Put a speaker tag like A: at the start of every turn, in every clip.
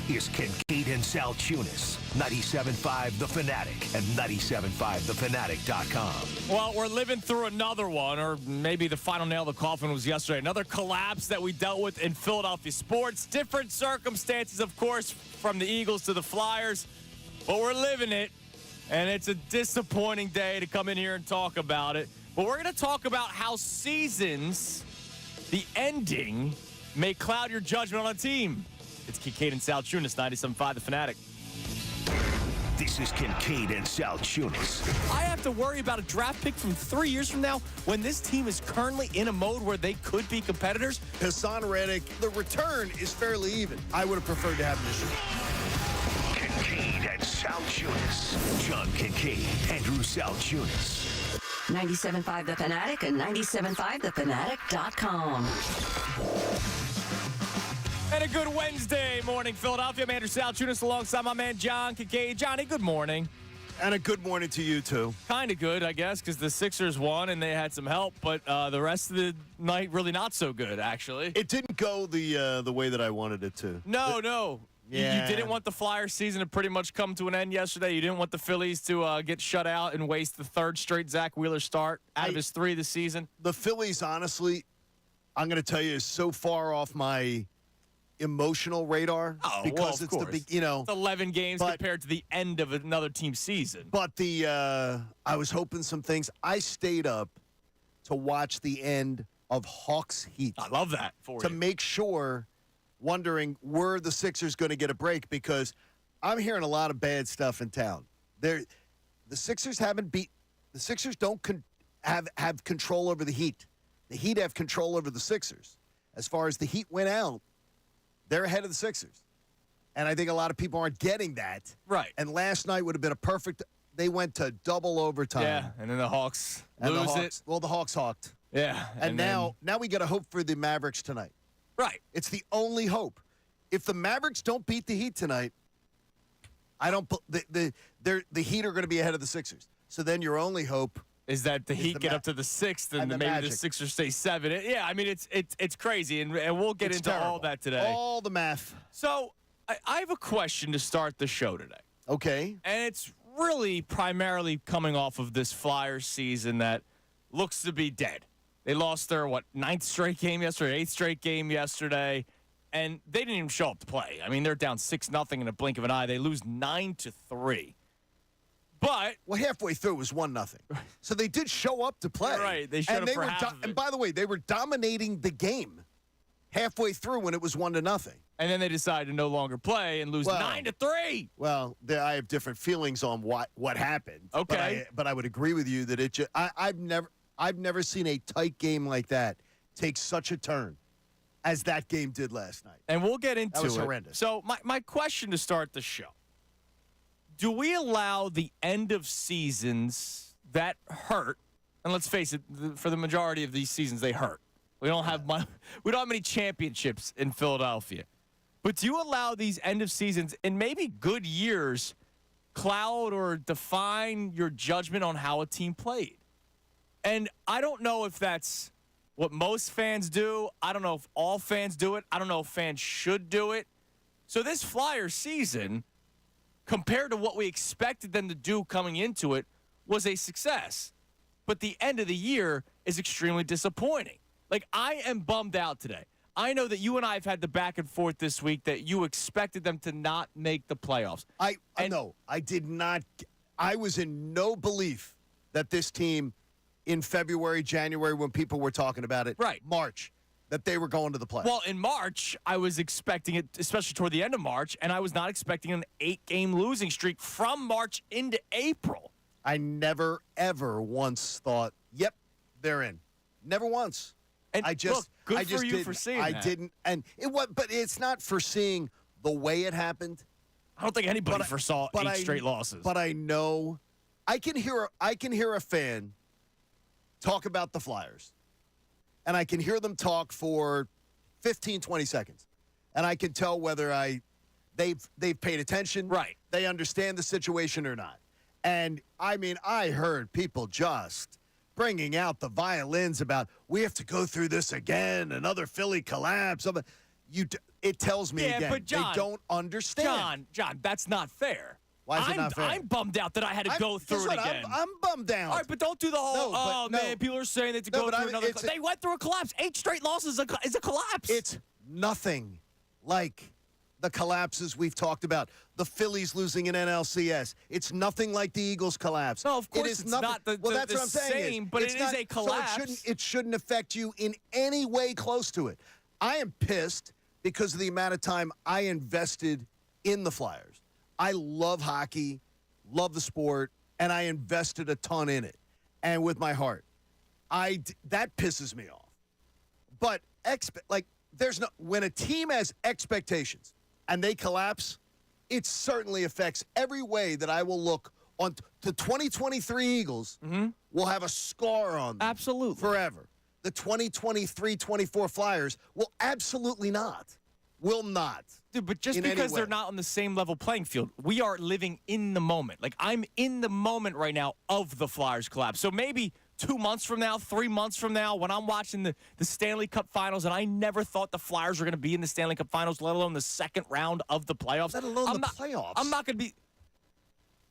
A: Here's Kincade Salciunas, 97.5 The Fanatic and 97.5thefanatic.com.
B: Well, we're living through another one, or maybe the final nail in the coffin was yesterday. Another collapse that we dealt with in Philadelphia sports. Different circumstances, of course, from the Eagles to the Flyers. But we're living it, and it's a disappointing day to come in here and talk about it. But we're going to talk about how seasons, the ending, may cloud your judgment on a team. It's Kincade Salciunas, 97.5 The Fanatic.
A: This is Kincade Salciunas.
B: I have to worry about a draft pick from 3 years from now when this team is currently in a mode where they could be competitors.
C: Hassan Reddick, the return is fairly even. I would have preferred to have him this year.
A: Kincade Salciunas. John Kincade, Andrew Salciunas.
D: 97.5 The Fanatic and 97.5thefanatic.com.
B: And a good Wednesday morning, Philadelphia. I'm Andrew Salciunas alongside my man John Kincade. Johnny, good morning.
C: And a good morning to you, too.
B: Kind of good, I guess, because the Sixers won and they had some help, but the rest of the night really not so good, actually.
C: It didn't go the way that I wanted it to.
B: No.
C: Yeah.
B: You didn't want the Flyers season to pretty much come to an end yesterday. You didn't want the Phillies to get shut out and waste the third straight Zach Wheeler start out of his 3 this season.
C: The Phillies, honestly, I'm going to tell you, is so far off my emotional radar because
B: of
C: it's
B: course.
C: the big, it's
B: 11 games compared to the end of another team's season.
C: But I was hoping some things. I stayed up to watch the end of Hawks Heat.
B: I love that for
C: to
B: you.
C: make sure, wondering were the Sixers going to get a break, because I'm hearing a lot of bad stuff in town. The Sixers haven't beat. The Sixers don't have control over the Heat. The Heat have control over the Sixers. As far as the Heat went out, they're ahead of the Sixers. And I think a lot of people aren't getting that.
B: Right.
C: And last night would have been a perfect – they went to double overtime.
B: Yeah, and then the Hawks lose it.
C: Well, the Hawks hawked.
B: Yeah.
C: And now we got to hope for the Mavericks tonight.
B: Right.
C: It's the only hope. If the Mavericks don't beat the Heat tonight, I don't – the Heat are going to be ahead of the Sixers. So then your only hope –
B: is that the Heat get up to the 6th and then maybe
C: Magic.
B: the Sixers stay 7. Yeah, I mean, it's crazy, and we'll get into
C: terrible.
B: all that today.
C: All the math.
B: So I have a question to start the show today.
C: Okay.
B: And it's really primarily coming off of this Flyers season that looks to be dead. They lost their, 9th straight game yesterday, 8th straight game yesterday, and they didn't even show up to play. I mean, they're down 6-0 in a blink of an eye. They lose 9-3. But
C: halfway through it was 1-0. So they did show up to play.
B: Right, they showed up for half of it.
C: And by the way, they were dominating the game halfway through when it was 1-0.
B: And then they decided to no longer play and lose 9-3.
C: Well, I have different feelings on what happened.
B: Okay,
C: but I would agree with you that I've never seen a tight game like that take such a turn as that game did last night.
B: And we'll get into it.
C: That was horrendous.
B: So my question to start the show: do we allow the end of seasons that hurt? And let's face it, for the majority of these seasons, they hurt. We don't have many championships in Philadelphia. But do you allow these end of seasons and maybe good years cloud or define your judgment on how a team played? And I don't know if that's what most fans do. I don't know if all fans do it. I don't know if fans should do it. So this Flyers season, compared to what we expected them to do coming into it, was a success. But the end of the year is extremely disappointing. Like, I am bummed out today. I know that you and I have had the back and forth this week that you expected them to not make the playoffs.
C: No, I did not. I was in no belief that this team in February, January, when people were talking about it,
B: right,
C: March, that they were going to the playoffs.
B: Well, in March, I was expecting it, especially toward the end of March, and I was not expecting an 8-game losing streak from March into April.
C: I never, ever once thought, yep, they're in. Never once.
B: And look, good for you for seeing that.
C: I didn't, and but it's not foreseeing the way it happened.
B: I don't think anybody foresaw 8 straight losses.
C: But I know, I can hear a fan talk about the Flyers, and I can hear them talk for 15, 20 seconds, and I can tell whether they've paid attention,
B: right?
C: They understand the situation or not. And I mean, I heard people just bringing out the violins about we have to go through this again, another Philly collapse. it tells me again,
B: but John,
C: they don't understand.
B: John, that's not fair.
C: Why is it not fair?
B: I'm bummed out that I had to go through it again.
C: I'm bummed out.
B: All right, but don't do the whole, man, people are saying that to go through another collapse. They went through a collapse. 8 straight losses is a collapse.
C: It's nothing like the collapses we've talked about. The Phillies losing in NLCS. It's nothing like the Eagles collapse.
B: No, of course it's not the
C: that's what I'm saying
B: same, but it is a collapse.
C: So it shouldn't affect you in any way close to it. I am pissed because of the amount of time I invested in the Flyers. I love hockey, love the sport, and I invested a ton in it, and with my heart. That pisses me off. But when a team has expectations and they collapse, it certainly affects every way that I will look on the 2023 Eagles will have a scar on them.
B: Absolutely.
C: Forever. The 2023-24 Flyers will absolutely not. Will not.
B: Dude, but just because they're not on the same level playing field, we are living in the moment. Like, I'm in the moment right now of the Flyers collapse. So maybe 2 months from now, 3 months from now, when I'm watching the Stanley Cup Finals, and I never thought the Flyers were going to be in the Stanley Cup Finals, let alone the second round of the playoffs.
C: Let alone the playoffs.
B: I'm not going to be.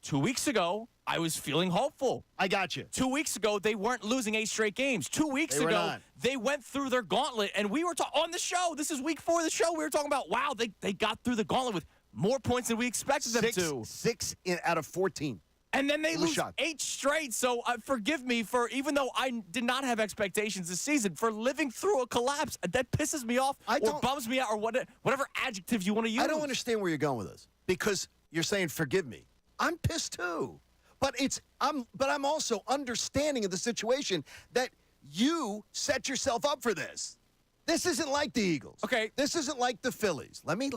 B: 2 weeks ago, I was feeling hopeful.
C: I got you.
B: 2 weeks ago, they weren't losing 8 straight games. 2 weeks ago, they went through their gauntlet, and we were on the show. This is week 4 of the show. We were talking about, wow, they got through the gauntlet with more points than we expected them to.
C: 6 out of 14.
B: And then they lose 8 straight. So forgive me for, even though I did not have expectations this season, for living through a collapse. That pisses me off or bums me out or whatever adjective you want to use.
C: I don't understand where you're going with this because you're saying forgive me. I'm pissed too. But I'm also understanding of the situation that you set yourself up for this. This isn't like the Eagles.
B: Okay.
C: This isn't like the Phillies. Let me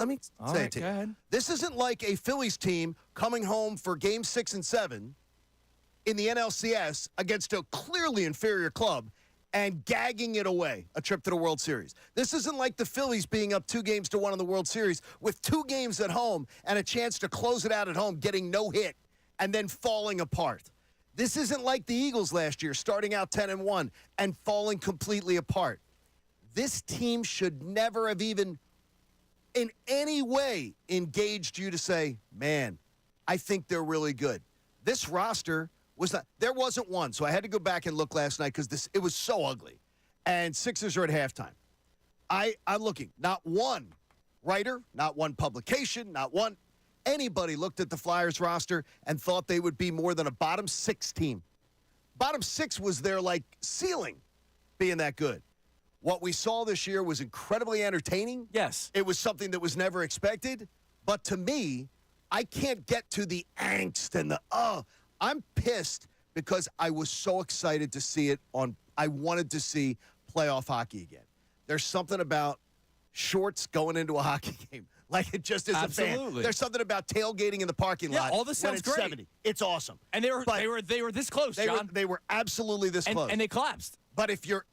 C: say it to you.
B: Go ahead.
C: This isn't like a Phillies team coming home for game 6 and 7 in the NLCS against a clearly inferior club and gagging it away, a trip to the World Series. This isn't like the Phillies being up 2-1 in the World Series with 2 games at home and a chance to close it out at home, getting no hit, and then falling apart. This isn't like the Eagles last year, starting out 10-1 and falling completely apart. This team should never have even in any way engaged you to say, man, I think they're really good. This roster was not, there wasn't one. So I had to go back and look last night because it was so ugly. And Sixers are at halftime. I'm looking, not one writer, not one publication, not one anybody looked at the Flyers roster and thought they would be more than a bottom 6 team. Bottom 6 was their ceiling being that good. What we saw this year was incredibly entertaining.
B: Yes.
C: It was something that was never expected. But to me, I can't get to the angst and I'm pissed because I was so excited to see it I wanted to see playoff hockey again. There's something about shorts going into a hockey game. It just is a fan. There's something about tailgating in the parking lot.
B: Yeah, all this sounds great.
C: 70. It's awesome.
B: And they were this close, John.
C: They were absolutely this close.
B: And they collapsed.
C: But if you're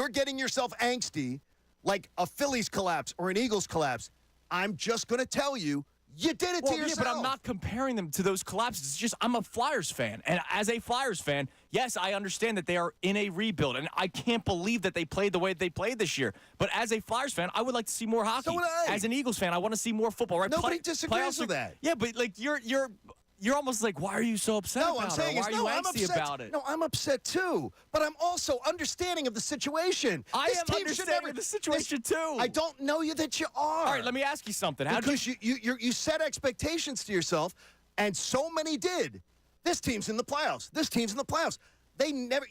C: getting yourself angsty, like a Phillies collapse or an Eagles collapse, I'm just going to tell you, you did it to yourself.
B: Yeah, but I'm not comparing them to those collapses. It's just I'm a Flyers fan. And as a Flyers fan, yes, I understand that they are in a rebuild. And I can't believe that they played the way they played this year. But as a Flyers fan, I would like to see more hockey.
C: So would I.
B: As an Eagles fan, I want to see more football. Right?
C: Nobody disagrees with that.
B: Yeah, but you're almost like, why are you so upset about it? Why are you angsty about it?
C: No, I'm upset too. But I'm also understanding of the situation.
B: I am understanding of the situation too.
C: I don't know you that you are.
B: All right, let me ask you something.
C: Because you set expectations to yourself, and so many did. This team's in the playoffs. This team's in the playoffs.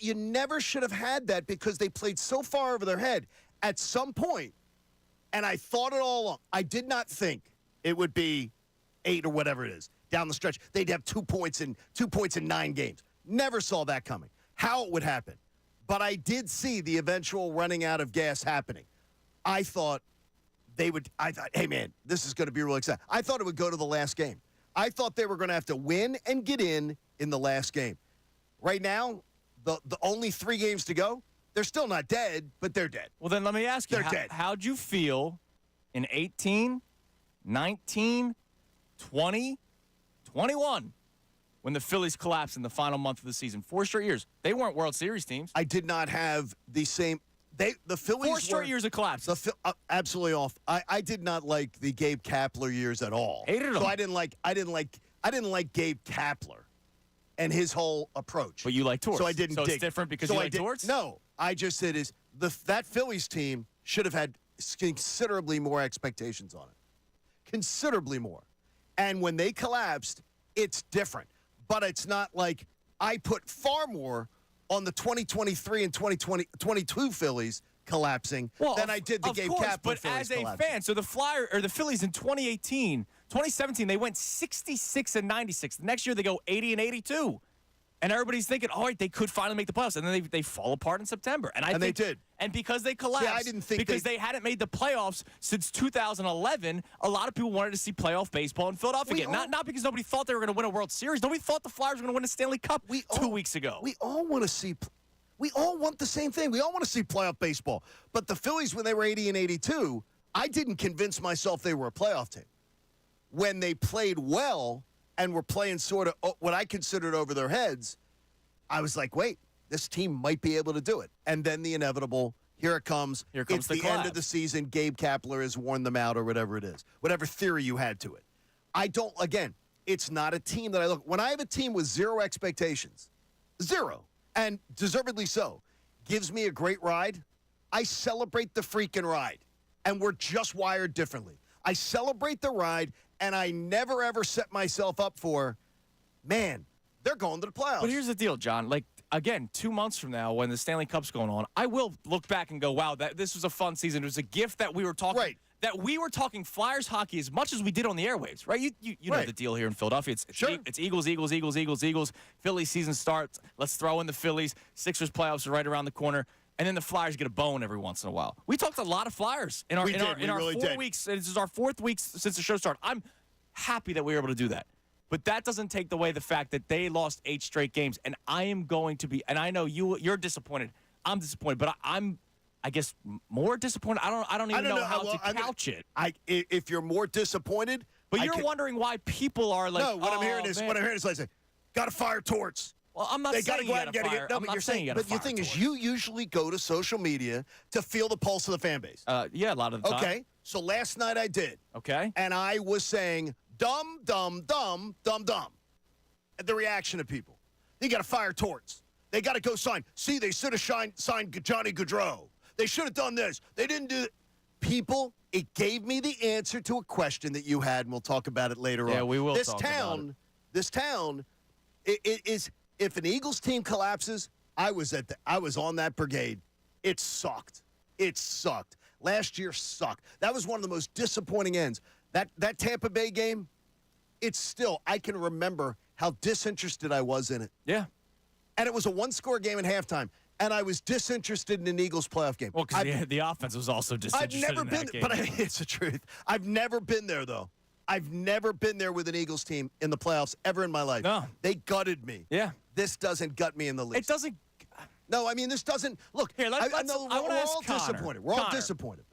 C: You never should have had that because they played so far over their head at some point. And I thought it all along. I did not think it would be 8 or whatever it is. Down the stretch, they'd have 2 points in 9 games. Never saw that coming. How it would happen. But I did see the eventual running out of gas happening. I thought, hey, man, this is going to be really exciting. I thought it would go to the last game. I thought they were going to have to win and get in the last game. Right now, the only 3 games to go, they're still not dead, but they're dead.
B: Well, then let me ask you,
C: they're dead.
B: How'd you feel in 18, 19, 20, 21 when the Phillies collapsed in the final month of the season? 4 straight years. They weren't World Series teams.
C: I did not have the same. The Phillies
B: 4 straight years of collapse.
C: Absolutely off. I did not like the Gabe Kapler years at all.
B: Hated
C: so
B: him.
C: I didn't like Gabe Kapler and his whole approach.
B: But you like Torts.
C: So I didn't
B: So
C: dig.
B: it's different because
C: so
B: you like Torts?
C: No, I just said that Phillies team should have had considerably more expectations on it. Considerably more. And when they collapsed, it's different. But it's not like I put far more on the 2023 and 2022 Phillies collapsing than I did the Gabe Kapler
B: but
C: Phillies
B: as a
C: collapsing.
B: fan, so the Phillies in 2017, they went 66-96. The next year they go 80-82. And everybody's thinking, all right, they could finally make the playoffs, and then they fall apart in September. And
C: they did.
B: And because they collapsed,
C: I didn't think
B: because they hadn't made the playoffs since 2011, a lot of people wanted to see playoff baseball in Philadelphia again. Not because nobody thought they were going to win a World Series. Nobody thought the Flyers were going to win a Stanley Cup 2 weeks ago.
C: We all want to see. We all want the same thing. We all want to see playoff baseball. But the Phillies, when they were 80 and 82, I didn't convince myself they were a playoff team. When they played well and were playing sort of what I considered over their heads, I was like, wait, this team might be able to do it. And then the inevitable, here it comes. It's the end of the season. Gabe Kapler has worn them out or whatever it is. Whatever theory you had to it. Again, it's not a team that I look. When I have a team with zero expectations, zero, and deservedly so, gives me a great ride, I celebrate the freaking ride. And we're just wired differently. I celebrate the ride, and I never, ever set myself up for, man, they're going to the playoffs.
B: But here's the deal, John. Like, again, 2 months from now, when the Stanley Cup's going on, I will look back and go, wow, this was a fun season. It was a gift that we were talking that we were talking Flyers hockey as much as we did on the airwaves, right? You know the deal here in Philadelphia. It's Eagles, Eagles, Eagles, Eagles, Eagles. Phillies season starts. Let's throw in the Phillies. Sixers playoffs are right around the corner. And then the Flyers get a bone every once in a while. We talked a lot of Flyers in our 4 weeks. This is our 4th week since the show started. I'm happy that we were able to do that. But that doesn't take away the fact that they lost 8 straight games. And I am going to be, and I know you're disappointed. I'm disappointed, but I'm, I guess, more disappointed. I don't even know how to couch it.
C: If you're more disappointed.
B: But you're wondering why people are like,
C: no, what I'm hearing is like, got to fire Torts.
B: Well, I'm not saying you got to fire.
C: No, but you're saying, but the thing is, you usually go to social media to feel the pulse of the fan base.
B: Yeah, a lot of the time.
C: Okay, so last night I did.
B: Okay.
C: And I was saying, dumb, dumb, dumb, dumb, dumb. And the reaction of people. They got to fire Torts. They got to go sign. See, they should have signed Johnny Gaudreau. They should have done this. They didn't do it. People, it gave me the answer to a question that you had, and we'll talk about it later on.
B: Yeah, we will talk about it.
C: This town, it is, if an Eagles team collapses, I was on that brigade. It sucked. It sucked. Last year sucked. That was one of the most disappointing ends. That Tampa Bay game, it's still, I can remember how disinterested I was in it.
B: Yeah.
C: And it was a one-score game at halftime, and I was disinterested in an Eagles playoff game.
B: Well, because the offense was also disinterested
C: I've never been there, but it's the truth. I've never been there, though. I've never been there with an Eagles team in the playoffs ever in my life.
B: No.
C: They gutted me.
B: Yeah.
C: This doesn't gut me in the least.
B: It doesn't.
C: No, I mean, this doesn't. Look,
B: Here,
C: I know we're all disappointed. We're all disappointed.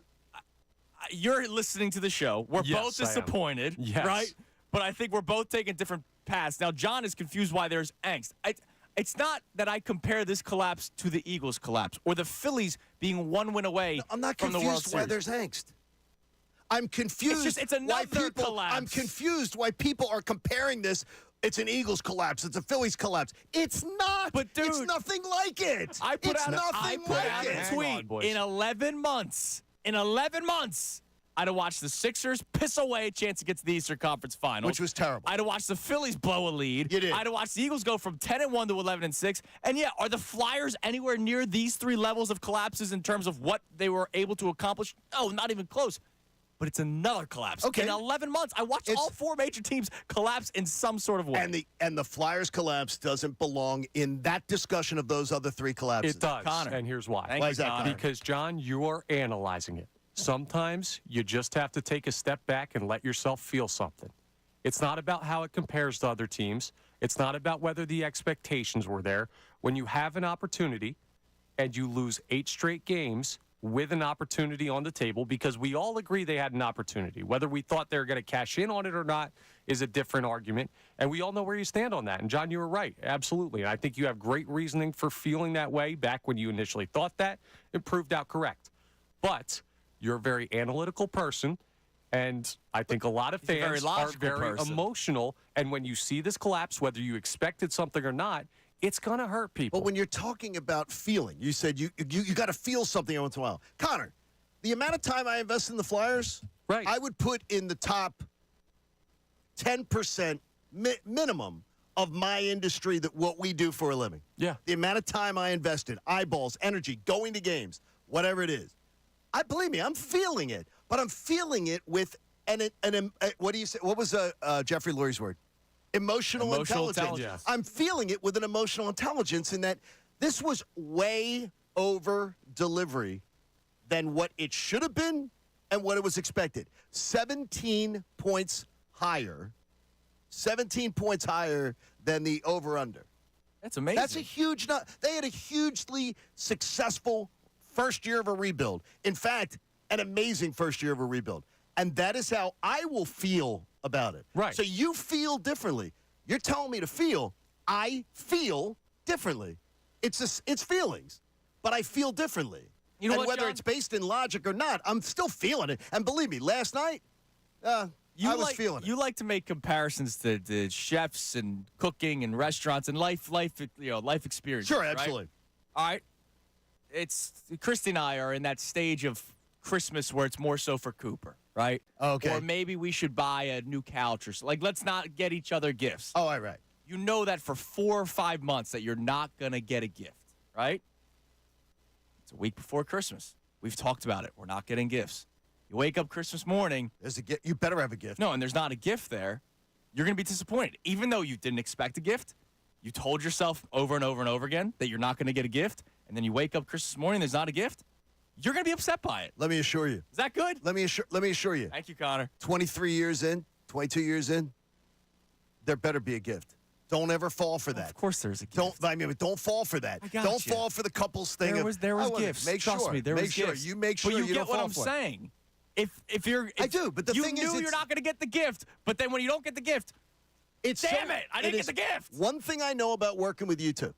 B: You're listening to the show. We're both disappointed, right? But I think we're both taking different paths. Now, John is confused why there's angst. It's not that I compare this collapse to the Eagles collapse or the Phillies being one win away
C: I'm not
B: from the World
C: confused why
B: Series.
C: there's angst. I'm confused.
B: It's another collapse.
C: I'm confused why people are comparing this. It's an Eagles collapse. It's a Phillies collapse. It's not.
B: But dude,
C: it's nothing like it.
B: I put out
C: it.
B: a tweet in 11 months. In 11 months, I'd have watched the Sixers piss away a chance to get to the Eastern Conference Finals,
C: which was terrible.
B: I'd have watched the Phillies blow a lead.
C: You did.
B: I'd have watched the Eagles go from 10-1 to 11-6. And yeah, are the Flyers anywhere near these 3 levels of collapses in terms of what they were able to accomplish? No, not even close. But it's another collapse.
C: Okay.
B: In 11 months, I watched all 4 major teams collapse in some sort of way.
C: And the Flyers collapse doesn't belong in that discussion of those other 3 collapses.
E: It does,
B: Connor.
E: and here's why.
C: Why is that, Connor?
E: Because, John, you're analyzing it. Sometimes you just have to take a step back and let yourself feel something. It's not about how it compares to other teams. It's not about whether the expectations were there. When you have an opportunity and you lose 8 straight games with an opportunity on the table, because we all agree they had an opportunity. Whether we thought they were going to cash in on it or not is a different argument. And we all know where you stand on that. And, John, you were right. Absolutely. And I think you have great reasoning for feeling that way back when you initially thought that. It proved out correct. But you're a very analytical person. And I think a lot of fans are very emotional. And when you see this collapse, whether you expected something or not, it's going to hurt people.
C: But when you're talking about feeling, you said you got to feel something once in a while. Connor, the amount of time I invest in the Flyers,
E: right,
C: I would put in the top 10% minimum of my industry, that what we do for a living.
E: Yeah.
C: The amount of time I invested, eyeballs, energy, going to games, whatever it is. Believe me, I'm feeling it, but I'm feeling it with what do you say? What was Jeffrey Lurie's word? Emotional intelligence.
B: Yes.
C: I'm feeling it with an emotional intelligence in that this was way over delivery than what it should have been and what it was expected. 17 points higher. 17 points higher than the over-under.
B: That's amazing.
C: That's a huge they had a hugely successful first year of a rebuild. In fact, an amazing first year of a rebuild. And that is how I will feel about it.
E: Right.
C: So you feel differently. You're telling me to feel. I feel differently. It's feelings, but I feel differently.
B: You know
C: and
B: what,
C: whether
B: John?
C: it's based in logic or not, I'm still feeling it. And believe me, last night, I was feeling it.
B: You like to make comparisons to chefs and cooking and restaurants and life experience.
C: Sure,
B: right?
C: absolutely.
B: All right. It's Christy and I are in that stage of Christmas where it's more so for Cooper, right?
C: Okay.
B: Or maybe we should buy a new couch or something. Like, let's not get each other gifts.
C: Oh, all right.
B: You know that for 4 or 5 months that you're not going to get a gift, right? It's a week before Christmas. We've talked about it. We're not getting gifts. You wake up Christmas morning.
C: There's a gift. You better have a gift.
B: No, and there's not a gift there. You're going to be disappointed. Even though you didn't expect a gift, you told yourself over and over and over again that you're not going to get a gift, and then you wake up Christmas morning, there's not a gift. You're going to be upset by it.
C: Let me assure you.
B: Is that good?
C: Let me assure you.
B: Thank you, Connor.
C: 23 years in, 22 years in, there better be a gift. Don't ever fall for that.
B: Of course there's a gift.
C: Don't fall for that.
B: I got
C: Don't
B: you.
C: fall for the couples thing.
B: There was gifts.
C: Make
B: Trust
C: sure.
B: me, there was gifts.
C: You make sure
B: but
C: you
B: get
C: don't
B: what
C: fall
B: I'm
C: for it.
B: saying. If
C: I do, but the
B: you
C: thing
B: knew
C: is,
B: you're not going to get the gift, but then when you don't get the gift, damn it, I didn't get the gift.
C: One thing I know about working with you two,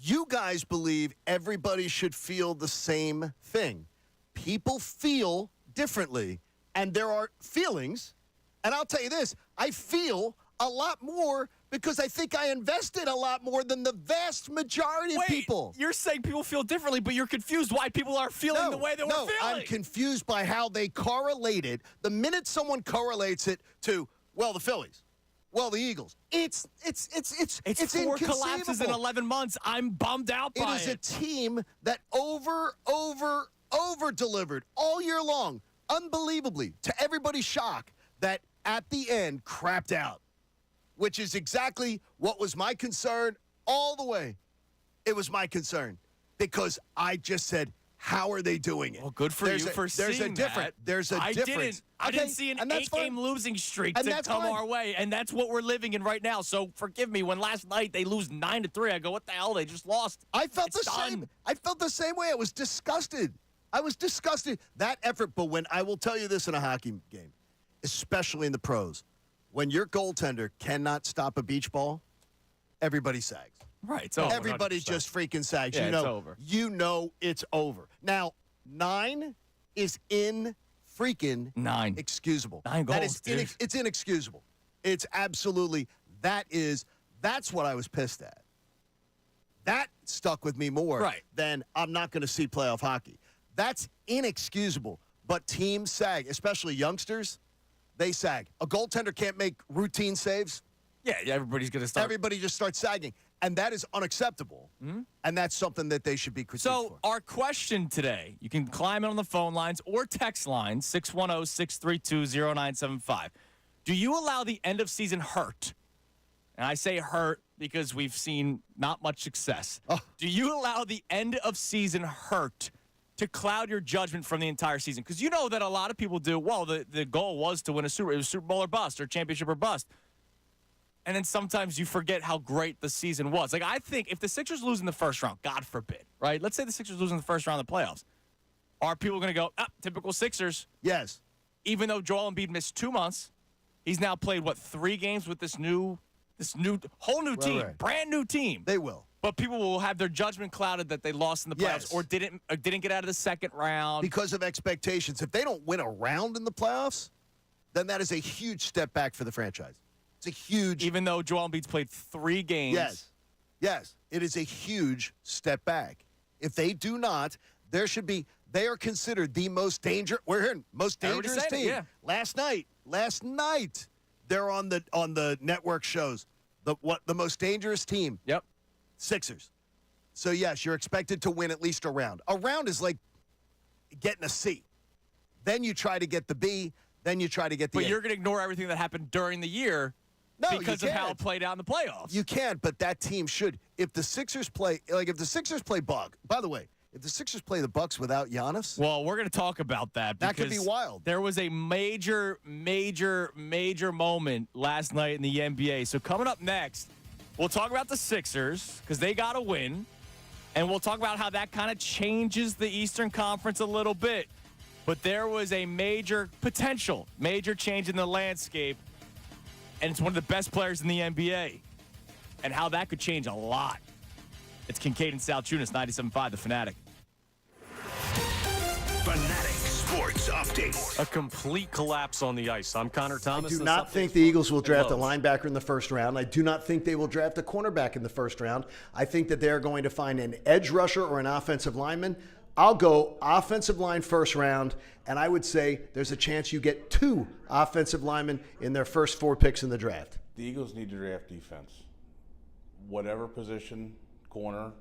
C: you guys believe everybody should feel the same thing. People feel differently, and there are feelings. And I'll tell you this, I feel a lot more because I think I invested a lot more than the vast majority of people.
B: You're saying people feel differently, but you're confused why people are feeling the way they were feeling.
C: I'm confused by how they correlated. The minute someone correlates it to, well, the Phillies, well, the Eagles, it's
B: 4 collapses in 11 months. I'm bummed out by it.
C: It is a team that over delivered all year long, unbelievably, to everybody's shock, that at the end crapped out, which is exactly what was my concern all the way. It was my concern because I just said, how are they doing it?
B: Well, good for you for seeing that.
C: There's a difference.
B: I didn't see an 8-game losing streak to come our way, and that's what we're living in right now. So forgive me. When last night they lose 9-3, I go, what the hell? They just lost.
C: I felt the same. I felt the same way. I was disgusted. That effort. But when I will tell you this in a hockey game, especially in the pros, when your goaltender cannot stop a beach ball, everybody sags.
B: Right. It's over.
C: Everybody
B: 100%.
C: just freaking sags.
B: Yeah, it's over.
C: You know it's over. Now, 9 is excusable.
B: 9 goals,
C: That is
B: dude.
C: it's inexcusable. It's absolutely that's what I was pissed at. That stuck with me more than I'm not going to see playoff hockey. That's inexcusable. But teams sag, especially youngsters. They sag. A goaltender can't make routine saves.
B: Yeah, everybody's going to start.
C: Everybody just starts sagging. And that is unacceptable. Mm-hmm. And that's something that they should be critiqued for.
B: So our question today, you can climb it on the phone lines or text line, 610-632-0975. Do you allow the end of season hurt? And I say hurt because we've seen not much success.
C: Oh.
B: Do you allow the end of season hurt to cloud your judgment from the entire season? Because you know that a lot of people do, well, the goal was to win it was Super Bowl or bust or championship or bust. And then sometimes you forget how great the season was. Like, I think if the Sixers lose in the first round, God forbid, right? Let's say the Sixers lose in the first round of the playoffs. Are people going to go, typical Sixers?
C: Yes.
B: Even though Joel Embiid missed 2 months, He's now played, 3 games with this whole new team,
C: right.
B: brand new team.
C: They will.
B: But people will have their judgment clouded that they lost in the playoffs
C: Yes.
B: or didn't get out of the second round.
C: Because of expectations. If they don't win a round in the playoffs, then that is a huge step back for the franchise. It's a huge.
B: Even though Joel Embiid's played 3 games.
C: Yes. It is a huge step back. If they do not, they are considered the most dangerous. We're hearing most dangerous team.
B: Yeah.
C: Last night, they're on the network shows. The most dangerous team.
B: Yep.
C: Sixers. So, yes, you're expected to win at least a round. A round is like getting a C. Then you try to get the B. Then you try to get the A.
B: But you're going to ignore everything that happened during the year because of how it played out in the playoffs.
C: You can't, but that team should. If the Sixers play Bug, by the way, if the Sixers play the Bucks without Giannis,
B: well, we're going to talk about that.
C: That could be wild.
B: There was a major moment last night in the NBA. So coming up next, we'll talk about the Sixers because they got to win. And we'll talk about how that kind of changes the Eastern Conference a little bit. But there was a major change in the landscape. And it's one of the best players in the NBA. And how that could change a lot. It's Kincade and Salciunas, 97.5, The Fanatic.
A: Fanatic Sports Update.
E: A complete collapse on the ice. I'm Connor Thomas.
F: I do not think the Eagles will draft a linebacker in the first round. I do not think they will draft a cornerback in the first round. I think that they're going to find an edge rusher or an offensive lineman. I'll go offensive line first round, and I would say there's a chance you get 2 offensive linemen in their first 4 picks in the draft.
G: The Eagles need to draft defense. Whatever position, corner,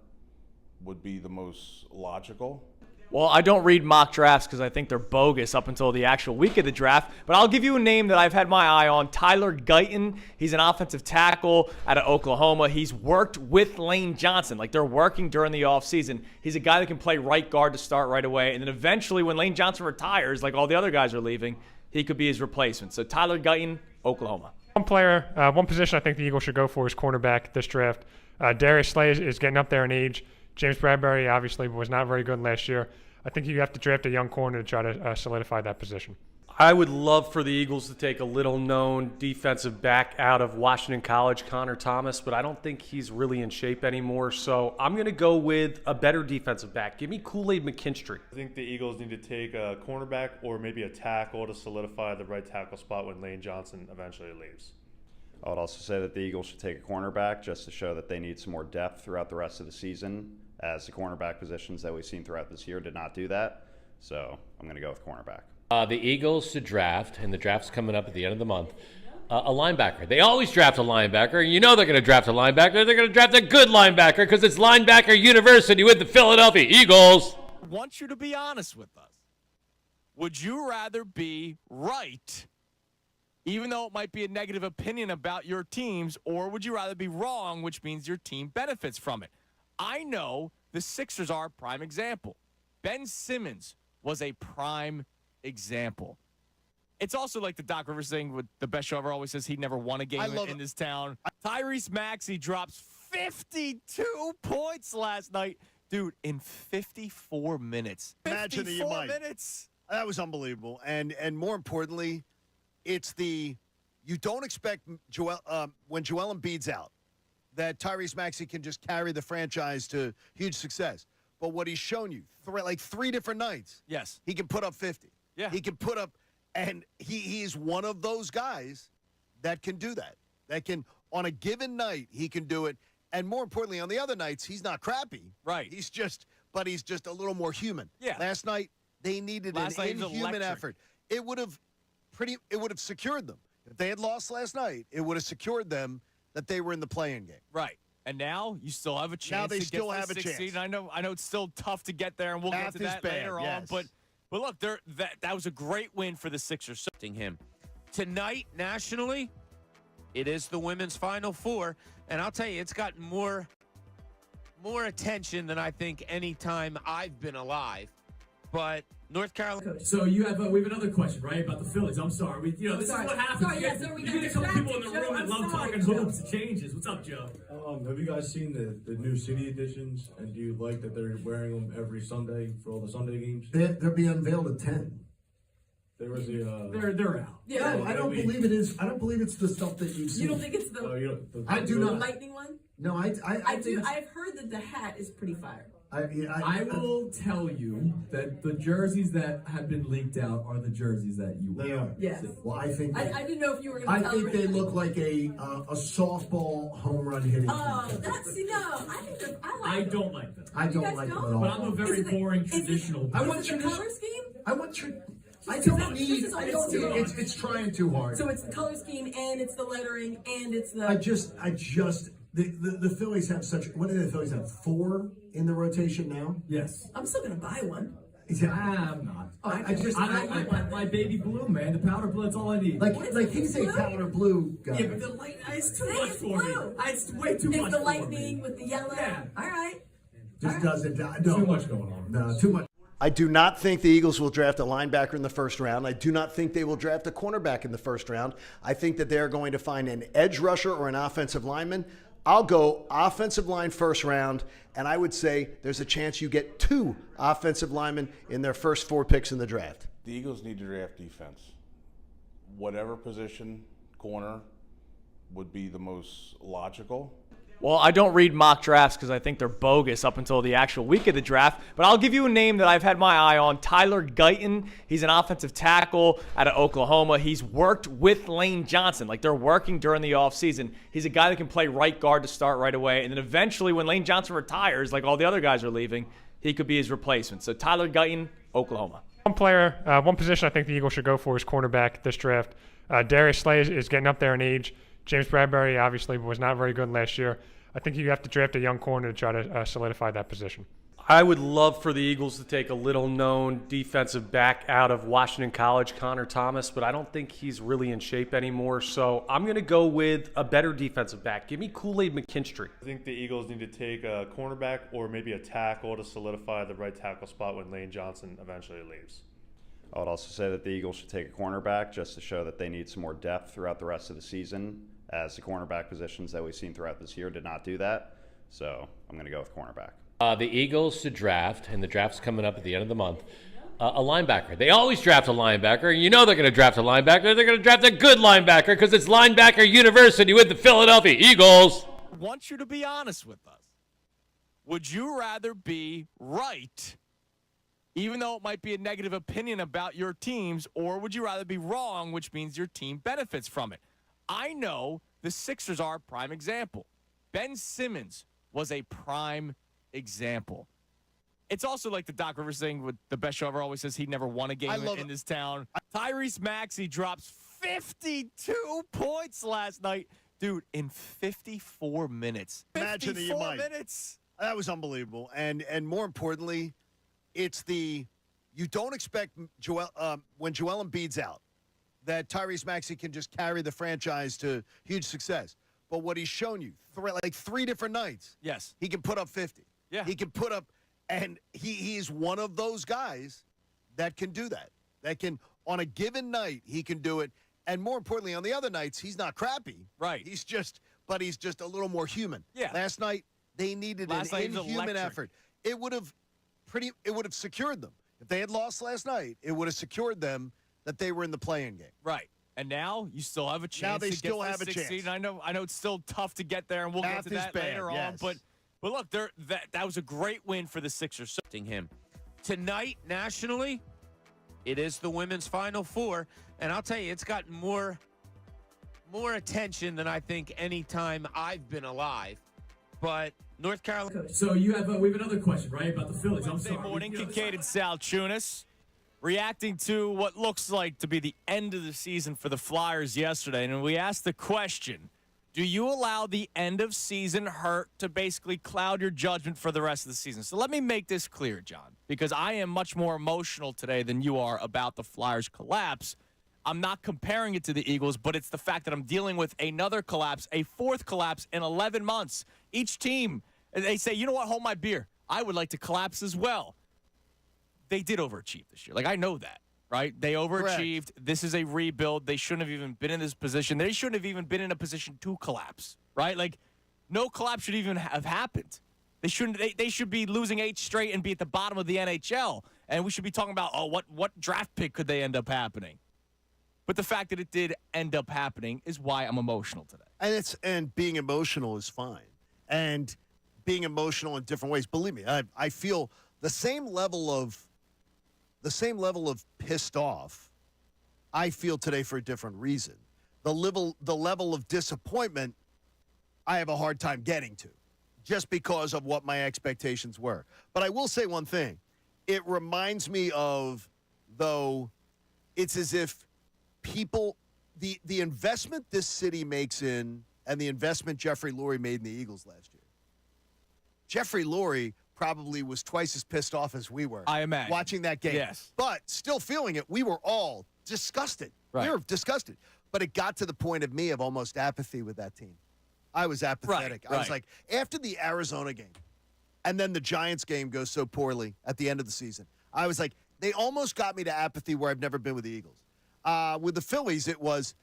G: would be the most logical.
H: Well, I don't read mock drafts because I think they're bogus up until the actual week of the draft. But I'll give you a name that I've had my eye on, Tyler Guyton. He's an offensive tackle out of Oklahoma. He's worked with Lane Johnson. Like, they're working during the offseason. He's a guy that can play right guard to start right away. And then eventually when Lane Johnson retires, like all the other guys are leaving, he could be his replacement. So Tyler Guyton, Oklahoma.
I: One position I think the Eagles should go for is cornerback this draft. Darius Slay is getting up there in age. James Bradbury obviously was not very good last year. I think you have to draft a young corner to try to solidify that position.
E: I would love for the Eagles to take a little-known defensive back out of Washington College, Connor Thomas, but I don't think he's really in shape anymore. So I'm going to go with a better defensive back. Give me Kool-Aid McKinstry.
J: I think the Eagles need to take a cornerback or maybe a tackle to solidify the right tackle spot when Lane Johnson eventually leaves.
K: I would also say that the Eagles should take a cornerback just to show that they need some more depth throughout the rest of the season, as the cornerback positions that we've seen throughout this year did not do that. So I'm going to go with cornerback.
L: The Eagles should draft, and the draft's coming up at the end of the month, a linebacker. They always draft a linebacker. You know they're going to draft a linebacker. They're going to draft a good linebacker because it's Linebacker University with the Philadelphia Eagles.
B: I want you to be honest with us. Would you rather be right, even though it might be a negative opinion about your teams, or would you rather be wrong, which means your team benefits from it? I know the Sixers are a prime example. Ben Simmons was a prime example. It's also like the Doc Rivers thing with the best show ever always says he never won a game in this town. Tyrese Maxey drops 52 points last night. Dude, in 54 minutes.
C: Imagine
B: 54 minutes.
C: That was unbelievable. And more importantly, it's you don't expect when Joel Embiid's out, that Tyrese Maxey can just carry the franchise to huge success. But what he's shown you, 3 different nights.
B: Yes.
C: He can put up 50.
B: Yeah.
C: He can put up, and he's one of those guys that can do that. That can, on a given night, he can do it. And more importantly, on the other nights, he's not crappy.
B: Right.
C: He's just a little more human.
B: Yeah.
C: Last night, they needed an inhuman effort. It would have secured them. If they had lost last night, it would have secured them that they were in the play-in game.
B: Right. And now you still have a chance.
C: Now they
B: to
C: still
B: get
C: have a
B: the 6th
C: chance.
B: seed. I know it's still tough to get there, and we'll get to that later on. But look, that was a great win for the Sixers.
M: Him tonight nationally, it is the women's Final Four, and I'll tell you, it's got more attention than I think any time I've been alive. But North Carolina.
N: So we have another question, right, about the Phillies. I'm sorry. This is what happens. You get a couple people in the room that love talking hoops and changes. What's up, Joe?
O: Have you guys seen the new city editions? And do you like that they're wearing them every Sunday for all the Sunday games?
P: They'll be unveiled at 10.
O: There was a.
N: They're out.
P: Yeah,
O: No,
P: I don't believe it is. I don't believe it's the stuff that you've seen. You don't think it's the,
O: Oh, you don't.
P: I do
O: the-
P: not. Lightning one?
F: No, I
P: do. I've heard that the hat is pretty fire.
N: I will tell you that the jerseys that have been leaked out are the jerseys that you wear.
F: They are.
P: Yes.
F: Well, I think.
P: I didn't know if you were going
F: I
P: to tell
F: think
P: me.
F: they look like a softball home run hitting.
P: Oh,
F: team.
P: that's, I think that, I
N: I
P: like them.
N: don't like them.
F: I
P: You
F: don't
P: guys
F: like them
P: don't?
F: at all.
N: But I'm a very boring traditional.
F: I
P: Is
F: want
P: it the
F: tradition.
P: color scheme?
F: I want I don't
P: This
F: need.
P: is
F: I
P: all
F: don't
P: too
F: need.
P: much.
F: It's trying too hard.
P: So it's the color scheme and it's the lettering and it's the.
F: I just. The Phillies have such. What do the Phillies have? 4 in the rotation now.
N: Yes.
P: I'm still going to buy one.
N: I'm not. My baby blue, man. The powder blue. That's all I need.
F: Like he's a powder blue guy.
N: Yeah, but the light. It's too
P: Say
N: much
P: it's
N: for me.
P: blue.
N: It's way too
P: It's
N: much
P: the
N: for
P: lightning
N: me.
P: with the yellow.
N: Yeah.
P: All right.
F: Just doesn't. No.
N: Too much going on.
F: No, too much. I do not think the Eagles will draft a linebacker in the first round. I do not think they will draft a cornerback in the first round. I think that they're going to find an edge rusher or an offensive lineman. I'll go offensive line first round, and I would say there's a chance you get 2 offensive linemen in their first 4 picks in the draft.
G: The Eagles need to draft defense. Whatever position, corner, would be the most logical.
H: Well, I don't read mock drafts because I think they're bogus up until the actual week of the draft. But I'll give you a name that I've had my eye on, Tyler Guyton. He's an offensive tackle out of Oklahoma. He's worked with Lane Johnson. Like, they're working during the offseason. He's a guy that can play right guard to start right away. And then eventually when Lane Johnson retires, like all the other guys are leaving, he could be his replacement. So Tyler Guyton, Oklahoma.
I: One position I think the Eagles should go for is cornerback this draft. Darius Slay is getting up there in age. James Bradbury obviously was not very good last year. I think you have to draft a young corner to try to solidify that position.
E: I would love for the Eagles to take a little-known defensive back out of Washington College, Connor Thomas, but I don't think he's really in shape anymore. So I'm going to go with a better defensive back. Give me Kool-Aid McKinstry.
J: I think the Eagles need to take a cornerback or maybe a tackle to solidify the right tackle spot when Lane Johnson eventually leaves.
K: I would also say that the Eagles should take a cornerback just to show that they need some more depth throughout the rest of the season, as the cornerback positions that we've seen throughout this year did not do that. So I'm going to go with cornerback.
L: The Eagles to draft, and the draft's coming up at the end of the month, a linebacker. They always draft a linebacker. You know they're going to draft a linebacker. They're going to draft a good linebacker because it's linebacker university with the Philadelphia Eagles.
B: I want you to be honest with us. Would you rather be right, even though it might be a negative opinion about your teams, or would you rather be wrong, which means your team benefits from it? I know the Sixers are a prime example. Ben Simmons was a prime example. It's also like the Doc Rivers thing with the best show ever always says he never won a game in this town. Tyrese Maxey drops 52 points last night. Dude, in 54 minutes.
C: Imagine that you
B: 54
C: might.
B: minutes.
C: That was unbelievable. And more importantly, it's you don't expect when Joel Embiid's out, that Tyrese Maxey can just carry the franchise to huge success. But what he's shown you, 3 different nights.
B: Yes.
C: He can put up 50.
B: Yeah.
C: He can put up, and he's one of those guys that can do that. That can, on a given night, he can do it. And more importantly, on the other nights, he's not crappy.
B: Right.
C: He's just a little more human.
B: Yeah.
C: Last night, they needed an inhuman effort. It would have secured them. If they had lost last night, it would have secured them that they were in the play-in game.
B: Right. And now you still have a chance.
C: Now they
B: to
C: still
B: get
C: have a
B: the 6th
C: chance.
B: seed. And I know it's still tough to get there, and we'll get to that later on. But look, that was a great win for the Sixers.
M: Him tonight nationally, it is the women's Final Four, and I'll tell you, it's got more attention than I think any time I've been alive. But North Carolina.
N: So we have another question, right, about the Phillies. I'm
B: Wednesday
N: sorry.
B: morning, Kincade Salciunas reacting to what looks like to be the end of the season for the Flyers yesterday. And we asked the question, do you allow the end of season hurt to basically cloud your judgment for the rest of the season? So let me make this clear, John, because I am much more emotional today than you are about the Flyers' collapse. I'm not comparing it to the Eagles, but it's the fact that I'm dealing with another collapse, a 4th collapse in 11 months. Each team, they say, you know what, hold my beer. I would like to collapse as well. They did overachieve this year. Like, I know that, right? They overachieved. Correct. This is a rebuild. They shouldn't have even been in this position. They shouldn't have even been in a position to collapse, right? Like, no collapse should even have happened. They should be losing 8 straight and be at the bottom of the NHL. And we should be talking about, what draft pick could they end up happening? But the fact that it did end up happening is why I'm emotional today.
C: And being emotional is fine. And being emotional in different ways. Believe me, I feel the same level of pissed off I feel today for a different reason. The level of disappointment I have a hard time getting to just because of what my expectations were. But I will say one thing. It reminds me of, though, it's as if people, the investment this city makes in, and the investment Jeffrey Lurie made in the Eagles last year. Jeffrey Lurie probably was twice as pissed off as we were.
B: I imagine.
C: Watching that game.
B: Yes.
C: But still feeling it. We were all disgusted.
B: Right.
C: We were disgusted. But it got to the point of me of almost apathy with that team. I was apathetic.
B: Right.
C: I was like, after the Arizona game, and then the Giants game goes so poorly at the end of the season, I was like, they almost got me to apathy where I've never been with the Eagles. With the Phillies, it was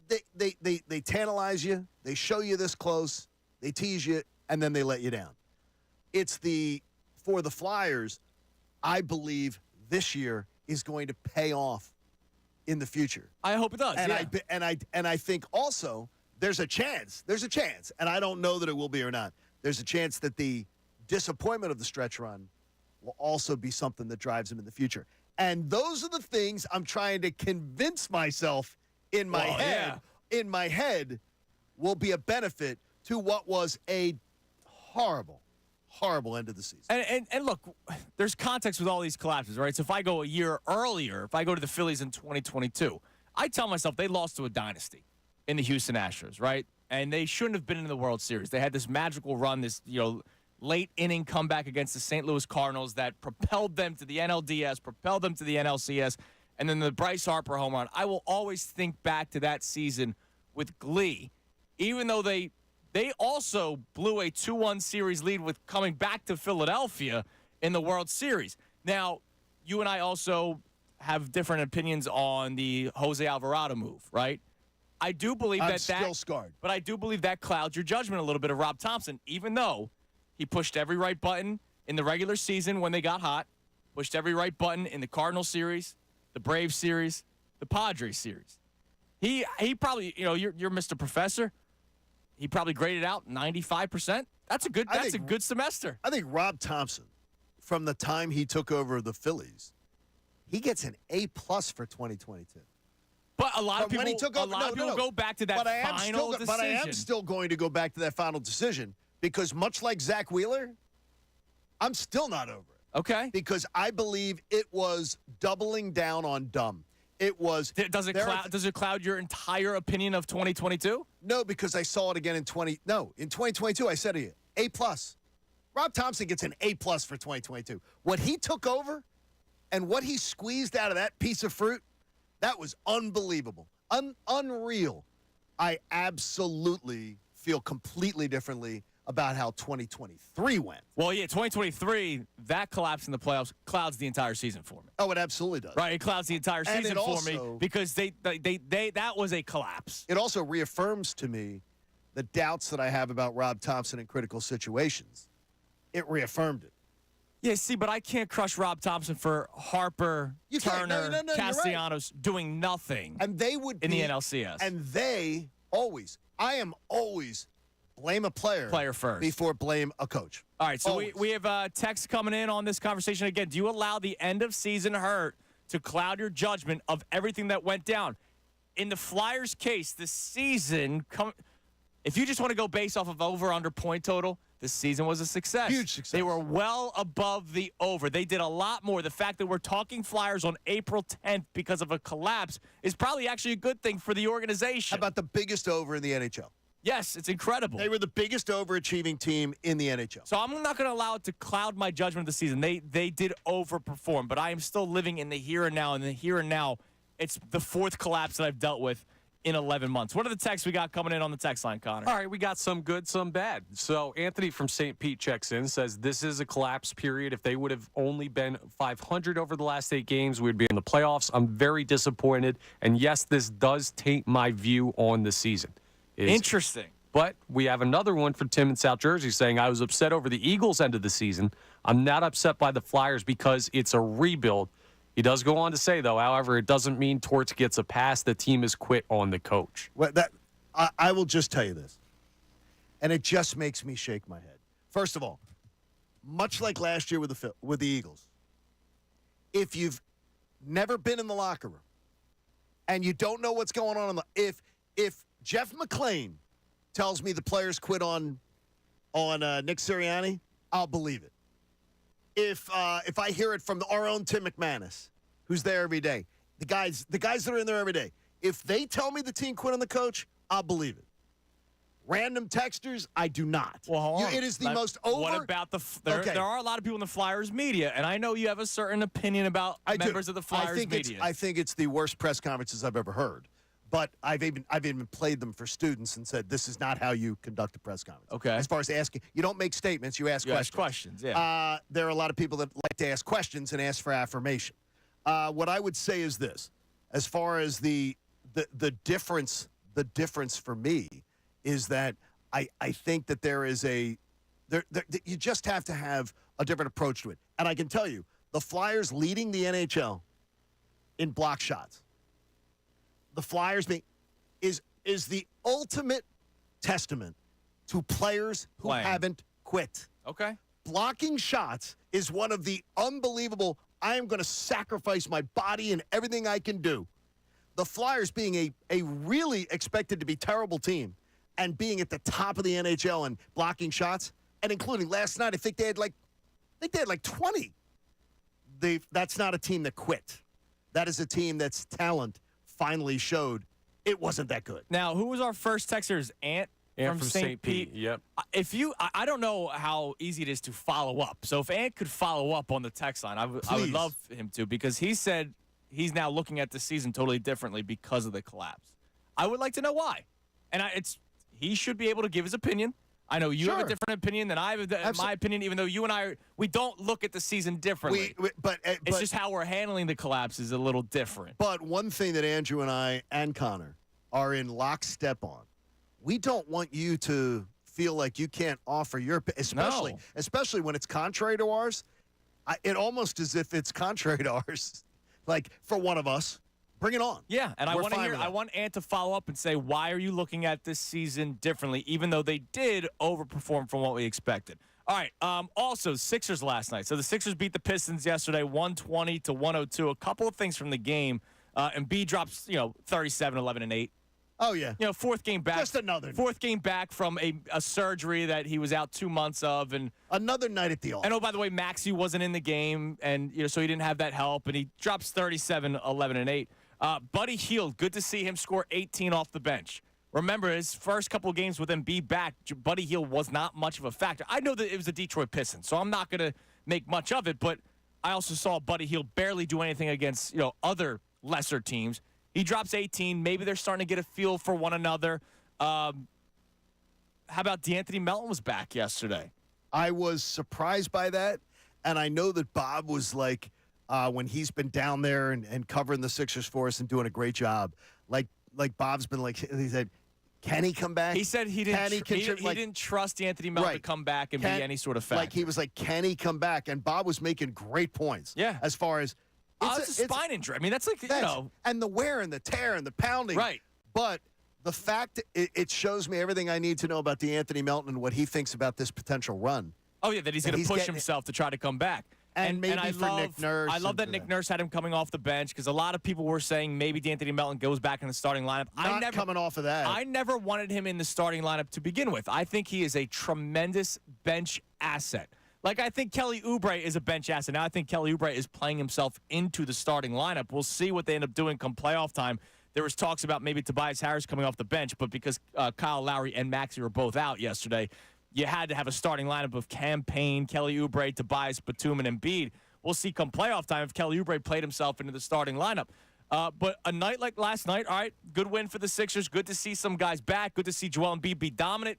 C: they tantalize you, they show you this close, they tease you, and then they let you down. For the Flyers, I believe this year is going to pay off in the future.
B: I hope it does.
C: And I think also there's a chance, and I don't know that it will be or not. There's a chance that the disappointment of the stretch run will also be something that drives him in the future. And those are the things I'm trying to convince myself in my head.
B: Yeah.
C: In my head will be a benefit to what was a horrible end of the season.
B: And look, there's context with all these collapses, right? So if I go a year earlier, if I go to the Phillies in 2022, I tell myself they lost to a dynasty in the Houston Astros, right? And they shouldn't have been in the World Series. They had this magical run, this late inning comeback against the St. Louis Cardinals that propelled them to the NLDS, propelled them to the NLCS, and then the Bryce Harper home run. I will always think back to that season with glee, even though they also blew a 2-1 series lead with coming back to Philadelphia in the World Series. Now, you and I also have different opinions on the Jose Alvarado move, right? I do believe
C: I'm
B: that
C: still scarred.
B: But I do believe that clouds your judgment a little bit of Rob Thompson, even though he pushed every right button in the regular season when they got hot, pushed every right button in the Cardinals series, the Braves series, the Padres series. He probably, you're Mr. Professor. He probably graded out 95%. That's a good semester.
C: I think Rob Thompson, from the time he took over the Phillies, he gets an A+ for 2022.
B: But a lot of people, go back to that final decision.
C: But I am still going to go back to that final decision because much like Zach Wheeler, I'm still not over it.
B: Okay.
C: Because I believe it was doubling down on dumb. It was.
B: Does it cloud your entire opinion of 2022?
C: No, because I saw it again in 2022. I said to you, A+. Rob Thompson gets an A+ for 2022. What he took over and what he squeezed out of that piece of fruit, that was unbelievable. Unreal. I absolutely feel completely differently about how 2023 went.
B: Well, yeah, 2023, that collapse in the playoffs clouds the entire season for me.
C: Oh, it absolutely does.
B: Right, it clouds the entire season for me because they that was a collapse.
C: It also reaffirms to me the doubts that I have about Rob Thompson in critical situations. It reaffirmed it.
B: Yeah, see, but I can't crush Rob Thompson for Harper, Turner, Castellanos doing nothing.
C: And they would be
B: in the NLCS.
C: And they always, I am always blame a player
B: first
C: before blame a coach.
B: All right, so we have text coming in on this conversation again. Do you allow the end of season hurt to cloud your judgment of everything that went down? In the Flyers' case, the season, if you just want to go based off of over-under point total, the season was a success.
C: Huge success.
B: They were well above the over. They did a lot more. The fact that we're talking Flyers on April 10th because of a collapse is probably actually a good thing for the organization.
C: How about the biggest over in the NHL?
B: Yes, it's incredible.
C: They were the biggest overachieving team in the NHL.
B: So I'm not going to allow it to cloud my judgment of the season. They did overperform, but I am still living in the here and now. And the here and now, it's the fourth collapse that I've dealt with in 11 months. What are the texts we got coming in on the text line, Connor?
E: All right, we got some good, some bad. So Anthony from St. Pete checks in, says this is a collapse period. If they would have only been 500 over the last 8 games, we'd be in the playoffs. I'm very disappointed. And yes, this does taint my view on the season.
B: Interesting.
E: But we have another one from Tim in South Jersey saying, I was upset over the Eagles' end of the season. I'm not upset by the Flyers because it's a rebuild. He does go on to say, though, however, it doesn't mean Torts gets a pass. The team has quit on the coach.
C: Well, I will just tell you this, and it just makes me shake my head. First of all, much like last year with the Eagles, if you've never been in the locker room and you don't know what's going on if Jeff McClain tells me the players quit on Nick Sirianni, I'll believe it. If I hear it from our own Tim McManus, who's there every day, the guys that are in there every day, if they tell me the team quit on the coach, I'll believe it. Random texters, I do not.
B: Well, hold on.
C: It is the most over.
B: What about there are a lot of people in the Flyers media, and I know you have a certain opinion about members of the Flyers media.
C: I think it's the worst press conferences I've ever heard. But I've even played them for students and said, this is not how you conduct a press conference.
B: Okay.
C: As far as asking, you don't make statements, you ask questions.
B: Ask questions, yeah.
C: There are a lot of people that like to ask questions and ask for affirmation. What I would say is this. As far as the difference for me is that I think that there is you just have to have a different approach to it. And I can tell you, the Flyers leading the NHL in block shots. The Flyers is the ultimate testament to players who haven't quit.
B: Okay.
C: Blocking shots is one of the unbelievable, I am going to sacrifice my body and everything I can do. The Flyers being a really expected to be terrible team and being at the top of the NHL and blocking shots, and including last night, I think they had like 20. That's not a team that quit. That is a team that's talent finally showed it wasn't that good.
B: Now, who was our first texter? Ant from St. Pete.
E: Yep.
B: I don't know how easy it is to follow up. So if Ant could follow up on the text line, I would love him to, because he said he's now looking at the season totally differently because of the collapse. I would like to know why. And he should be able to give his opinion. I know you have a different opinion than I have. My opinion, even though you and I, we don't look at the season differently. But it's just how we're handling the collapse is a little different.
C: But one thing that Andrew and I and Connor are in lockstep on, we don't want you to feel like you can't offer your, especially when it's contrary to ours. It almost as if it's contrary to ours. Like, for one of us, bring it on.
B: Yeah, and I want Ant to follow up and say, why are you looking at this season differently, even though they did overperform from what we expected? All right, also, Sixers last night. So the Sixers beat the Pistons yesterday, 120-102. A couple of things from the game. And B drops, 37, 11, and 8.
C: Oh, yeah.
B: Fourth game back.
C: Just another.
B: Fourth game back from a surgery that he was out 2 months of. And
C: another night at the office.
B: And, oh, by the way, Maxey wasn't in the game, and so he didn't have that help. And he drops 37, 11, and 8. Buddy Hield, good to see him score 18 off the bench. Remember, his first couple of games with Embiid back, Buddy Hield was not much of a factor. I know that it was the Detroit Pistons, so I'm not going to make much of it, but I also saw Buddy Hield barely do anything against, other lesser teams. He drops 18. Maybe they're starting to get a feel for one another. How about DeAnthony Melton was back yesterday?
C: I was surprised by that, and I know that Bob was like, when he's been down there and covering the Sixers for us and doing a great job, like Bob's been like, he said, can he come back?
B: He said he didn't trust Anthony Melton to come back and be any sort of factor.
C: Like, he was like, can he come back? And Bob was making great points.
B: Yeah.
C: As far as
B: it's a spine injury. I mean, that's like,
C: and the wear and the tear and the pounding.
B: Right.
C: But the fact, it shows me everything I need to know about DeAnthony Melton and what he thinks about this potential run.
B: Oh, yeah, that he's going to push himself to try to come back.
C: And maybe Nick Nurse.
B: I love that Nick Nurse had him coming off the bench, because a lot of people were saying maybe DeAnthony Melton goes back in the starting lineup.
C: Coming off of that.
B: I never wanted him in the starting lineup to begin with. I think he is a tremendous bench asset. Like, I think Kelly Oubre is a bench asset. Now I think Kelly Oubre is playing himself into the starting lineup. We'll see what they end up doing come playoff time. There was talks about maybe Tobias Harris coming off the bench, but because Kyle Lowry and Maxey were both out yesterday, you had to have a starting lineup of Cam Payne, Kelly Oubre, Tobias Batum, and Embiid. We'll see come playoff time if Kelly Oubre played himself into the starting lineup. But a night like last night, all right, good win for the Sixers. Good to see some guys back. Good to see Joel Embiid be dominant.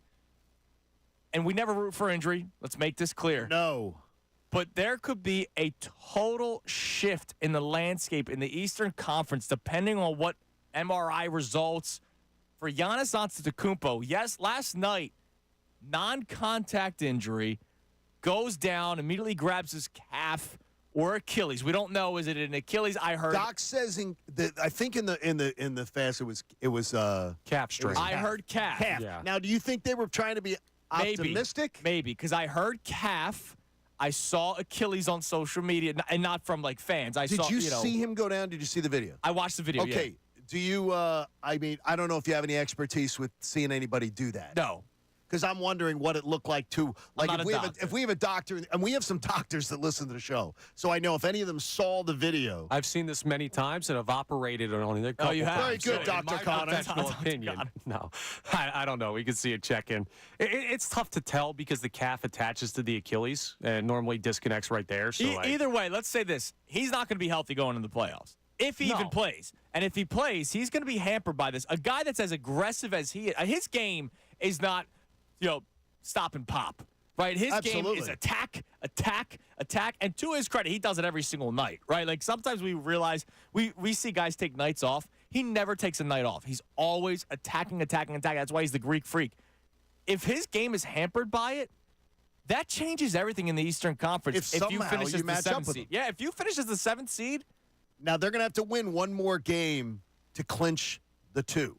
B: And we never root for injury. Let's make this clear.
C: No.
B: But there could be a total shift in the landscape in the Eastern Conference depending on what MRI results for Giannis Antetokounmpo, yes, last night, non-contact injury, goes down, immediately grabs his calf or Achilles. We don't know. Is it an Achilles? I heard.
C: Doc says I think in the fast it was
E: calf strain.
B: I heard calf.
E: Yeah.
C: Now, do you think they were trying to be optimistic?
B: Maybe, because I heard calf. I saw Achilles on social media, and not from like fans.
C: Did you see him go down? Did you see the video?
B: I watched the video.
C: Okay.
B: Yeah.
C: Do you? I mean, I don't know if you have any expertise with seeing anybody do that.
B: No.
C: Because I'm wondering what it looked like too. Like if we have a doctor, and we have some doctors that listen to the show, so I know if any of them saw the video.
E: I've seen this many times and have operated on it. Oh,
B: you have?
C: Very good, Dr. Connor.
E: Professional opinion. No, I don't know. We can see a check-in. It's tough to tell because the calf attaches to the Achilles and normally disconnects right there. So
B: either way, let's say this: he's not going to be healthy going into the playoffs. If he even plays. And if he plays, he's going to be hampered by this. A guy that's as aggressive as he is, his game is not, stop and pop, right? His game is attack. And to his credit, he does it every single night, right? Like sometimes we realize we see guys take nights off. He never takes a night off. He's always attacking. That's why he's the Greek freak. If his game is hampered by it, that changes everything in the Eastern Conference.
C: If
B: you finish as the 7th seed. Yeah, if you finish as the 7th seed.
C: Now, they're going to have to win one more game to clinch the 2.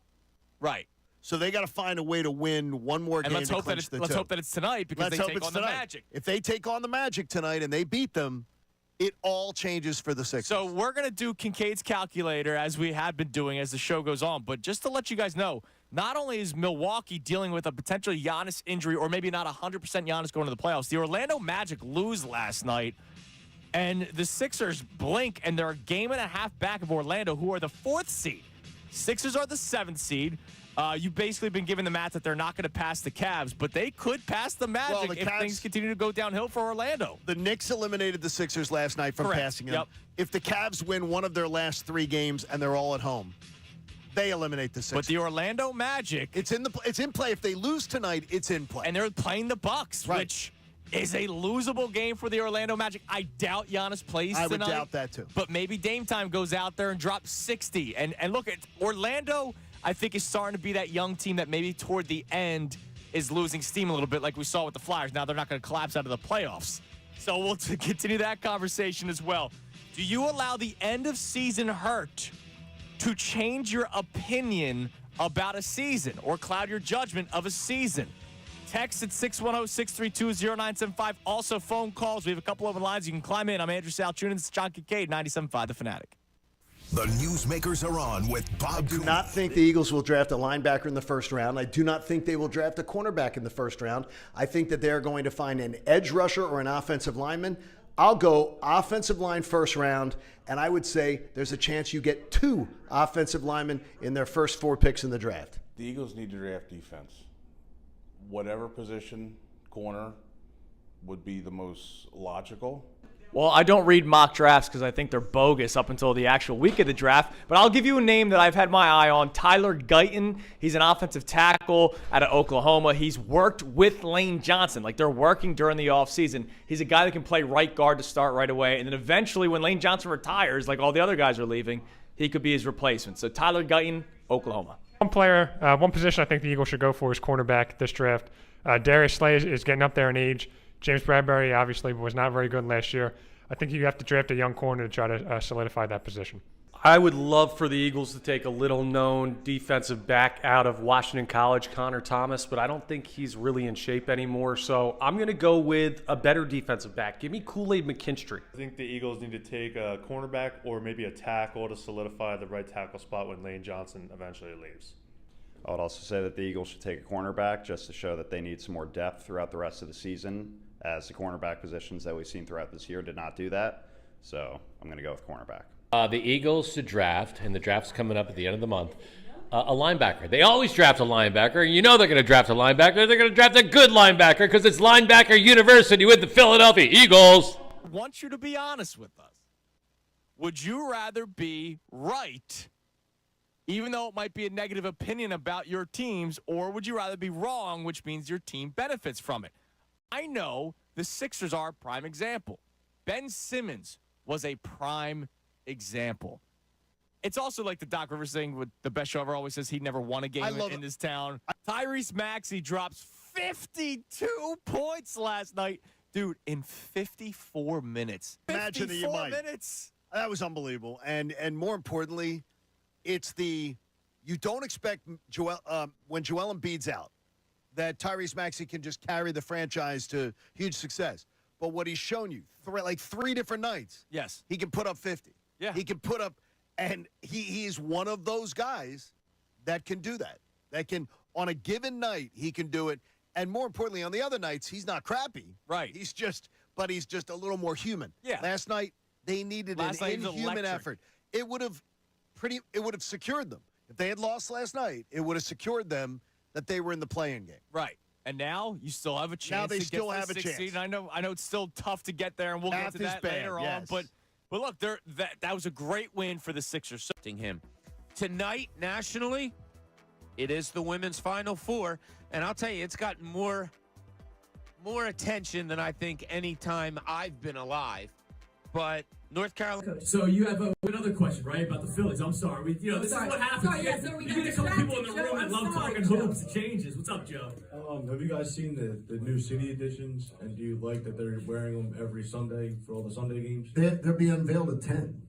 B: Right.
C: So they got to find a way to win one more game to clinch the 2.
B: Let's hope that it's tonight because they take on the Magic.
C: If they take on the Magic tonight and they beat them, it all changes for the Sixers.
B: So we're going to do Kincaid's calculator as we have been doing as the show goes on. But just to let you guys know, not only is Milwaukee dealing with a potential Giannis injury or maybe not 100% Giannis going to the playoffs, the Orlando Magic lose last night. And the Sixers blink, and they're a game and a half back of Orlando, who are the 4th seed. Sixers are the 7th seed. You've basically been given the math that they're not going to pass the Cavs, but they could pass the Magic if things continue to go downhill for Orlando.
C: The Knicks eliminated the Sixers last night from passing them.
B: Yep.
C: If the Cavs win one of their last 3 games and they're all at home, they eliminate the Sixers.
B: But the Orlando Magic,
C: it's in play. If they lose tonight, it's in play.
B: And they're playing the Bucks, which is a losable game for the Orlando Magic. I doubt Giannis plays tonight.
C: I would doubt that too.
B: But maybe Dame Time goes out there and drops 60. And look, Orlando, I think, is starting to be that young team that maybe toward the end is losing steam a little bit like we saw with the Flyers. Now they're not going to collapse out of the playoffs. So we'll continue that conversation as well. Do you allow the end of season hurt to change your opinion about a season or cloud your judgment of a season? Text at 610-632-0975. Also, phone calls. We have a couple open lines. You can climb in. I'm Andrew Salciunas. It's John Kincade, 97.5 The Fanatic.
A: The newsmakers are on with Bob Cooney.
F: I do not think the Eagles will draft a linebacker in the first round. I do not think they will draft a cornerback in the first round. I think that they're going to find an edge rusher or an offensive lineman. I'll go offensive line first round, and I would say there's a chance you get 2 offensive linemen in their first 4 picks in the draft.
G: The Eagles need to draft defense. Whatever position, corner, would be the most logical.
H: Well, I don't read mock drafts because I think they're bogus up until the actual week of the draft. But I'll give you a name that I've had my eye on, Tyler Guyton. He's an offensive tackle out of Oklahoma. He's worked with Lane Johnson. Like, they're working during the offseason. He's a guy that can play right guard to start right away. And then eventually when Lane Johnson retires, like all the other guys are leaving, he could be his replacement. So Tyler Guyton, Oklahoma.
I: One position I think the Eagles should go for is cornerback this draft. Darius Slay is getting up there in age. James Bradbury obviously was not very good last year. I think you have to draft a young corner to try to solidify that position.
E: I would love for the Eagles to take a little-known defensive back out of Washington College, Connor Thomas, but I don't think he's really in shape anymore. So I'm going to go with a better defensive back. Give me Kool-Aid McKinstry.
J: I think the Eagles need to take a cornerback or maybe a tackle to solidify the right tackle spot when Lane Johnson eventually leaves.
K: I would also say that the Eagles should take a cornerback just to show that they need some more depth throughout the rest of the season, as the cornerback positions that we've seen throughout this year did not do that. So I'm going to go with cornerback.
L: The Eagles should draft, and the draft's coming up at the end of the month, a linebacker. They always draft a linebacker. You know they're going to draft a linebacker. They're going to draft a good linebacker because it's linebacker university with the Philadelphia Eagles.
B: I want you to be honest with us. Would you rather be right, even though it might be a negative opinion about your teams, or would you rather be wrong, which means your team benefits from it? I know the Sixers are a prime example. Ben Simmons was a prime example. It's also like the Doc Rivers thing with the best show ever always says he never won a game in this town. Tyrese Maxey drops 52 points last night. Dude, in 54 minutes.
C: Imagine that you
B: 54
C: might.
B: minutes.
C: That was unbelievable. And more importantly, it's you don't expect when Joel Embiid's out that Tyrese Maxey can just carry the franchise to huge success. But what he's shown you, like 3 different nights,
B: yes,
C: he can put up 50.
B: Yeah.
C: He can put up, and he's one of those guys that can do that. That can, on a given night, he can do it. And more importantly, on the other nights, he's not crappy.
B: Right.
C: He's just a little more human.
B: Yeah.
C: Last night, they needed an inhuman effort. It would have secured them. If they had lost last night, it would have secured them that they were in the play-in game.
B: Right. And now you still have a chance.
C: Now they
B: to
C: still
B: get
C: have a
B: the 6th
C: chance.
B: seed. I know it's still tough to get there, and we'll get to that later on. But look, that was a great win for the Sixers.
M: Him tonight nationally, it is the women's Final Four, and I'll tell you, it's gotten more attention than I think any time I've been alive. But North Carolina.
N: So you have another question, right, about the Phillies? I'm sorry. This is what happens. You get a couple people in the room that love talking hoops. It changes. What's up, Joe?
O: Have you guys seen the new city editions? And do you like that they're wearing them every Sunday for all the Sunday games?
F: They'll be unveiled at 10.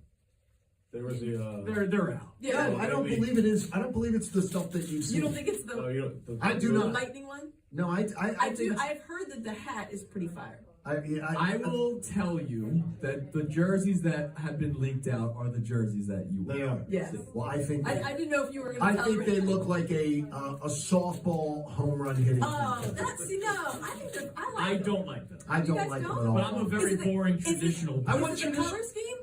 O: There was the.
N: They're out.
P: Yeah.
F: No, I don't believe it is. I don't believe it's the stuff that you've seen.
P: You don't think it's the?
F: I do
P: the
F: not.
P: lightning one?
F: No, I
P: do. I've heard that the hat is pretty fire.
N: I will tell you that the jerseys that have been leaked out are the jerseys that you wear.
F: They are.
P: Yes.
F: Well, I think.
P: I didn't know if you were going to tell
F: think they look like a softball home run hitting.
P: Oh, I
N: don't like them.
F: I don't like them at all.
N: But I'm a very boring traditional.
P: I want your color scheme.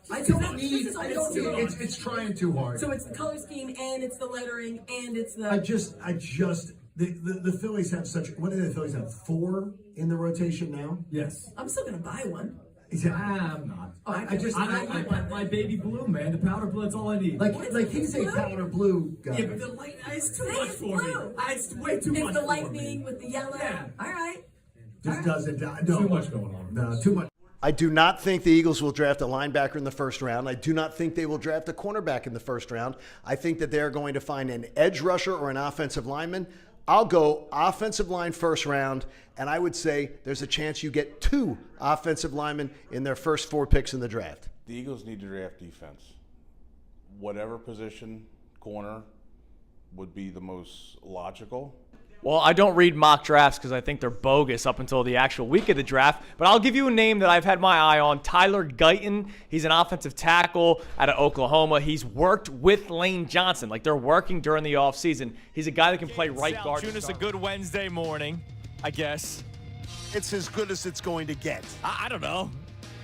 F: I don't need. It's trying too hard.
P: So it's the color scheme and it's the lettering and it's the.
F: The Phillies have such. What do the Phillies have? 4 in the rotation now.
N: Yes.
P: I'm still gonna buy one.
N: I'm not.
P: I
N: like my baby blue, man. The powder blue, that's all I need.
F: Like he's a powder blue guy.
N: Yeah, but the light is too much for me. It's way too much.
P: It's the lightning with the yellow.
N: Yeah.
P: All right.
F: Just doesn't. No.
N: Too much going on.
F: No, too much. I do not think the Eagles will draft a linebacker in the first round. I do not think they will draft a cornerback in the first round. I think that they're going to find an edge rusher or an offensive lineman. I'll go offensive line first round, and I would say there's a chance you get 2 offensive linemen in their first 4 picks in the draft.
G: The Eagles need to draft defense. Whatever position, corner, would be the most logical.
H: Well, I don't read mock drafts because I think they're bogus up until the actual week of the draft. But I'll give you a name that I've had my eye on, Tyler Guyton. He's an offensive tackle out of Oklahoma. He's worked with Lane Johnson. Like, they're working during the offseason. He's a guy that can play right guard.
B: Salciunas, a good Wednesday morning, I guess.
C: It's as good as it's going to get.
B: I don't know.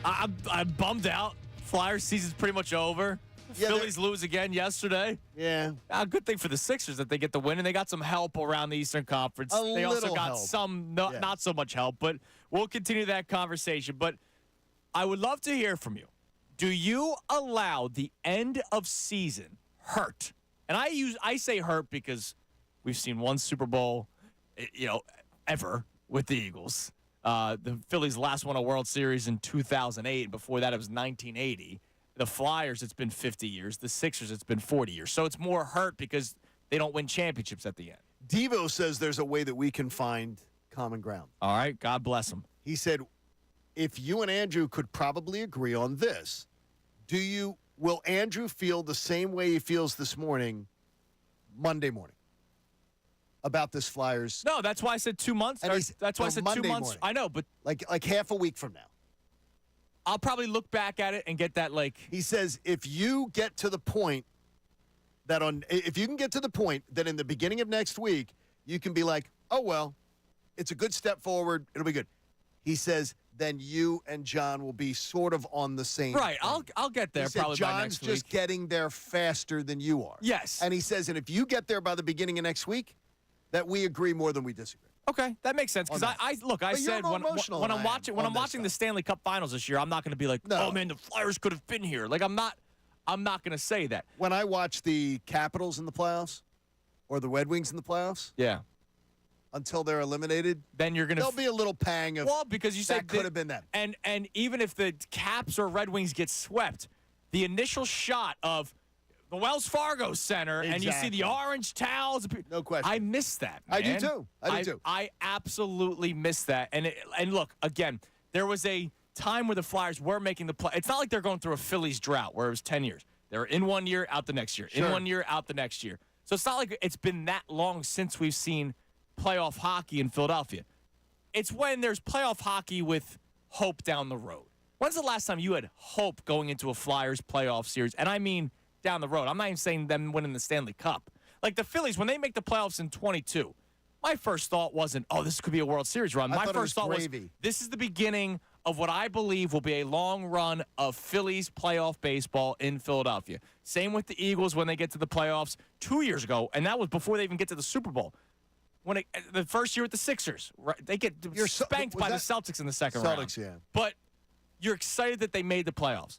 B: I'm bummed out. Flyers season's pretty much over.
C: Yeah,
B: Phillies lose again yesterday.
C: Yeah.
B: Good thing for the Sixers that they get the win, and they got some help around the Eastern Conference. They also
C: little
B: got
C: help.
B: some, not so much help, but we'll continue that conversation. But I would love to hear from you. Do you allow the end of season hurt? And I say hurt because we've seen one Super Bowl, ever with the Eagles. The Phillies last won a World Series in 2008. Before that, it was 1980. The Flyers, it's been 50 years. The Sixers, it's been 40 years. So it's more hurt because they don't win championships at the end.
C: Devo says there's a way that we can find common ground.
B: All right. God bless him.
C: He said, if you and Andrew could probably agree on this, will Andrew feel the same way he feels this morning, Monday morning, about this Flyers?
B: No, that's why I said 2 months. That's why I said
C: Monday
B: 2 months.
C: morning.
B: I know, but
C: like half a week from now.
B: I'll probably look back at it and get that
C: He says if you get to the point that in the beginning of next week you can be like, oh well, it's a good step forward, it'll be good. He says then you and John will be sort of on the same.
B: Right, I'll get there
C: he said,
B: probably
C: John's
B: by next week.
C: just getting there faster than you are.
B: Yes.
C: And he says, and if you get there by the beginning of next week, that we agree more than we disagree.
B: Okay, that makes sense because I said when I'm watching the Stanley Cup Finals this year, I'm not going to be like, oh man, the Flyers could have been here. Like I'm not going to say that.
C: When I watch the Capitals in the playoffs or the Red Wings in the playoffs,
B: yeah,
C: until they're eliminated,
B: then you're going to
C: there'll be a little pang of
B: because you said
C: that could have been them.
B: And even if the Caps or Red Wings get swept, the initial shot of the Wells Fargo Center, and you see the orange towels.
C: No question.
B: I miss that, man.
C: I do too. I do too.
B: I absolutely miss that. And look, again, there was a time where the Flyers were making the play. It's not like they're going through a Phillies drought where it was 10 years. They're in 1 year, out the next year.
C: Sure.
B: In 1 year, out the next year. So it's not like it's been that long since we've seen playoff hockey in Philadelphia. It's when there's playoff hockey with hope down the road. When's the last time you had hope going into a Flyers playoff series? And I mean down the road. I'm not even saying them winning the Stanley Cup. Like the Phillies, when they make the playoffs in 22, my first thought wasn't, oh, this could be a World Series run. My first thought was, this is the beginning of what I believe will be a long run of Phillies playoff baseball in Philadelphia. Same with the Eagles when they get to the playoffs 2 years ago, and that was before they even get to the Super Bowl. The first year with the Sixers, right? They get spanked by the Celtics in the second round.
C: Celtics, yeah.
B: But you're excited that they made the playoffs.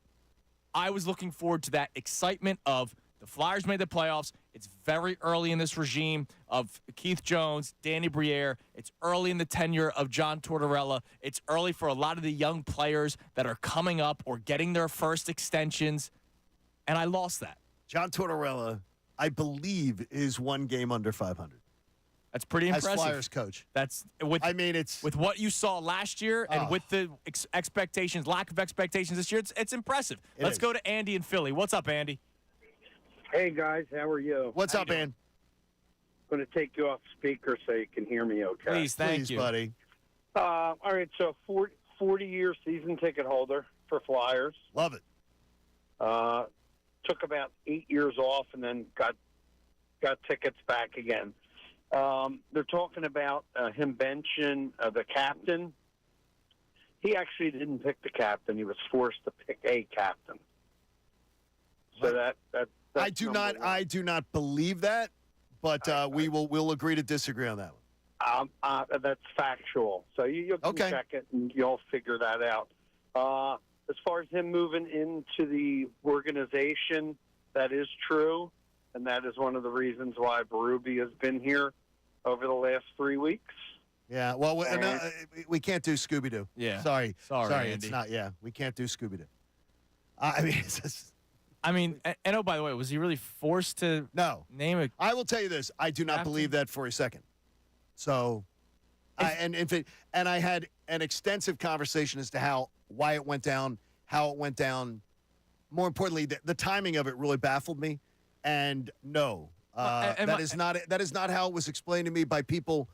B: I was looking forward to that excitement of the Flyers made the playoffs. It's very early in this regime of Keith Jones, Danny Briere. It's early in the tenure of John Tortorella. It's early for a lot of the young players that are coming up or getting their first extensions. And I lost that.
C: John Tortorella, I believe, is 1 game under 500.
B: That's pretty impressive.
C: As Flyers coach.
B: It's with what you saw last year and with the expectations, lack of expectations this year. It's impressive. Let's go to Andy in Philly. What's up, Andy?
Q: Hey guys, how are you?
C: What's up, man?
Q: I'm going to take you off speaker so you can hear me okay.
B: Please, thank you,
C: buddy.
Q: All right, so 40-year season ticket holder for Flyers.
C: Love it.
Q: Took about 8 years off and then got tickets back again. They're talking about him benching the captain. He actually didn't pick the captain. He was forced to pick a captain. So that's
C: I do not believe that, but we'll agree to disagree on that one.
Q: That's factual. So you can check it and you'll figure that out. As far as him moving into the organization, that is true, and that is one of the reasons why Berube has been here over the last 3 weeks.
C: Yeah, well, we can't do Scooby-Doo.
B: Yeah.
C: Sorry,
B: Andy.
C: it's not. Yeah, we can't do Scooby-Doo. I mean, it's just,
B: and oh, by the way, was he really forced to name it?
C: I will tell you this: I do not believe that for a second. So, I had an extensive conversation as to why it went down, how it went down. More importantly, the timing of it really baffled me. And no, that is not how it was explained to me by people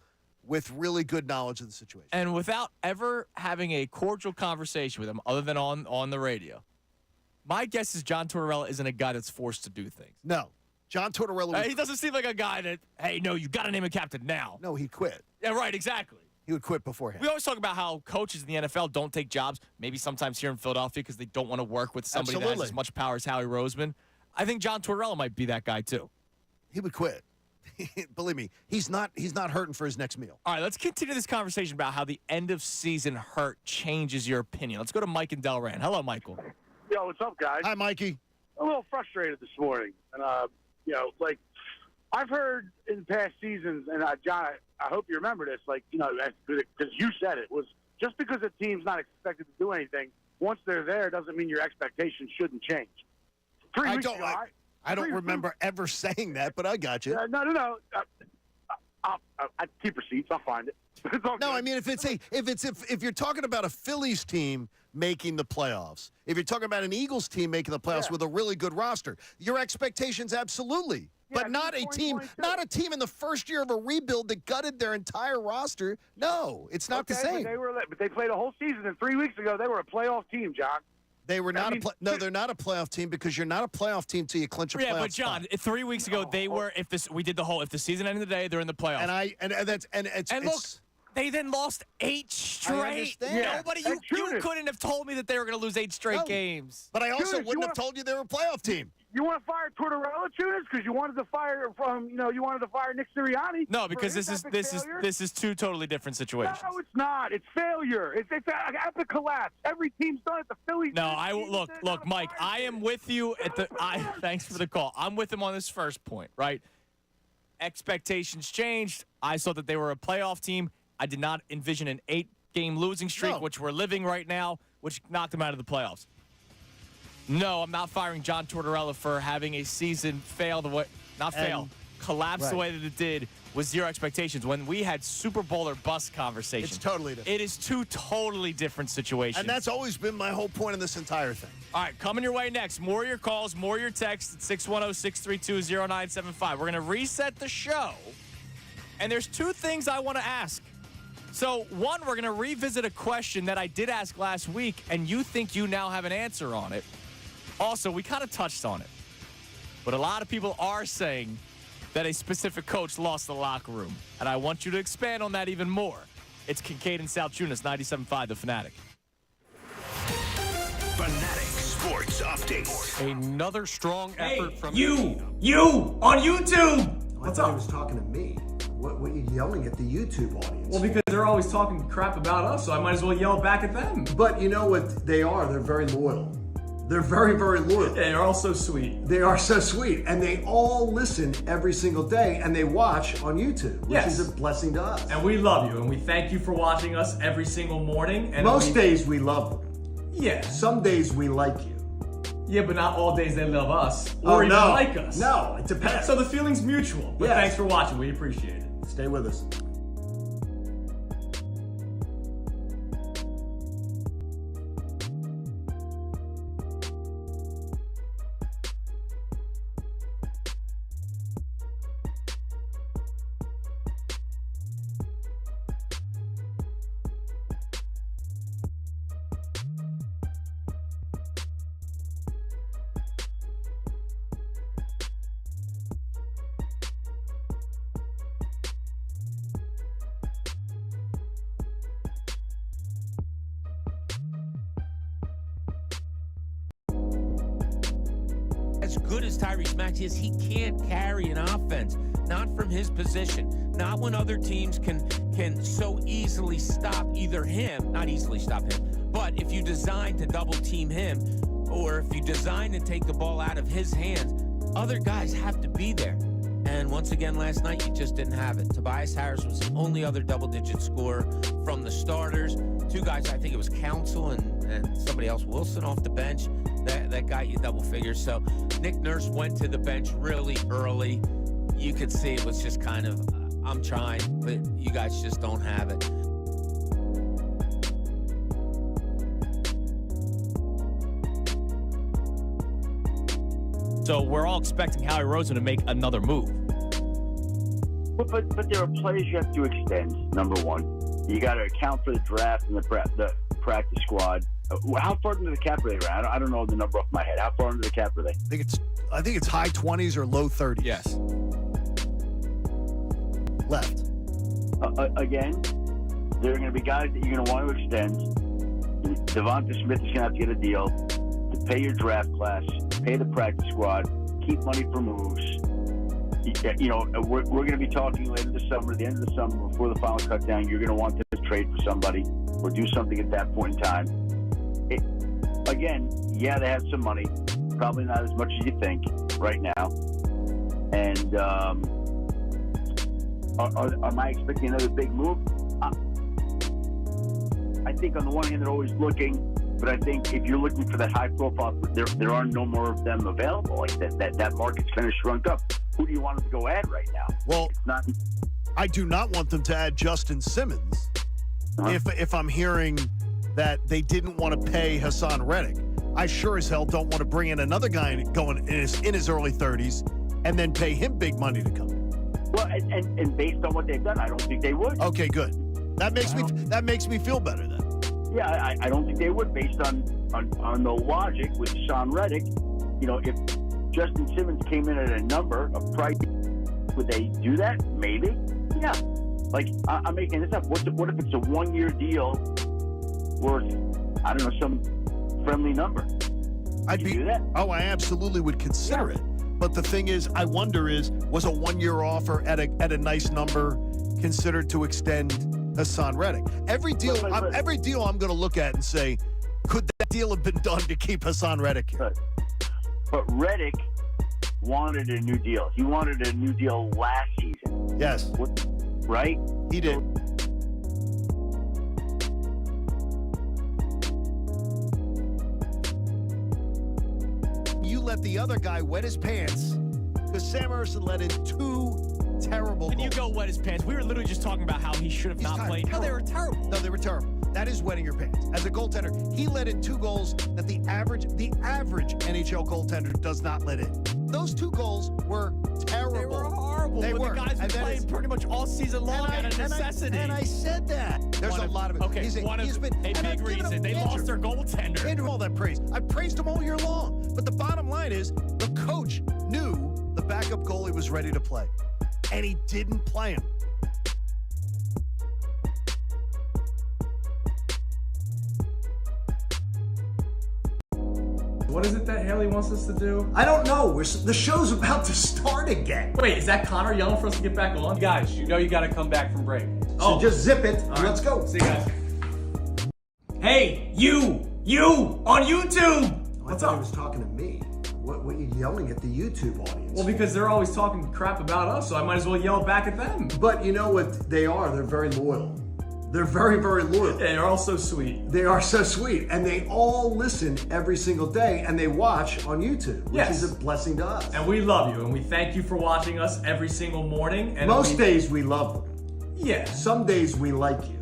C: with really good knowledge of the situation.
B: And without ever having a cordial conversation with him, other than on the radio, my guess is John Tortorella isn't a guy that's forced to do things.
C: No. John Tortorella.
B: He doesn't seem like a guy that, hey, no, you got to name a captain now.
C: No, he'd quit.
B: Yeah, right, exactly.
C: He would quit beforehand.
B: We always talk about how coaches in the NFL don't take jobs, maybe sometimes here in Philadelphia because they don't want to work with somebody that has as much power as Howie Roseman. I think John Tortorella might be that guy, too.
C: He would quit. Believe me, he's not hurting for his next meal.
B: All right, let's continue this conversation about how the end of season hurt changes your opinion. Let's go to Mike and Delran. Hello, Michael.
R: Yo, what's up, guys?
C: Hi, Mikey.
R: I'm a little frustrated this morning. And, I've heard in past seasons, and John, I hope you remember this, because you said it, was just because a team's not expected to do anything, once they're there doesn't mean your expectations shouldn't change. 3 weeks ago,
C: I don't remember ever saying that, but I got you.
R: No. I keep receipts. I'll find it.
C: No, I mean if you're talking about a Phillies team making the playoffs, if you're talking about an Eagles team making the playoffs with a really good roster, your expectations absolutely. But not a team in the first year of a rebuild that gutted their entire roster. No, it's not the same.
R: But they played a whole season, and 3 weeks ago they were a playoff team, John.
C: They were not they're not a playoff team because you're not a playoff team till you clinch a playoff.
B: Yeah, but John, 3 weeks ago they were. If the season ended today, they're in the playoffs.
C: And
B: look, they then lost 8 straight. Nobody, you couldn't have told me that they were going to lose 8 straight games.
C: But I also wouldn't have told you they were a playoff team.
R: You want to fire Tortorella, Tunis, because you wanted to fire Nick Sirianni.
B: No, because this is two totally different situations.
R: No, it's not. It's failure. It's an epic collapse. Every team's done it. The Phillies.
B: No, look, Mike. I am with you at the. Thanks for the call. I'm with him on this first point. Right. Expectations changed. I saw that they were a playoff team. I did not envision an 8-game losing streak, which we're living right now, which knocked them out of the playoffs. No, I'm not firing John Tortorella for having a season fail the way, collapse the way that it did with zero expectations. When we had Super Bowl or bust conversations,
C: It's totally different.
B: It is two totally different situations.
C: And that's always been my whole point in this entire thing.
B: All right, coming your way next. More of your calls, more of your texts at 610-632-0975. We're going to reset the show, and there's two things I want to ask. So, one, we're going to revisit a question that I did ask last week, and you think you now have an answer on it. Also, we kind of touched on it, but a lot of people are saying that a specific coach lost the locker room, and I want you to expand on that even more. It's Kincade and Salciunas, 97.5 The Fanatic.
A: Fanatic Sports Update.
E: Another strong effort from
H: You on YouTube.
F: What's up? He was talking to me. What are you yelling at the YouTube audience?
H: Well, because they're always talking crap about us, so I might as well yell back at them.
F: But you know what they are? They're very loyal. They're very, very loyal.
H: Yeah, they're all so sweet.
F: They are so sweet. And they all listen every single day, and they watch on YouTube, which is a blessing to us.
H: And we love you, and we thank you for watching us every single morning. And
F: Most days we love them.
H: Yeah.
F: Some days we like you.
H: Yeah, but not all days they love us or even like us.
F: No, it depends.
H: So the feeling's mutual. But thanks for watching. We appreciate it.
F: Stay with us.
M: As good as Tyrese Maxey is, he can't carry an offense. Not from his position. Not when other teams can so easily stop either him, not easily stop him, but if you design to double team him, or if you design to take the ball out of his hands, other guys have to be there. And once again last night, you just didn't have it. Tobias Harris was the only other double-digit scorer from the starters. Two guys, I think it was Council and somebody else, Wilson off the bench. That got you double figures. So Nick Nurse went to the bench really early. You could see it was just kind of, I'm trying, but you guys just don't have it.
B: So we're all expecting Howie Roseman to make another move.
S: But there are players you have to extend, number one. You got to account for the draft and the practice squad. How far into the cap are they? I don't know the number off my head. How far into the cap are they?
C: I think it's high 20s or low 30s.
B: Yes.
C: Left.
S: Again, there are going to be guys that you're going to want to extend. Devonta Smith is going to have to get a deal to pay your draft class, pay the practice squad, keep money for moves. You know, we're going to be talking later this summer, the end of the summer, before the final cut down. You're going to want to trade for somebody or do something at that point in time. Again, yeah, they have some money, probably not as much as you think right now. And am I expecting another big move? I think on the one hand they're always looking, but I think if you're looking for that high profile, there are no more of them available. Like that market's kind of shrunk up. Who do you want them to go add right now?
C: Well, I do not want them to add Justin Simmons. If I'm hearing that they didn't want to pay Hassan Reddick, I sure as hell don't want to bring in another guy going in his early 30s and then pay him big money to come in.
S: Well, and based on what they've done, I don't think they would.
C: Okay, good. That makes me feel better then.
S: Yeah, I don't think they would, based on the logic with Hassan Reddick. You know, if Justin Simmons came in at a number, a price, would they do that? Maybe. Yeah. Like, I'm making this up. What if it's a 1-year deal worth, I don't know, some friendly number?
C: I'd do that? Oh, I absolutely would consider it. But the thing is, I wonder was a 1-year offer at a nice number considered to extend Hassan Reddick? Every deal I'm going to look at and say, could that deal have been done to keep Hassan Reddick here?
S: But Reddick wanted a new deal. He wanted a new deal last season.
C: Yes.
S: Right?
C: He did. let the other guy wet his pants because Sam Emerson let in 2 terrible
B: And you
C: goals.
B: go wet his pants. We were literally just talking about how he should have not played. No, they were terrible.
C: No, they were terrible. That is wetting your pants. As a goaltender, he let in 2 goals that the average NHL goaltender does not let in. Those 2 goals were terrible.
B: They were horrible.
C: They
B: but
C: were.
B: the guys were playing pretty much all season long out of necessity.
C: And I said that. There's a lot of it.
B: Okay,
C: He's
B: a big reason. They lost their goaltender.
C: Andrew, all that praise. I praised him all year long. But the bottom line is the coach knew the backup goalie was ready to play. And he didn't play him.
H: What is it that Haley wants us to do?
F: I don't know. The show's about to start again.
H: Wait, is that Connor yelling for us to get back on?
E: Guys, you know you got to come back from break.
F: So just zip it.
H: All right.
F: Let's go.
H: See you guys. Hey, you on YouTube. What's
F: I thought
H: up?
F: he was talking to me. What are you yelling at the YouTube audience?
H: Well, because they're always talking crap about us, so I might as well yell back at them.
F: But you know what they are? They're very loyal. They're very, very loyal.
H: Yeah, they're all so sweet.
F: They are so sweet. And they all listen every single day and they watch on YouTube, which
H: Yes.
F: is a blessing to us.
H: And we love you, and we thank you for watching us every single morning. And
F: Most days we love them.
H: Yeah.
F: Some days we like you.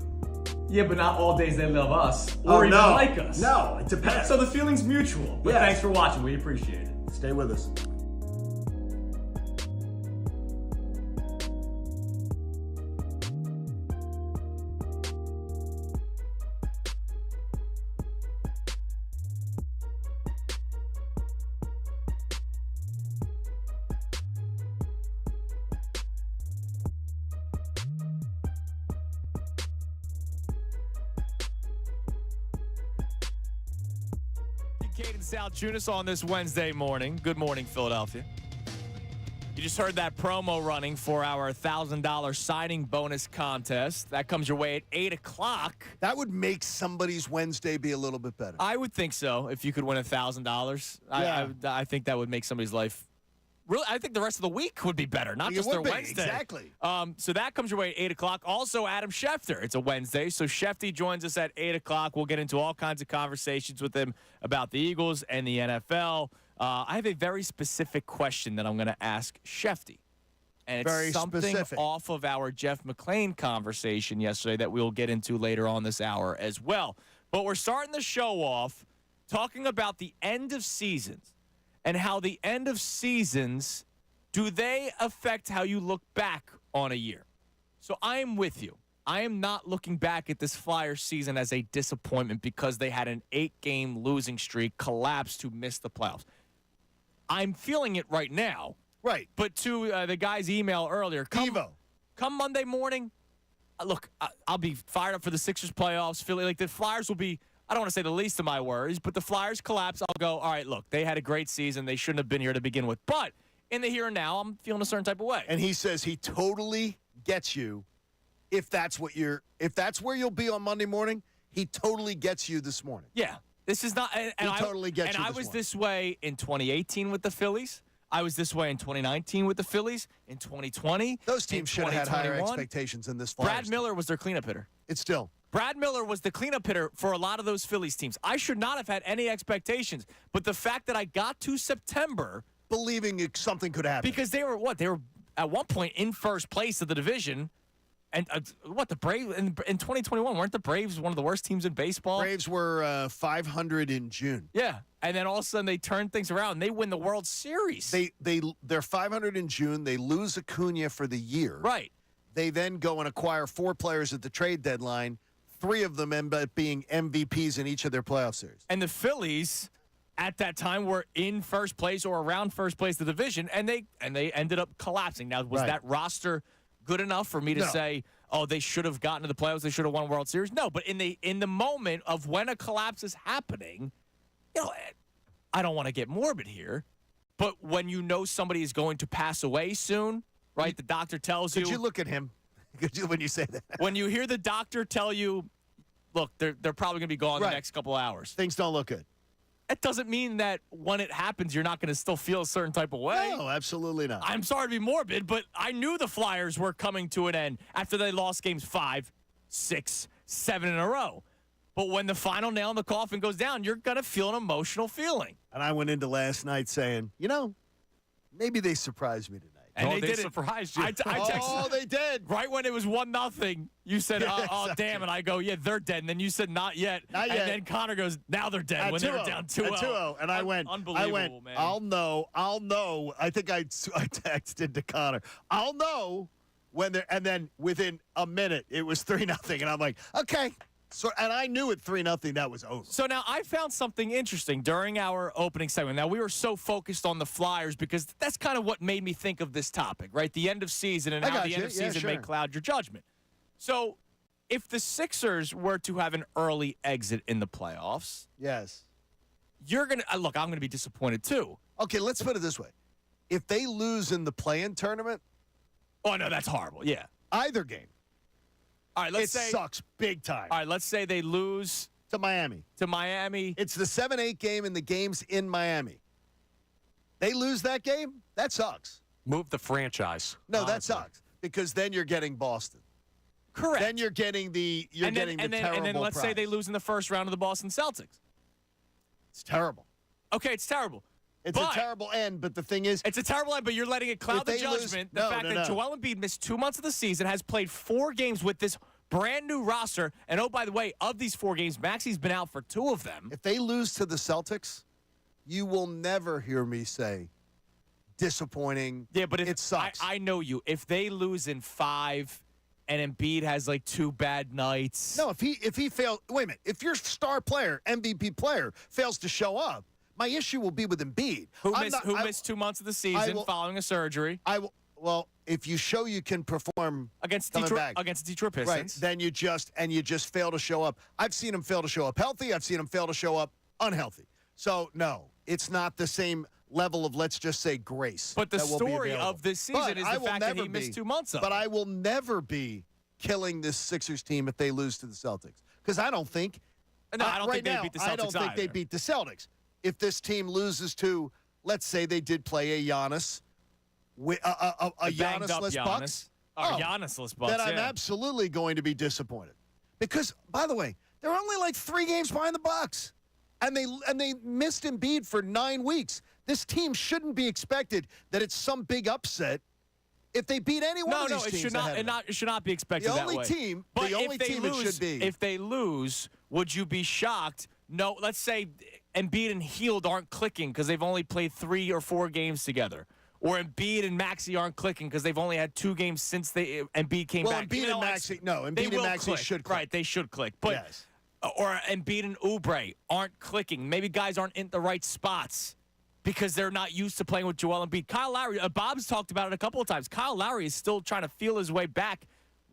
H: Yeah, but not all days they love us or even
F: no.
H: like us.
F: No, it depends.
H: So the feeling's mutual. But
F: Yes.
H: thanks for watching. We appreciate it.
F: Stay with us.
B: Kincade Salciunas on this Wednesday morning. Good morning, Philadelphia. You just heard that promo running for our $1,000 signing bonus contest. That comes your way at 8 o'clock.
C: That would make somebody's Wednesday be a little bit better.
B: I would think so if you could win $1,000.
C: Yeah.
B: I think that would make somebody's life. Really, I think the rest of the week would be better, not just their Wednesday.
C: Exactly.
B: So that comes your way at 8 o'clock. Also, Adam Schefter. It's a Wednesday, so Schefter joins us at 8 o'clock. We'll get into all kinds of conversations with him about the Eagles and the NFL. I have a very specific question that I'm going to ask Schefter. And it's
C: Very
B: something
C: specific.
B: off of our Jeff McClain conversation yesterday that we'll get into later on this hour as well. But we're starting the show off talking about the end of seasons. And how the end of seasons, do they affect how you look back on a year? So I am with you. I am not looking back at this Flyers season as a disappointment because they had an 8-game losing streak, collapse to miss the playoffs. I'm feeling it right now.
C: Right.
B: But to the guy's email earlier, come Monday morning, look, I'll be fired up for the Sixers playoffs. Philly, like the Flyers will be, I don't want to say the least of my worries, but the Flyers collapse. I'll go, all right, look, they had a great season. They shouldn't have been here to begin with. But in the here and now, I'm feeling a certain type of way.
C: And he says he totally gets you if that's where you'll be on Monday morning. He totally gets you this morning.
B: Yeah. This is not, and
C: He totally gets you
B: I
C: this
B: was
C: morning.
B: this way in 2018 with the Phillies. I was this way in 2019 with the Phillies. In 2020,
C: Those teams should have had higher
B: 2021.
C: expectations than this Flyers.
B: Brad Miller was their cleanup hitter.
C: It's still.
B: Brad Miller was the cleanup hitter for a lot of those Phillies teams. I should not have had any expectations, but the fact that I got to September
C: believing something could happen
B: because they were at one point in first place of the division. And the Braves in 2021 weren't the Braves one of the worst teams in baseball?
C: Braves were 500 in June.
B: Yeah, and then all of a sudden they turn things around. They win the World Series.
C: They're 500 in June. They lose Acuna for the year.
B: Right.
C: They then go and acquire 4 players at the trade deadline. 3 of them end up being MVPs in each of their playoff series.
B: And the Phillies at that time were in first place or around first place of the division, and they ended up collapsing. Now, was that roster good enough for me to say, oh, they should have gotten to the playoffs, they should have won a World Series? No, but in the moment of when a collapse is happening, I don't want to get morbid here, but when you know somebody is going to pass away soon, right? The doctor tells you.
C: Could you look at him when you say that?
B: When you hear the doctor tell you, look, they're probably going to be gone the next couple hours.
C: Things don't look good.
B: It doesn't mean that when it happens, you're not going to still feel a certain type of way.
C: No, absolutely not.
B: I'm sorry to be morbid, but I knew the Flyers were coming to an end after they lost games 5, 6, 7 in a row. But when the final nail in the coffin goes down, you're going to feel an emotional feeling.
C: And I went into last night saying, maybe they surprised me tonight.
B: And they
E: did surprised you.
B: I texted,
C: they did.
B: Right when it was 1-0, you said,
C: Yeah,
B: oh,
C: exactly.
B: damn. And I go, yeah, they're dead. And then you said, not yet.
C: Not yet.
B: And then Connor goes, now they're dead.
C: At
B: When they were down 2-0.
C: At 2-0. And I went,
B: Unbelievable, man.
C: I'll know. I think I texted to Connor. I'll know when they're, and then within a minute, it was 3-0. And I'm like, okay. So, and I knew at 3-0 that was over.
B: So now I found something interesting during our opening segment. Now we were so focused on the Flyers because that's kind of what made me think of this topic, right? The end of season and how the end of season may cloud your judgment. So if the Sixers were to have an early exit in the playoffs,
C: yes,
B: you're going to look, I'm going to be disappointed too.
C: Okay, let's put it this way. If they lose in the play-in tournament,
B: oh no, that's horrible. Yeah.
C: Either game.
B: All right, let's say
C: sucks big time.
B: All right, let's say they lose
C: to Miami.
B: It's
C: the 7-8 game, and the game's in Miami. They lose that game? That sucks.
E: Move the franchise.
C: No, that sucks because then you're getting Boston.
B: Correct.
C: Then you're getting the terrible
B: and then let's say
C: prize.
B: they lose in the first round of the Boston Celtics.
C: It's terrible.
B: Okay, it's terrible.
C: It's a terrible end, but the thing is,
B: it's a terrible end, but you're letting it cloud the judgment. The fact that Joel Embiid missed 2 months of the season, has played 4 games with this brand new roster, and oh, by the way, of these 4 games, Maxi's been out for 2 of them.
C: If they lose to the Celtics, you will never hear me say disappointing.
B: Yeah, but
C: it sucks.
B: I know you. If they lose in 5 and Embiid has like 2 bad nights.
C: No, if he fails, wait a minute. If your star player, MVP player, fails to show up, my issue will be with Embiid.
B: Who missed 2 months of the season following a surgery.
C: Well, if you show you can perform
B: against
C: coming
B: Detroit,
C: back,
B: against Detroit Pistons,
C: right? Then you just fail to show up. I've seen him fail to show up healthy. I've seen him fail to show up unhealthy. So no, it's not the same level of, let's just say, grace.
B: But the
C: that will be
B: story
C: available.
B: of this season
C: But
B: is
C: I
B: the
C: will
B: fact that
C: never
B: he missed
C: be-
B: 2 months of
C: But
B: it.
C: I will never be killing this Sixers team if they lose to the Celtics, because I don't think.
B: No, I don't
C: right
B: think they
C: now,
B: beat the
C: I don't
B: Celtics
C: think they
B: either.
C: beat the Celtics. If this team loses to, let's say they did play a Giannis, a
B: banged-up
C: Giannis-less
B: Giannis.
C: Bucks,
B: Or Giannis-less Bucks,
C: then I'm
B: yeah.
C: absolutely going to be disappointed. Because, by the way, they're only like 3 games behind the Bucks, and they missed Embiid for 9 weeks. This team shouldn't be expected that it's some big upset if they beat any one of these teams.
B: it should not.
C: ahead of them.
B: It should not be expected
C: The
B: that
C: only
B: way.
C: team-
B: But
C: the only
B: if they
C: team it
B: lose,
C: should be.
B: If they lose, would you be shocked? No. Let's say Embiid and Hield aren't clicking because they've only played 3 or 4 games together, or Embiid and Maxey aren't clicking because they've only had 2 games since Embiid came back.
C: Embiid
B: Even
C: and
B: though
C: Maxey, no,
B: they
C: Embiid and
B: will
C: Maxey
B: click.
C: should click.
B: Right, they should click. But
C: Yes.
B: or Embiid and Oubre aren't clicking. Maybe guys aren't in the right spots because they're not used to playing with Joel Embiid. Kyle Lowry, Bob's talked about it a couple of times. Kyle Lowry is still trying to feel his way back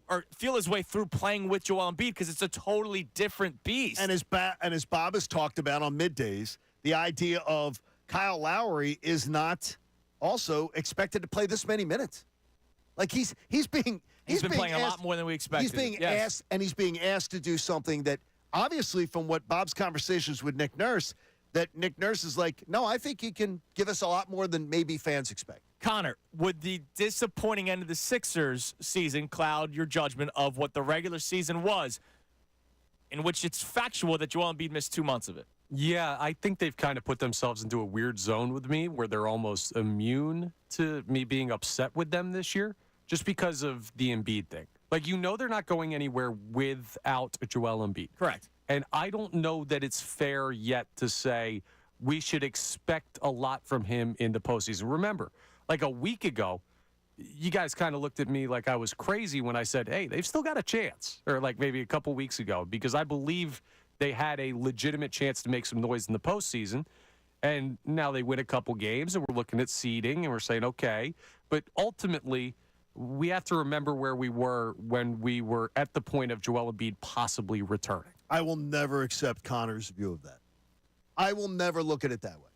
B: or feel his way through playing with Joel Embiid because it's a totally different beast.
C: And as Bob has talked about on middays, the idea of Kyle Lowry is not also expected to play this many minutes. Like he's being
B: playing a lot
C: asked-
B: more than we expected.
C: He's being
B: Yes.
C: asked, and he's being asked to do something that obviously, from what Bob's conversations with Nick Nurse, that Nick Nurse is like, no, I think he can give us a lot more than maybe fans expect.
B: Connor, would the disappointing end of the Sixers season cloud your judgment of what the regular season was, in which it's factual that Joel Embiid missed 2 months of it?
E: Yeah, I think they've kind of put themselves into a weird zone with me where they're almost immune to me being upset with them this year just because of the Embiid thing. Like, they're not going anywhere without Joel Embiid.
B: Correct.
E: And I don't know that it's fair yet to say we should expect a lot from him in the postseason. Remember, like a week ago, you guys kind of looked at me like I was crazy when I said, hey, they've still got a chance. Or like maybe a couple weeks ago, because I believe they had a legitimate chance to make some noise in the postseason. And now they win a couple games, and we're looking at seeding, and we're saying, okay. But ultimately, we have to remember where we were when we were at the point of Joel Embiid possibly returning.
C: I will never accept Connor's view of that. I will never look at it that way.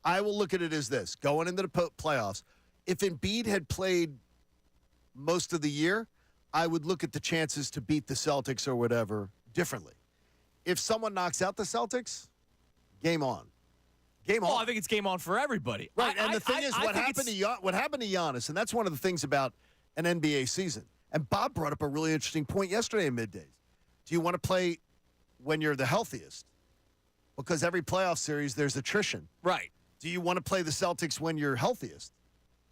C: I will look at it as this. Going into the playoffs, if Embiid had played most of the year, I would look at the chances to beat the Celtics or whatever differently. If someone knocks out the Celtics, game on. Game on.
B: Well, I think it's game on for everybody.
C: Right, and the thing is, what happened to Giannis, and that's one of the things about an NBA season. And Bob brought up a really interesting point yesterday in middays. Do you want to play when you're the healthiest? Because every playoff series there's attrition.
B: Right.
C: Do you want to play the Celtics when you're healthiest?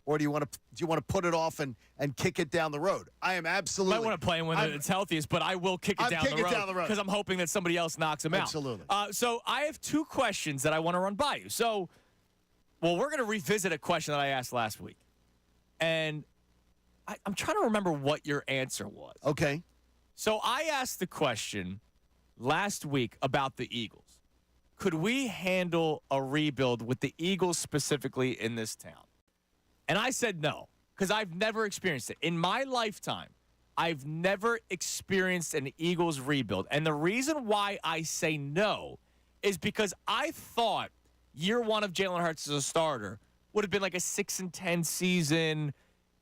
C: Or do you want to put it off and kick it down the road? I am absolutely.
B: I want to play him when it's healthiest, but I will kick it down the road because I'm hoping that somebody else knocks him out.
C: Absolutely.
B: So I have two questions that I want to run by you. So, we're going to revisit a question that I asked last week, and I'm trying to remember what your answer was.
C: Okay.
B: So I asked the question last week about the Eagles. Could we handle a rebuild with the Eagles specifically in this town? And I said no, because I've never experienced it. In my lifetime, I've never experienced an Eagles rebuild. And the reason why I say no is because I thought year one of Jalen Hurts as a starter would have been like a 6-10 season.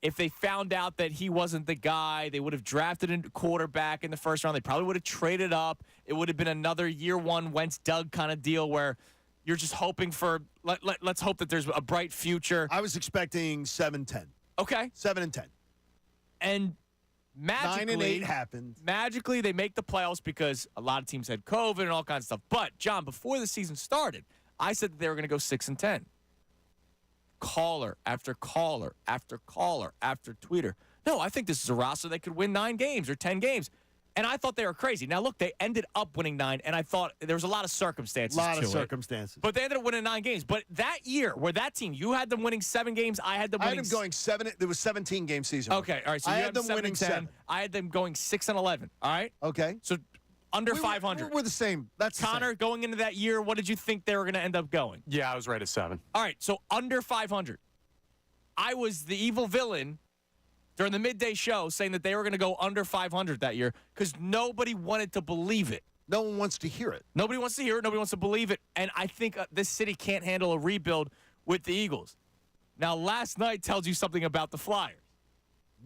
B: If they found out that he wasn't the guy, they would have drafted a quarterback in the first round. They probably would have traded up. It would have been another year one Wentz-Doug kind of deal where you're just hoping for let's hope that there's a bright future.
C: I was expecting 7-10.
B: Okay.
C: 7-10.
B: And magically
C: 9-8 happened.
B: Magically, they make the playoffs because a lot of teams had COVID and all kinds of stuff. But, John, before the season started, I said that they were going to go 6-10. Caller after caller after caller after tweeter. No, I think this is a roster that could win 9 games or 10 games. And I thought they were crazy. Now, look, they ended up winning 9, and I thought there was a lot of circumstances
C: circumstances.
B: But they ended up winning 9 games. But that year, where that team, you had them winning 7 games, I had them winning.
C: I had them going 7. There was 17-game season.
B: Okay, all right. So
C: I
B: you
C: had them winning 7.
B: I had them going 6-11. All right.
C: Okay.
B: So under 500.
C: We're the same. That's
B: Connor, going into that year, what did you think they were going to end up going?
E: Yeah, I was right at 7.
B: All right. So under 500. I was the evil villain during the midday show saying that they were going to go under 500 that year because nobody wanted to believe it.
C: No one wants to hear it.
B: Nobody wants to hear it. Nobody wants to believe it. And I think this city can't handle a rebuild with the Eagles. Now, last night tells you something about the Flyers.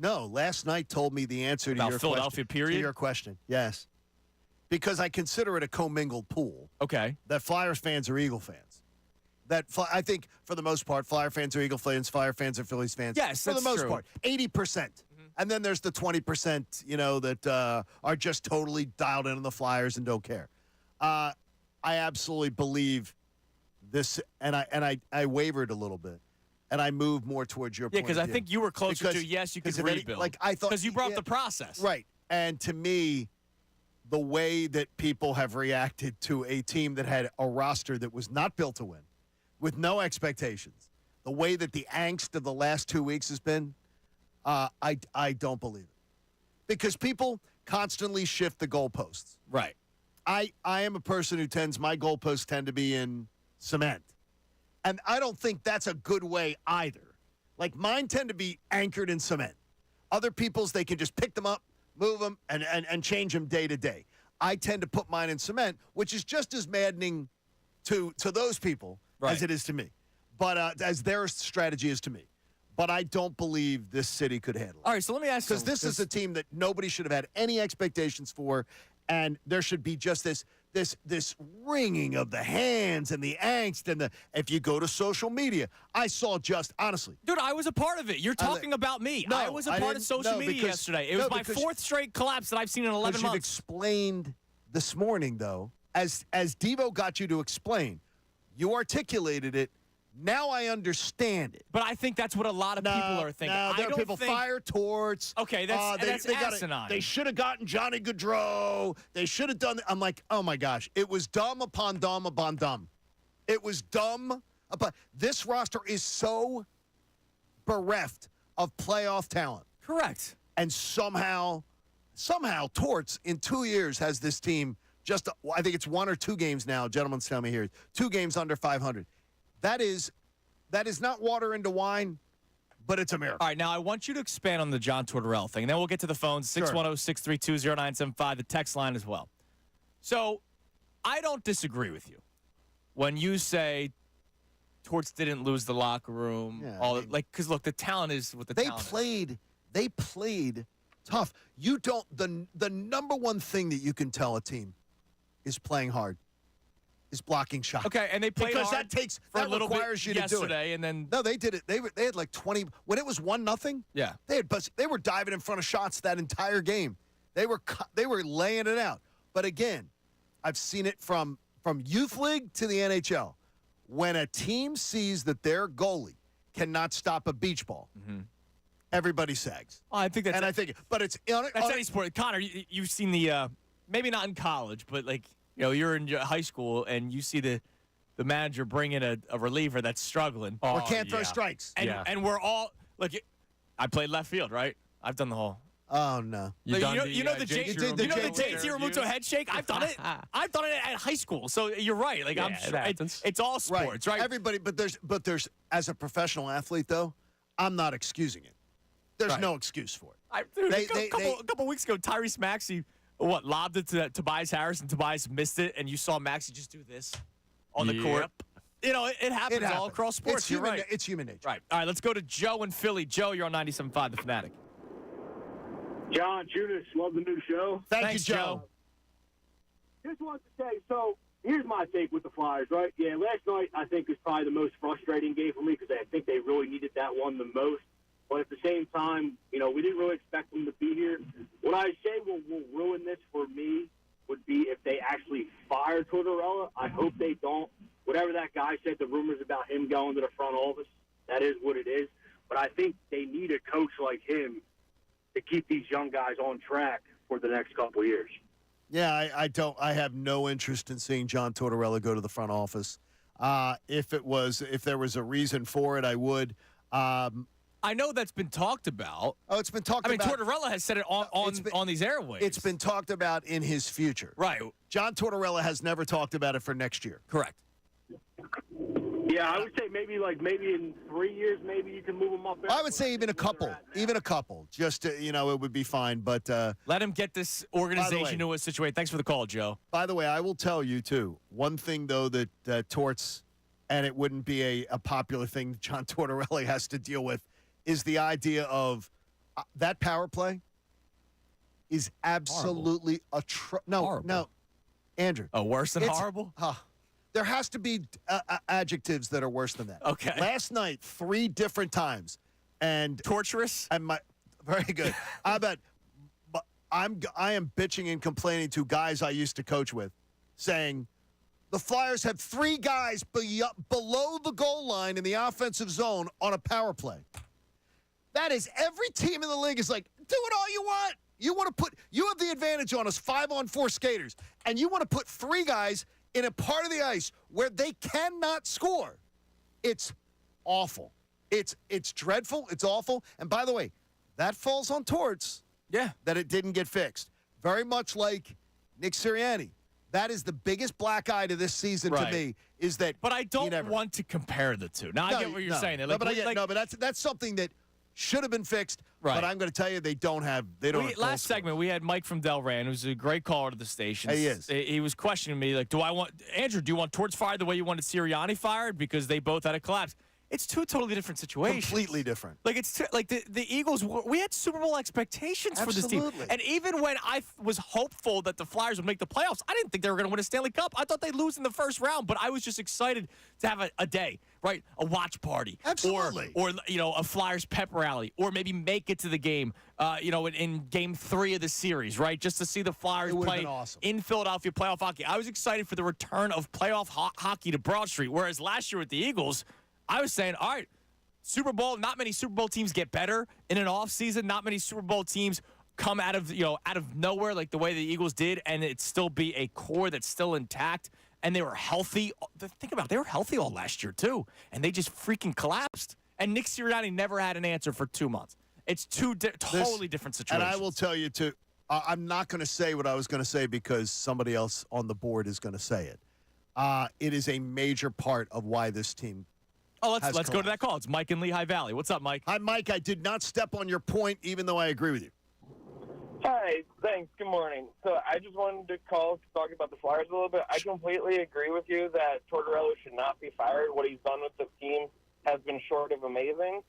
C: No, last night told me the answer to
B: your Philadelphia
C: question.
B: period?
C: To your question, yes. Because I consider it a commingled pool.
B: Okay.
C: That Flyers fans are Eagle fans. I think, for the most part, Flyer fans are Eagle fans, Flyer fans are Phillies fans.
B: Yes,
C: for
B: that's
C: the most
B: true.
C: part, 80%. And then there's the 20%, that are just totally dialed in on the Flyers and don't care. I absolutely believe this, and I wavered a little bit, and I moved more towards your point.
B: Yeah, because I think you were closer to yes, you could
C: if any-
B: rebuild.
C: I thought
B: because you brought up the process,
C: right? And to me, the way that people have reacted to a team that had a roster that was not built to win, with no expectations, the way that the angst of the last 2 weeks has been, I don't believe it. Because people constantly shift the goalposts.
B: Right.
C: I am a person who my goalposts tend to be in cement. And I don't think that's a good way either. Like, mine tend to be anchored in cement. Other people's, they can just pick them up, move them, and change them day to day. I tend to put mine in cement, which is just as maddening to those people as it is to me. But as their strategy is to me. But I don't believe this city could handle it.
B: All right, so let me ask you.
C: Because this is a team that nobody should have had any expectations for, and there should be just this wringing of the hands and the angst and if you go to social media, I saw honestly.
B: Dude, I was a part of it. You're talking about me.
C: No,
B: I was a part of social media yesterday. It was my 4th straight collapse that I've seen in 11 months.
C: You've explained this morning, though, as Devo got you to explain, you articulated it. Now I understand it.
B: But I think that's what a lot of people are thinking.
C: There are people fire torts.
B: Okay, that's asinine.
C: They should have gotten Johnny Gaudreau. They should have done. I'm like, oh my gosh, it was dumb upon dumb upon dumb. It was dumb. This roster is so bereft of playoff talent.
B: Correct.
C: And somehow, torts in 2 years has this team I think it's 1 or 2 games now. Gentlemen's tell me here, 2 games under 500. That is not water into wine, but it's a miracle.
B: All right, now I want you to expand on the John Tortorella thing, and then we'll get to the phones, 610-632-0975, the text line as well. So I don't disagree with you when you say Torts didn't lose the locker room.
C: Yeah,
B: because, look, the talent is what the talent is.
C: They played tough. The number one thing that you can tell a team is playing hard. Is blocking shots.
B: Okay, and they played
C: because
B: hard
C: that requires you to do it.
B: Yesterday, and then
C: no, they did it. They had like 20 when it was 1-0.
B: Yeah,
C: they were diving in front of shots that entire game. They were laying it out. But again, I've seen it from youth league to the NHL. When a team sees that their goalie cannot stop a beach ball, everybody sags.
B: Oh, I think that's
C: but it's
B: that's any sport. Connor, you've seen the maybe not in college, but like you're in high school and you see the manager bring in a reliever that's struggling
C: or can't throw strikes,
B: and we're all look. I played left field, right? I've done the whole.
C: Oh no!
B: You know the JT Realmuto head shake. I've done it. I've done it at high school. So you're right. Like I'm sure it's all sports, right?
C: Everybody, but there's as a professional athlete though, I'm not excusing it. There's no excuse for it.
B: A couple weeks ago, Tyrese Maxey lobbed it to Tobias Harris, and Tobias missed it, and you saw Maxey just do this on the court. It happens all across sports. You're right.
C: It's human nature.
B: Right. All right. Let's go to Joe in Philly. Joe, you're on 97.5 The Fanatic.
T: John Judas, love the new show.
C: Thanks,
B: you, Joe.
T: Just wanted to say, so here's my take with the Flyers, right? Yeah, last night I think was probably the most frustrating game for me because I think they really needed that one the most. But at the same time, we didn't really expect them to be here. What I say will ruin this for me would be if they actually fire Tortorella. I hope they don't. Whatever that guy said, the rumors about him going to the front office, that is what it is. But I think they need a coach like him to keep these young guys on track for the next couple of years.
C: Yeah, I have no interest in seeing John Tortorella go to the front office. If there was a reason for it, I would.
B: I know that's been talked about.
C: Oh, it's been talked about.
B: I mean, Tortorella has said it on these airwaves.
C: It's been talked about in his future.
B: Right.
C: John Tortorella has never talked about it for next year.
B: Correct.
T: Yeah, I would say maybe in 3 years, maybe you can move them up there.
C: I would say even a couple. Just to, it would be fine. But
B: let him get this organization to a situation. Thanks for the call, Joe.
C: By the way, I will tell you too. One thing though that Torts, and it wouldn't be a popular thing that John Tortorella has to deal with, is the idea of that power play is absolutely no, Andrew.
B: Oh, worse than horrible?
C: There has to be adjectives that are worse than that.
B: Okay.
C: Last night, 3 different times, and
B: torturous.
C: And very good. I am bitching and complaining to guys I used to coach with, saying the Flyers have 3 guys below the goal line in the offensive zone on a power play. That is every team in the league is like, do it all you want. You have the advantage on us 5-on-4 skaters, and you want to put 3 guys in a part of the ice where they cannot score. It's awful. It's dreadful. It's awful. And by the way, that falls on Torts.
B: Yeah.
C: That it didn't get fixed. Very much like Nick Sirianni. That is the biggest black eye to this season to me. Is that?
B: But I don't want to compare the two. Now I get what you're saying.
C: Like, but that's something that should have been fixed. Right. But I'm going to tell you, they don't have.
B: Last segment, we had Mike from Delran, who's a great caller to the station.
C: He is.
B: He was questioning me, like, do you want Torts fired the way you wanted Sirianni fired? Because they both had a collapse. It's 2 totally different situations.
C: Completely different.
B: Like the Eagles. We had Super Bowl expectations for this team, and even when I was hopeful that the Flyers would make the playoffs, I didn't think they were going to win a Stanley Cup. I thought they'd lose in the first round, but I was just excited to have a day, right? A watch party,
C: absolutely,
B: or a Flyers pep rally, or maybe make it to the game, in Game 3 of the series, right? Just to see the Flyers play in Philadelphia playoff hockey. I was excited for the return of playoff hockey to Broad Street, whereas last year with the Eagles, I was saying, all right, Super Bowl, not many Super Bowl teams get better in an offseason. Not many Super Bowl teams come out of nowhere like the way the Eagles did, and it still be a core that's still intact. And they were healthy. Think about it, they were healthy all last year, too. And they just freaking collapsed. And Nick Sirianni never had an answer for 2 months. It's totally different situations.
C: And I will tell you, too, I'm not going to say what I was going to say because somebody else on the board is going to say it. It is a major part of why this team.
B: Oh, let's go to that call. It's Mike in Lehigh Valley. What's up, Mike?
C: Hi, Mike. I did not step on your point, even though I agree with you.
U: Hi, thanks. Good morning. So I just wanted to call to talk about the Flyers a little bit. I completely agree with you that Tortorella should not be fired. What he's done with the team has been short of amazing.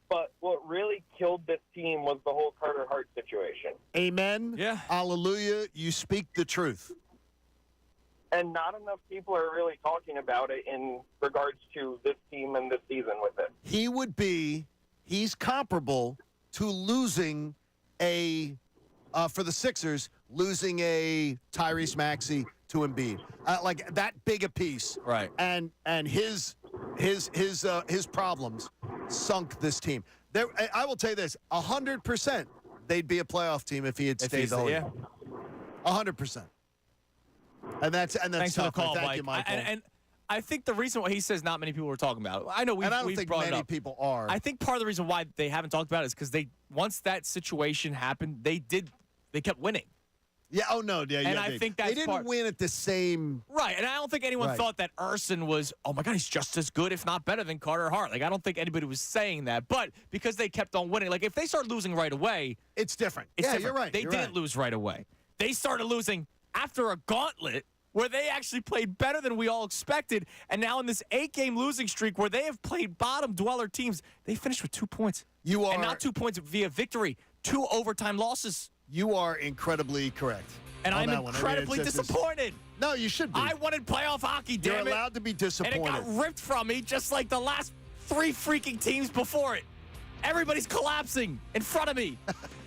U: But what really killed this team was the whole Carter Hart situation.
C: Amen.
B: Yeah.
C: Hallelujah. You speak the truth.
U: And not enough people are really talking about it in regards to this team and this season with it.
C: He's comparable to losing for the Sixers, losing a Tyrese Maxey, to Embiid, like that big a piece,
B: right?
C: And his problems sunk this team. I will tell you this: 100%, they'd be a playoff team if he had stayed the whole year. 100%. And that's
B: Thanks for the
C: tough.
B: call,
C: Thank
B: Mike.
C: you, Michael.
B: And I think the reason why he says not many people were talking about it, I know we've,
C: and I don't
B: we've
C: think
B: brought it
C: many
B: up.
C: people are.
B: I think part of the reason why they haven't talked about it is because once that situation happened, they kept winning.
C: Yeah. Oh no. Yeah.
B: And
C: yeah,
B: I think that's
C: they didn't win at the same.
B: Right, and I don't think anyone
C: Right.
B: thought that Urson was, oh my God, he's just as good, if not better than Carter Hart. Like, I don't think anybody was saying that. But because they kept on winning, like, if they start losing right away,
C: it's different.
B: It's
C: Yeah,
B: different.
C: you're right,
B: They
C: you're
B: didn't
C: right.
B: lose right away. They started losing after a gauntlet where they actually played better than we all expected. And now in this 8-game losing streak where they have played bottom dweller teams, they finished with 2 points. And not 2 points via victory, 2 overtime losses.
C: You are incredibly correct.
B: And
C: on
B: I'm
C: that one. I mean,
B: incredibly
C: it's just-
B: disappointed.
C: No, you should be.
B: I wanted playoff hockey, damn
C: You're
B: it.
C: allowed to be
B: And
C: disappointed.
B: it got ripped from me just like the last 3 freaking teams before it. Everybody's collapsing in front of me.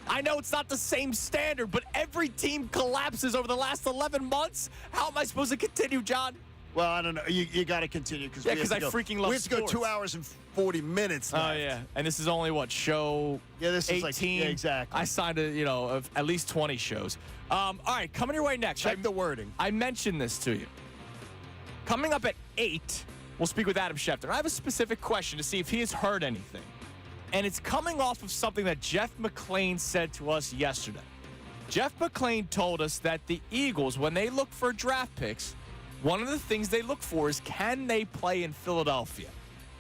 B: I know it's not the same standard, but every team collapses over the last 11 months. How am I supposed to continue, John?
C: Well, I don't know. You got to continue because
B: Yeah, 'cause I freaking love
C: We have to go
B: sports.
C: 2 hours and 40 minutes.
B: Oh,
C: left.
B: yeah. And this is only, what, show
C: Yeah, this
B: 18?
C: is like, yeah, exactly.
B: I signed of at least 20 shows. All right, coming your way next.
C: Check the wording.
B: I mentioned this to you. Coming up at 8, we'll speak with Adam Schefter. I have a specific question to see if he has heard anything. And it's coming off of something that Jeff McClain said to us yesterday. Jeff McClain told us that the Eagles, when they look for draft picks, one of the things they look for is can they play in Philadelphia?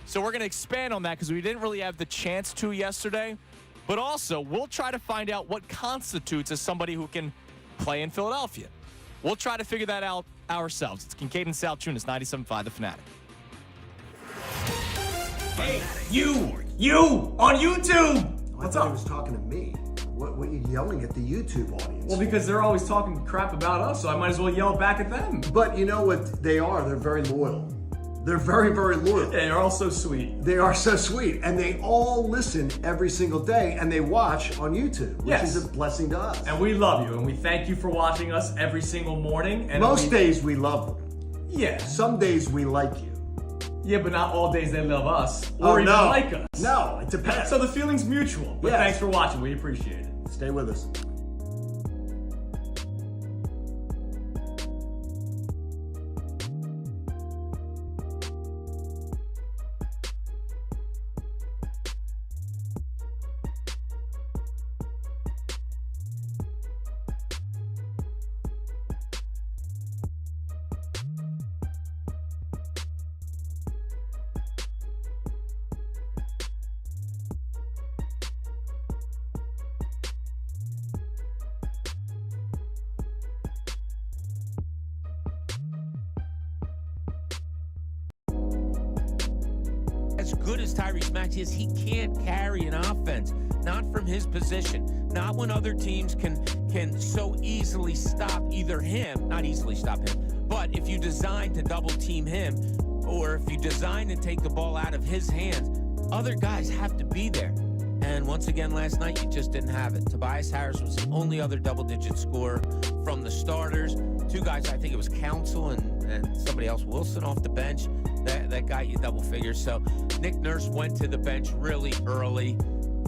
B: So we're going to expand on that because we didn't really have the chance to yesterday. But also, we'll try to find out what constitutes as somebody who can play in Philadelphia. We'll try to figure that out ourselves. It's Kincade and Salciunas, 97.5 The Fanatic.
D: Hey, you on YouTube.
F: I thought he was talking to me. What are you yelling at the YouTube audience?
H: Well, because they're always talking crap about us, so I might as well yell back at them.
F: But you know what they are? They're very loyal. They're very, very loyal.
H: They're all so sweet.
F: They are so sweet. And they all listen every single day and they watch on YouTube, which
H: Yes.
F: is a blessing to us.
H: And we love you, and we thank you for watching us every single morning. And
F: Most days we love them.
H: Yeah.
F: Some days we like you.
H: Yeah, but not all days they love us
F: Oh,
H: or even
F: no.
H: like us.
F: No, it depends.
H: So the feeling's mutual. But
F: Yes.
H: thanks for watching. We appreciate it.
F: Stay with us.
M: As good as Tyrese Maxey is, he can't carry an offense. Not from his position. Not when other teams can so easily stop either him, not easily stop him, but if you design to double team him, or if you design to take the ball out of his hands, other guys have to be there. And once again, last night, you just didn't have it. Tobias Harris was the only other double-digit scorer from the starters. 2 guys, I think it was Council and somebody else, Wilson, off the bench. That got you double figures. So Nick Nurse went to the bench really early.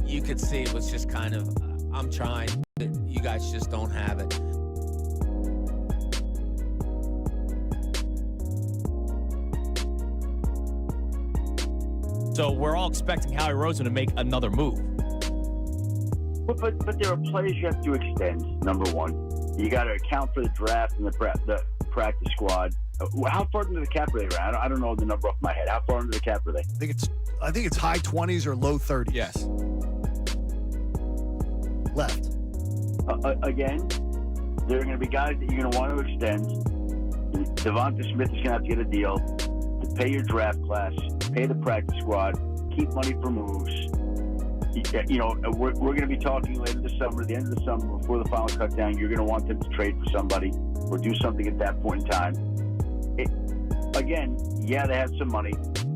M: You could see it was just kind of, I'm trying, but you guys just don't have it.
B: So we're all expecting Howie Roseman to make another move.
S: But there are players you have to extend, number one. You got to account for the draft and the practice squad. How far into the cap are they? I don't know the number off my head. How far into the cap are they?
C: I think it's high 20s or low 30s.
B: Yes.
C: Left.
S: Again, there are going to be guys that you're going to want to extend. Devonta Smith is going to have to get a deal to pay your draft class, pay the practice squad, keep money for moves. You know, we're going to be talking later this summer, the end of the summer, before the final cut down. You're going to want them to trade for somebody or do something at that point in time. Again, yeah, they have some money,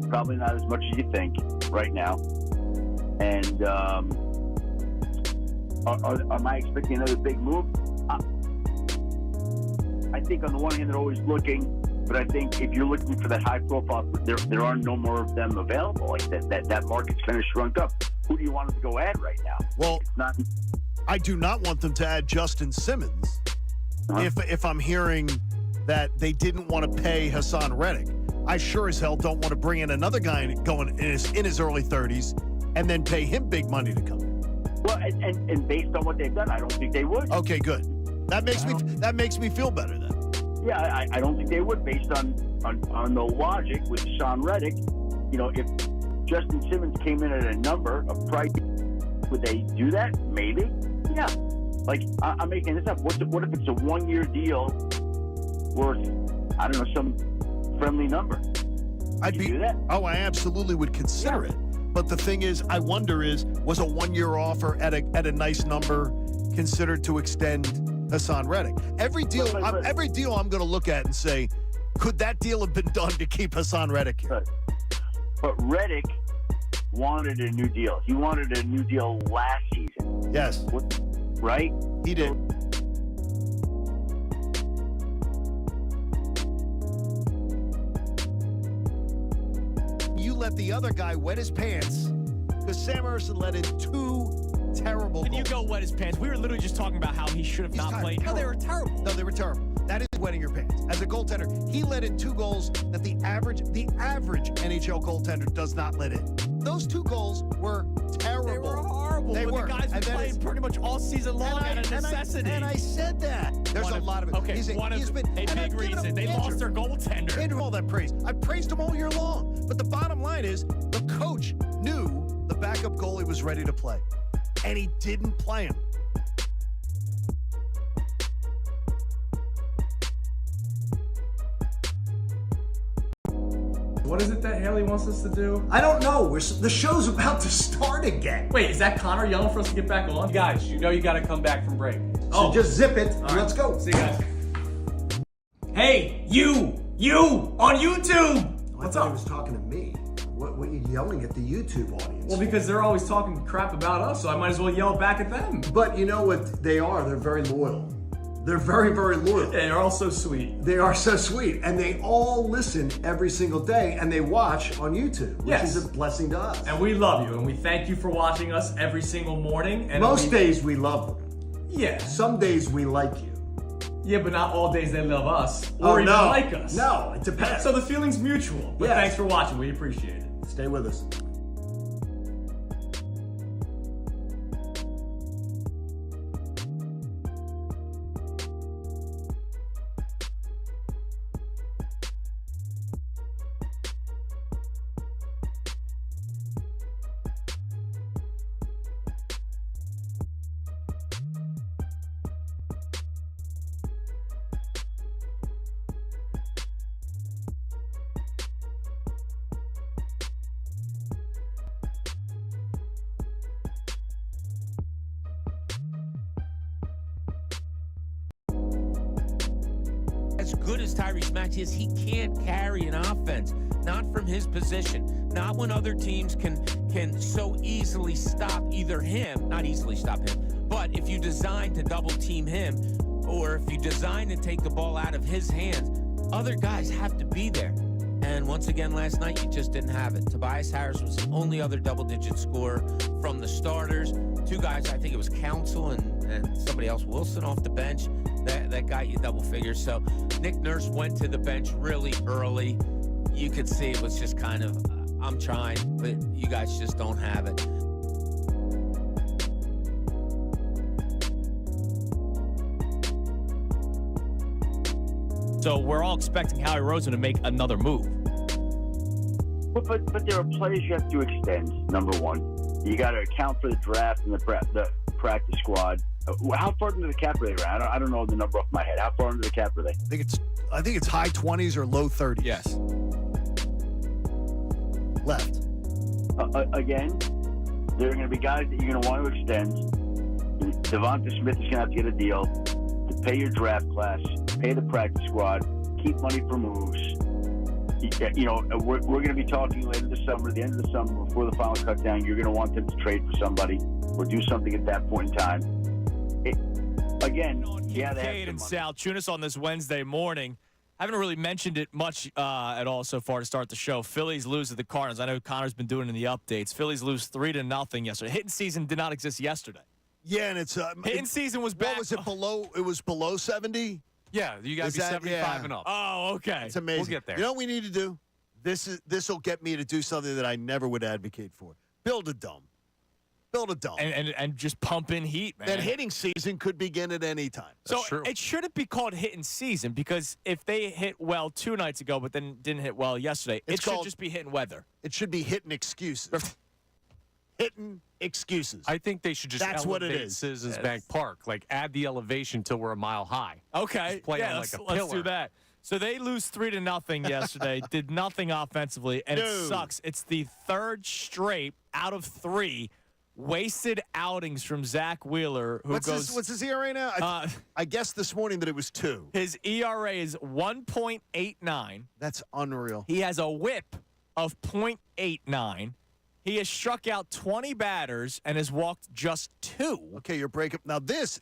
S: probably not as much as you think right now. And am I expecting another big move? I think on the one hand they're always looking, but I think if you're looking for that high profile, there are no more of them available. Like that market's kind of shrunk up. Who do you want them to go add right now?
C: Well, I do not want them to add Justin Simmons. If I'm hearing that they didn't want to pay Hassan Reddick, I sure as hell don't want to bring in another guy going in his early 30s and then pay him big money to come.
S: Well, and based on what they've done, I don't think they would.
C: Okay, good. That makes me feel better then.
S: Yeah, I don't think they would, based on the logic with Hassan Reddick. You know, if Justin Simmons came in at a number of price, would they do that? Maybe. Yeah. Like, I'm making this up. What if it's a 1-year deal worth, I don't know, some friendly number?
C: I'd do that. Oh, I absolutely would consider it. But the thing is, I wonder was a 1-year offer at a nice number considered to extend Hassan Reddick? Every deal I'm going to look at and say, could that deal have been done to keep Hassan Reddick here?
S: But Reddick wanted a new deal. He wanted a new deal last season.
C: Yes.
S: Right?
C: He did. You let the other guy wet his pants because Sam Emerson let in 2 terrible goals.
B: And you go wet his pants. We were literally just talking about how he should have not played. No, they were terrible.
C: No, they were terrible. That is wetting your pants. As a goaltender, he let in 2 goals that the average NHL goaltender does not let in. Those 2 goals were terrible.
B: They were horrible.
C: They were.
B: The guys were playing pretty much all season long out of necessity.
C: And I said that. There's a lot of it.
B: Okay, a big reason. They lost their goaltender.
C: Andrew, all that praise. I praised him all year long. But the bottom line is the coach knew the backup goalie was ready to play. And he didn't play him.
H: What is it that Haley wants us to do?
F: I don't know. The show's about to start again.
H: Wait, is that Connor yelling for us to get back on?
E: Guys, you know you got to come back from break.
F: So just zip it.
H: All right.
F: Let's go.
H: See you guys.
D: Hey, you on YouTube.
F: I thought he was talking to me. What are you yelling at the YouTube audience?
H: Well, because they're always talking crap about us, so I might as well yell back at them.
F: But you know what they are? They're very loyal. They're very, very loyal.
H: Yeah, they're all so sweet.
F: They are so sweet. And they all listen every single day, and they watch on YouTube, which is a blessing to us.
H: And we love you, and we thank you for watching us every single morning. And
F: most days we love them.
H: Yeah.
F: Some days we like you.
H: Yeah, but not all days they love us or even like us.
F: No, it depends.
H: So the feeling's mutual. But thanks for watching. We appreciate it.
F: Stay with us.
M: As good as Tyrese Maxey is, he can't carry an offense. Not from his position. Not when other teams can so easily stop either him, not easily stop him, but if you design to double team him, or if you design to take the ball out of his hands, other guys have to be there. And once again, last night, you just didn't have it. Tobias Harris was the only other double-digit scorer from the starters. 2 guys, I think it was Council and somebody else, Wilson, off the bench. That got you double figures. So Nick Nurse went to the bench really early. You could see it was just kind of, I'm trying, but you guys just don't have it.
B: So we're all expecting Howie Roseman to make another move.
S: But there are players you have to extend, number one. You got to account for the draft and the practice squad. How far into the cap are they? I don't know the number off my head. How far into the cap are they?
C: I think it's high 20s or low 30s.
B: Yes.
C: Left.
S: Again, there are going to be guys that you're going to want to extend. Devonta Smith is going to have to get a deal to pay your draft class, pay the practice squad, keep money for moves. You know, we're going to be talking later this summer, the end of the summer, before the final cut down. You're going to want them to trade for somebody or do something at that point in time. Again, Yeah, they have
B: Kincade and
S: some money.
B: Salciunas on this Wednesday morning. Haven't really mentioned it much at all so far to start the show. Phillies lose to the Cardinals. I know Connor's been doing it in the updates. Phillies lose 3-0 yesterday. Hitting season did not exist yesterday.
C: Yeah, and it's
B: hitting season was back.
C: What was it below? It was below 70.
E: Yeah, you got to be 75 and up.
B: Oh, okay.
C: It's amazing.
E: We'll get there.
C: You know what we need to do? This will get me to do something that I never would advocate for. Build a dome. Build a dome.
B: And just pump in heat, man.
C: That hitting season could begin at any time.
B: So it shouldn't be called hitting season because if they hit well 2 nights ago but then didn't hit well yesterday, it should just be hitting weather.
C: It should be hitting excuses. Hitting excuses.
E: I think they should just
C: That's what it
E: elevate
C: is.
E: Citizens Bank Park. Like, add the elevation till we're a mile high.
B: Okay.
E: Just play on like a pillar.
B: Let's do that. So they lose 3-0 yesterday, did nothing offensively, and it sucks. It's the third straight out of 3 wasted outings from Zach Wheeler, who
C: what's his ERA now? I guess this morning that it was 2.
B: His ERA is 1.89.
C: That's unreal.
B: He has a whip of .89. He has struck out 20 batters and has walked just 2.
C: Okay, your breakup. Now this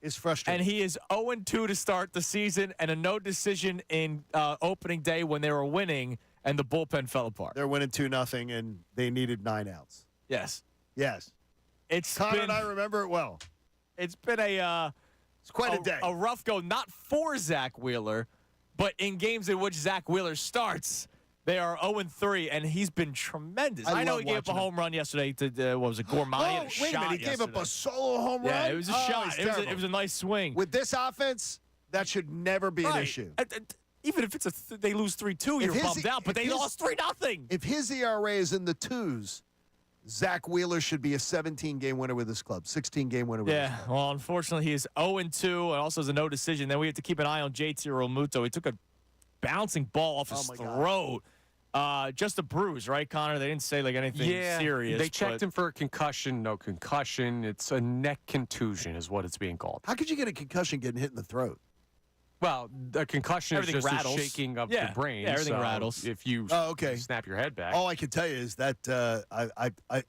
C: is frustrating.
B: And he is 0-2 to start the season and a no decision in opening day when they were winning and the bullpen fell apart.
C: They're winning 2-0 and they needed 9 outs.
B: Yes.
C: Yes.
B: It's
C: Connor
B: been,
C: and I remember it well.
B: It's been
C: it's quite a day.
B: A rough go, not for Zach Wheeler, but in games in which Zach Wheeler starts, they are 0-3, and he's been tremendous. I know he gave up a home run yesterday to, what was it, Gourmet?
C: Oh, wait a minute. He gave up a solo home run?
B: Yeah, it was a shot. It was a nice swing.
C: With this offense, that should never be an issue.
B: Even if it's they lose 3-2, you're bummed out, but they lost 3-0.
C: If his ERA is in the 2s, Zach Wheeler should be a 17-game winner with his club, 16-game winner with his club.
B: Yeah, well, unfortunately, he is 0-2 and also has a no decision. Then we have to keep an eye on JT Realmuto. He took a bouncing ball off his throat. Just a bruise, right, Connor? They didn't say like anything serious.
E: They checked him for a concussion. No concussion. It's a neck contusion is what it's being called.
C: How could you get a concussion getting hit in the throat?
E: Well, a concussion
B: Everything
E: is just
B: rattles.
E: a shaking of the brain.
B: Yeah, everything
E: so
B: rattles.
E: If you snap your head back.
C: All I can tell you is that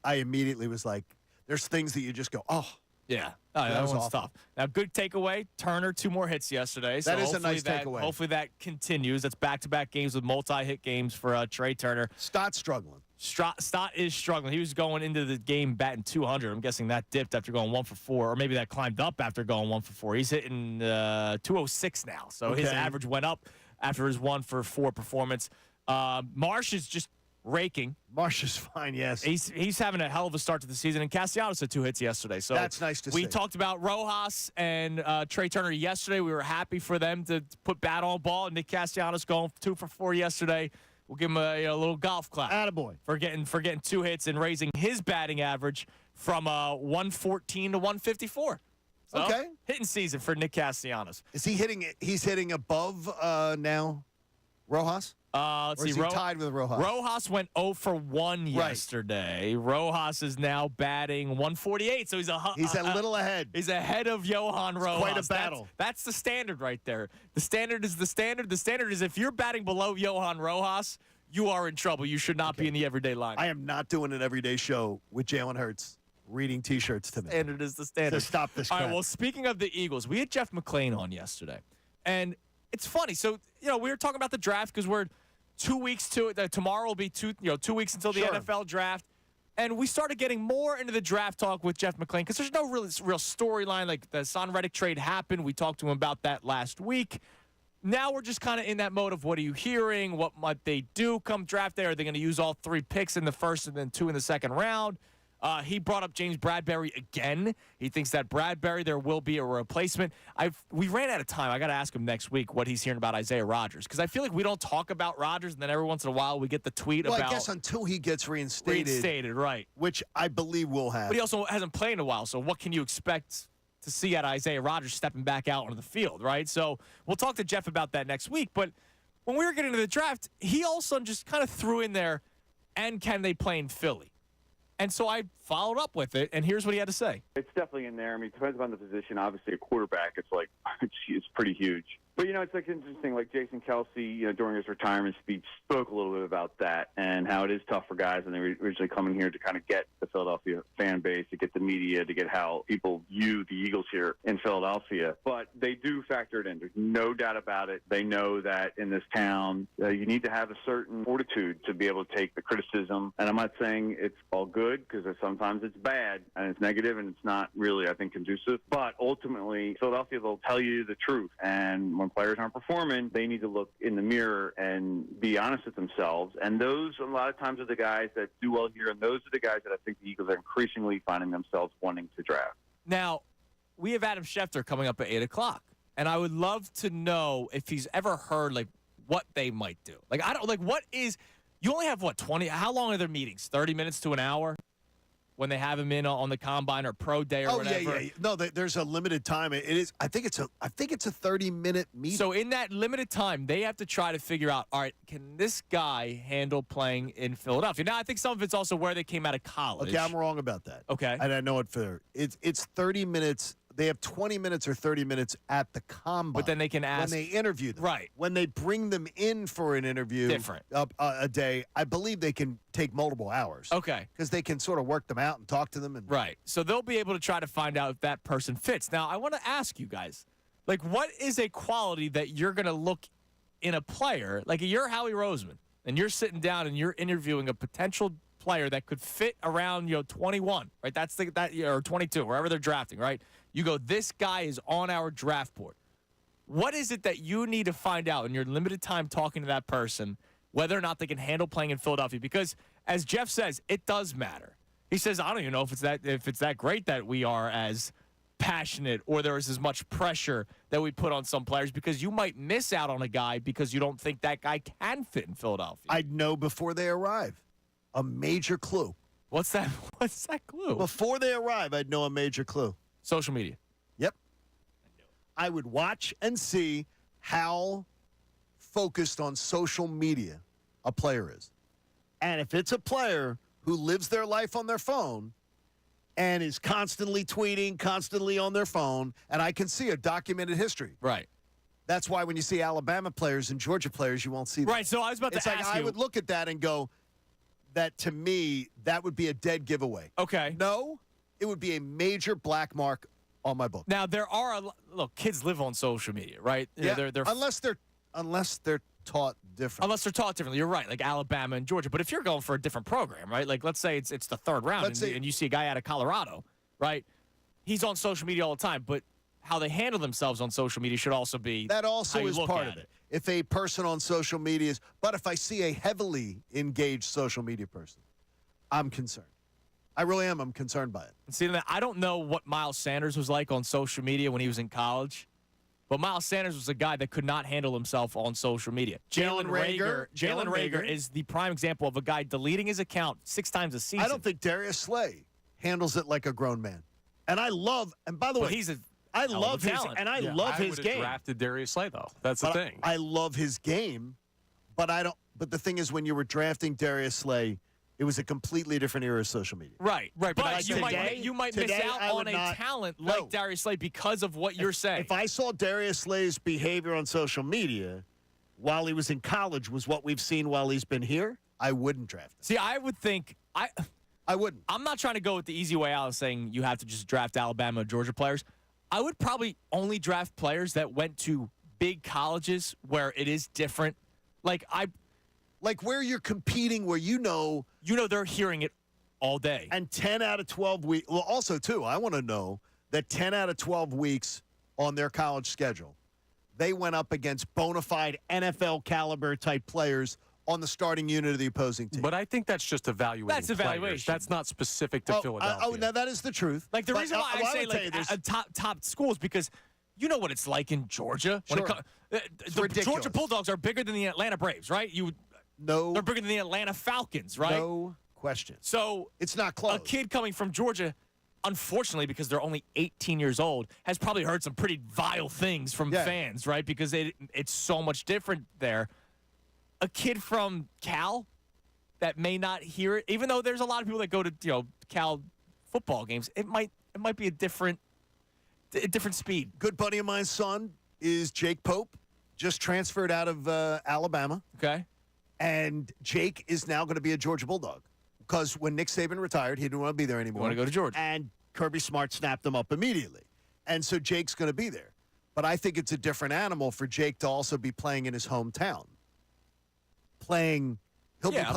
C: I immediately was like, there's things that you just go, oh.
B: Yeah, that
C: was
B: one's
C: awful.
B: tough. Now, good takeaway. Turner, 2 more hits yesterday. So
C: That is a nice takeaway.
B: Hopefully that continues. That's back-to-back games with multi-hit games for Trey Turner.
C: Stott's struggling.
B: Stott is struggling. He was going into the game batting 200. I'm guessing that dipped after going 1 for 4, or maybe that climbed up after going 1 for 4. He's hitting 206 now, so his average went up after his 1 for 4 performance. Marsh is just raking.
C: Marsh is fine, yes.
B: He's having a hell of a start to the season, and Castellanos had 2 hits yesterday. So
C: that's nice to see.
B: We talked about Rojas and Trey Turner yesterday. We were happy for them to put bat on ball. Nick Castellanos going 2 for 4 yesterday. We'll give him a little golf clap.
C: Attaboy.
B: For getting 2 hits and raising his batting average from 114 to 154. So, hitting season for Nick Castellanos.
C: Is he hitting? He's hitting above now, Rojas.
B: Let's
C: or
B: see.
C: is he tied with Rojas?
B: Rojas went 0 for 1 yesterday. Rojas is now batting 148, so he's a
C: little ahead.
B: He's ahead of Johan Rojas.
C: Quite a battle.
B: That's the standard right there. The standard is the standard. The standard is if you're batting below Johan Rojas, you are in trouble. You should not be in the everyday line.
C: I am not doing an everyday show with Jalen Hurts reading T-shirts to me.
B: Standard is the standard.
C: So stop this
B: All
C: crap.
B: right, well, speaking of the Eagles, we had Jeff McClain on yesterday. And it's funny. So, we were talking about the draft because we're 2 weeks to it. Tomorrow will be 2 weeks until the NFL draft. And we started getting more into the draft talk with Jeff McClain because there's no real storyline. Like the Son Reddick trade happened. We talked to him about that last week. Now we're just kind of in that mode of what are you hearing? What might they do come draft day? Are they going to use all 3 picks in the first and then 2 in the second round? He brought up James Bradberry again. He thinks that Bradberry, there will be a replacement. We ran out of time. I got to ask him next week what he's hearing about Isaiah Rodgers because I feel like we don't talk about Rodgers, and then every once in a while we get the tweet about.
C: I guess until he gets reinstated.
B: Reinstated, right?
C: Which I believe will happen.
B: But he also hasn't played in a while. So what can you expect to see out of Isaiah Rodgers stepping back out onto the field, right? So we'll talk to Jeff about that next week. But when we were getting to the draft, he also just kind of threw in there, and can they play in Philly? And so I followed up with it, and here's what he had to say.
I: It's definitely in there. I mean, it depends on the position. Obviously, a quarterback, it's pretty huge. But, it's like interesting, like Jason Kelsey, during his retirement speech, spoke a little bit about that and how it is tough for guys when they were originally coming here to kind of get the Philadelphia fan base, to get the media, to get how people view the Eagles here in Philadelphia. But they do factor it in. There's no doubt about it. They know that in this town, you need to have a certain fortitude to be able to take the criticism. And I'm not saying it's all good, because sometimes it's bad and it's negative and it's not really, I think, conducive. But ultimately, Philadelphia, they'll tell you the truth. And when players aren't performing, they need to look in the mirror and be honest with themselves. And those, a lot of times, are the guys that do well here, and those are the guys that I think the Eagles are increasingly finding themselves wanting to draft.
B: Now, we have Adam Schefter coming up at 8 o'clock, and I would love to know if he's ever heard, like, what they might do. Like, what is – you only have, 20 – how long are their meetings? 30 minutes to an hour? When they have him in on the combine or pro day or whatever.
C: Yeah. No, there's a limited time. It is. I think it's a 30-minute meeting.
B: So in that limited time, they have to try to figure out, all right, can this guy handle playing in Philadelphia? Now, I think some of it's also where they came out of college.
C: Okay, I'm wrong about that.
B: Okay,
C: and I know it for it's 30 minutes. They have 20 minutes or 30 minutes at the combine.
B: But then they can ask
C: when they interview them.
B: Right.
C: When they bring them in for an interview,
B: different
C: a day. I believe they can take multiple hours.
B: Okay.
C: Because they can sort of work them out and talk to them. And
B: right. So they'll be able to try to find out if that person fits. Now, I want to ask you guys, like, what is a quality that you're going to look in a player? Like, you're Howie Roseman, and you're sitting down and you're interviewing a potential player that could fit around 21, right? That's or 22, wherever they're drafting, right? You go, this guy is on our draft board. What is it that you need to find out in your limited time talking to that person, whether or not they can handle playing in Philadelphia? Because as Jeff says, it does matter. He says, I don't even know if it's that great that we are as passionate or there is as much pressure that we put on some players, because you might miss out on a guy because you don't think that guy can fit in Philadelphia.
C: I'd know before they arrive. A major clue.
B: What's that? What's that clue?
C: Before they arrive, I'd know a major clue.
B: Social media.
C: Yep. I would watch and see how focused on social media a player is. And if it's a player who lives their life on their phone and is constantly tweeting, constantly on their phone, and I can see a documented history.
B: Right.
C: That's why when you see Alabama players and Georgia players, you won't see that.
B: Right, so I was about to ask you.
C: I would look at that and go, that to me, that would be a dead giveaway.
B: Okay.
C: No, it would be a major black mark on my book.
B: Now, there are look, kids live on social media, right?
C: Yeah,
B: they're
C: unless they're taught differently.
B: Unless they're taught differently. You're right, like Alabama and Georgia. But if you're going for a different program, right? Like, let's say it's the third round and you see a guy out of Colorado, right? He's on social media all the time, but how they handle themselves on social media should also be
C: that also is part of
B: it.
C: If a person on social media is, but if I see a heavily engaged social media person, I'm concerned. I really am. I'm concerned by it.
B: See, I don't know what Miles Sanders was like on social media when he was in college, but Miles Sanders was a guy that could not handle himself on social media. Jalen Reagor is the prime example of a guy deleting his account 6 times a season.
C: I don't think Darius Slay handles it like a grown man. And I love, and by the way, I love his game.
E: I would have drafted Darius Slay, though. That's the thing.
C: I love his game, but I don't. But the thing is, when you were drafting Darius Slay, it was a completely different era of social media.
B: Right. But you might miss
C: today,
B: out on a talent like Darius Slay because of what you're saying.
C: If I saw Darius Slay's behavior on social media while he was in college was what we've seen while he's been here, I wouldn't draft him.
B: See, I would think
C: I wouldn't.
B: I'm not trying to go with the easy way out of saying you have to just draft Alabama or Georgia players. I would probably only draft players that went to big colleges where it is different. Like
C: where you're competing, where you know
B: they're hearing it all day.
C: And 10 out of 12 weeks. Well, also, too, I want to know that 10 out of 12 weeks on their college schedule, they went up against bona fide NFL caliber type players on the starting unit of the opposing team.
E: But I think that's just evaluating.
B: That's evaluation.
E: Players. That's not specific to Philadelphia.
C: Now that is the truth.
B: Like the reason why I say like top schools, because you know what it's like in Georgia.
C: Sure.
B: The Georgia Bulldogs are bigger than the Atlanta Braves, right? They're bigger than the Atlanta Falcons, right?
C: No question.
B: So
C: it's not close.
B: A kid coming from Georgia, unfortunately, because they're only 18 years old, has probably heard some pretty vile things from fans, right? Because it's so much different there. A kid from Cal that may not hear it, even though there's a lot of people that go to Cal football games, it might be a different speed.
C: Good buddy of mine's son is Jake Pope. just transferred out of Alabama.
B: Okay.
C: And Jake is now going to be a Georgia Bulldog because when Nick Saban retired, he didn't want to be there anymore.
B: Want to go to Georgia.
C: And Kirby Smart snapped him up immediately. And so Jake's going to be there. But I think it's a different animal for Jake to also be playing in his hometown.
B: I'm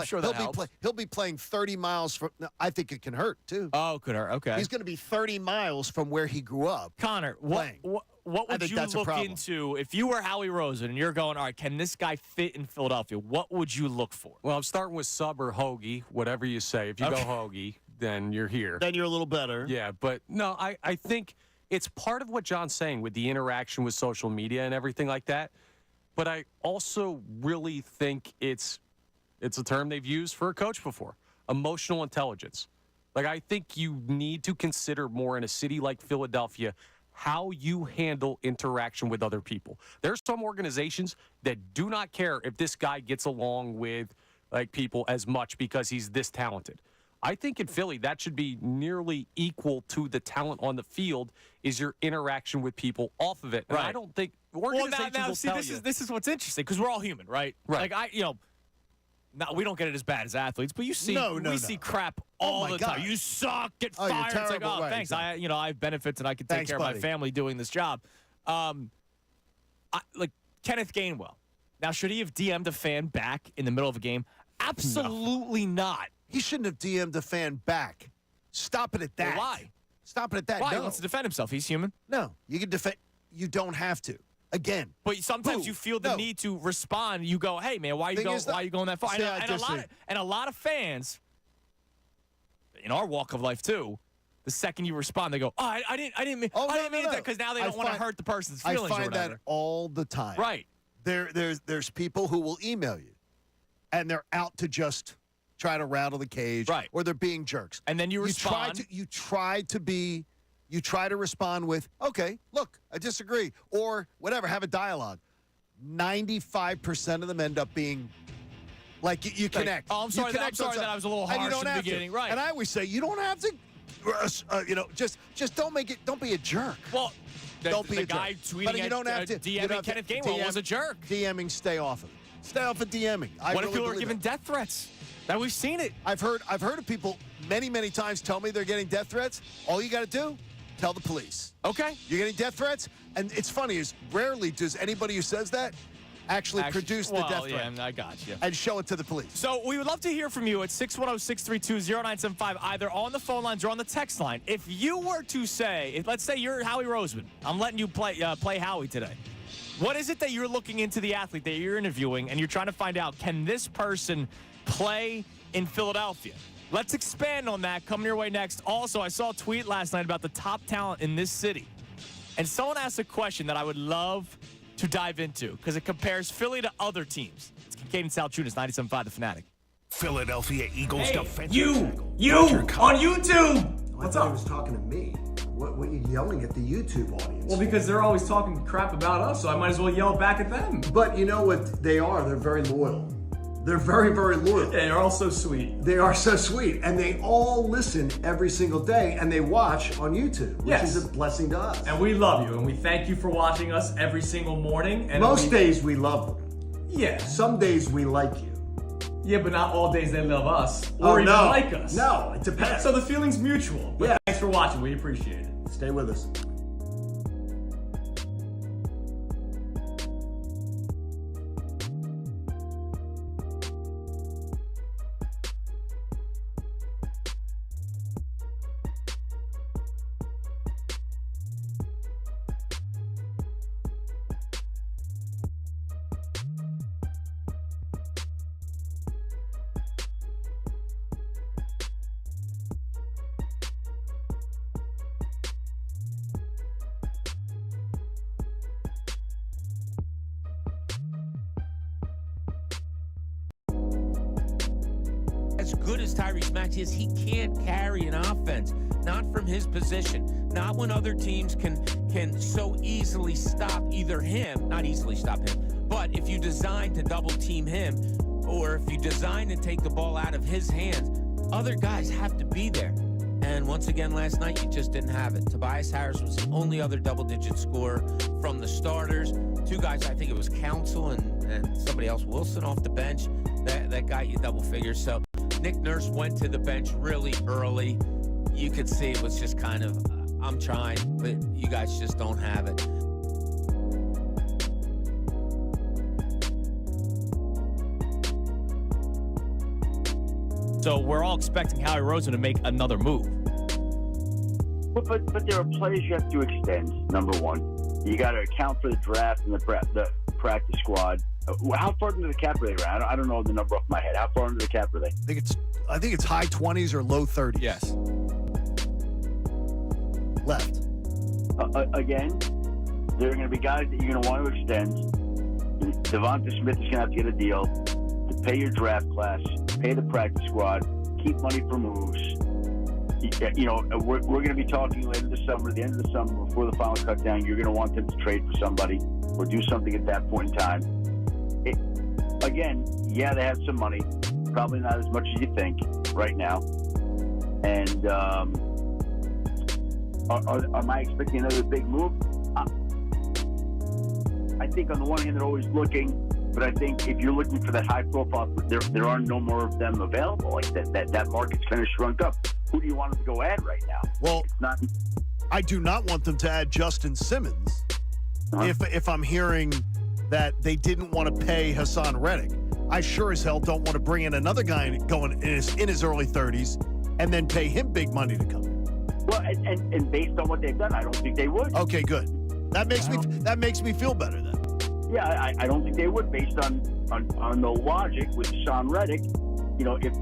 B: sure that helps.
C: He'll be playing 30 miles from. No, I think it can hurt too.
B: Oh, it could hurt. Okay.
C: He's going to be 30 miles from where he grew up.
B: Connor, what would you look into if you were Howie Roseman and you're going, all right, can this guy fit in Philadelphia? What would you look for?
E: Well, I'm starting with sub or hoagie, whatever you say. If you go hoagie, then you're here.
C: Then you're a little better.
E: Yeah, but no, I think it's part of what John's saying with the interaction with social media and everything like that. But I also really think it's a term they've used for a coach before, emotional intelligence. Like, I think you need to consider more in a city like Philadelphia how you handle interaction with other people. There's some organizations that do not care if this guy gets along with like people as much because he's this talented. I think in Philly, that should be nearly equal to the talent on the field is your interaction with people off of it. And I don't think organizations will tell you.
B: This is what's interesting because we're all human, right?
E: Right.
B: Like, no, we don't get it as bad as athletes, but you see, we see crap all the time. You suck, get fired.
C: you're
B: It's like,
C: terrible.
B: oh,
C: Right,
B: thanks.
C: exactly.
B: I have benefits and I can take
C: Thanks,
B: care
C: buddy.
B: of my family doing this job. Like Kenneth Gainwell. Now, should he have DM'd a fan back in the middle of a game? Absolutely not.
C: He shouldn't have DM'd a fan back. Stop it at that.
B: Well, why?
C: Stop it at that.
B: Why?
C: No.
B: He wants to defend himself. He's human.
C: No, you can defend. You don't have to. Again.
B: But sometimes you feel the need to respond. You go, hey, man, why are you going that far? And a lot of fans, in our walk of life too, the second you respond, they go, oh, I didn't mean that, because now they don't want to hurt the person's feelings.
C: I find
B: or whatever.
C: that all the time.
B: Right.
C: There's people who will email you, and they're out to just try to rattle the cage,
B: right?
C: Or they're being jerks.
B: And then you respond.
C: You try to respond with, okay, look, I disagree, or whatever. Have a dialogue. 95% of them end up being like you connect.
B: Oh, I'm sorry. I'm sorry that I was a little harsh in the beginning, right?
C: And I always say you don't have to. Just don't make it. Don't be a jerk.
B: Well,
C: don't be
B: the
C: a
B: guy
C: jerk.
B: tweeting
C: But you don't have to.
B: DMing Kenneth Gainwell was a jerk.
C: DMing, stay off of it. Stay off of DMing.
B: What if people are giving death threats? That we've seen it.
C: I've heard of people many times tell me they're getting death threats. All you got to do, tell the police.
B: Okay.
C: You're getting death threats, and it's funny is rarely does anybody who says that actually produce the death threat.
B: Yeah, I got you.
C: And show it to the police.
B: So we would love to hear from you at 610-632-0975, either on the phone lines or on the text line. If you were to say, let's say you're Howie Roseman. I'm letting you play Howie today. What is it that you're looking into the athlete that you're interviewing and you're trying to find out, can this person play in Philadelphia? Let's expand on that. Coming your way next. Also, I saw a tweet last night about the top talent in this city. And someone asked a question that I would love to dive into because it compares Philly to other teams. It's Kincade Salciunas, 97.5 The Fanatic.
A: Philadelphia Eagles defensive
D: You
A: Fletcher Cox.
D: on YouTube.
F: What's up? He was talking to me. What are you yelling at the YouTube audience?
H: Well, because they're always talking crap about us, so I might as well yell back at them.
F: But you know what they are? They're very loyal. They're very, very loyal.
H: Yeah, they're all so sweet.
F: They are so sweet. And they all listen every single day, and they watch on YouTube, which is a blessing to us.
H: And we love you, and we thank you for watching us every single morning. And
F: Most days we love them.
H: Yeah.
F: Some days we like you.
H: Yeah, but not all days they love us
F: Oh,
H: or even
F: no.
H: like us.
F: No, it depends.
H: So the feeling's mutual. But thanks for watching. We appreciate it.
F: Stay with us.
M: As good as Tyrese Maxey is, he can't carry an offense. Not from his position. Not when other teams can so easily stop either him, not easily stop him, but if you design to double team him, or if you design to take the ball out of his hands, other guys have to be there. And once again, last night, you just didn't have it. Tobias Harris was the only other double-digit scorer from the starters. Two guys, I think it was Council and somebody else, Wilson, off the bench, that got you double figures. So Nick Nurse went to the bench really early. You could see it was just kind of, I'm trying, but you guys just don't have it.
B: So we're all expecting Howie Roseman to make another move.
S: But there are players you have to extend, number one. You got to account for the draft and the practice squad. How far into the cap are they? I don't know the number off my head. How far into the cap are they?
C: I think it's high 20s or low 30s.
B: Yes.
C: Left.
S: Again, there are going to be guys that you're going to want to extend. Devonta Smith is going to have to get a deal to pay your draft class, pay the practice squad, keep money for moves. You know, we're going to be talking later this summer, the end of the summer, before the final cut down. You're going to want them to trade for somebody or do something at that point in time. Again, yeah, they have some money, probably not as much as you think right now. And am I expecting another big move? I think on the one hand, they're always looking, but I think if you're looking for that high profile, there are no more of them available. Like that market's kind of shrunk up. Who do you want them to go add right now?
C: Well, I do not want them to add Justin Simmons. If I'm hearing that they didn't want to pay Hassan Reddick, I sure as hell don't want to bring in another guy going in his early 30s and then pay him big money to come in.
S: Well, and based on what they've done, I don't think they would.
C: Okay, good. That makes me feel better then.
S: Yeah, I don't think they would, based on the logic with Hassan Reddick. You know, if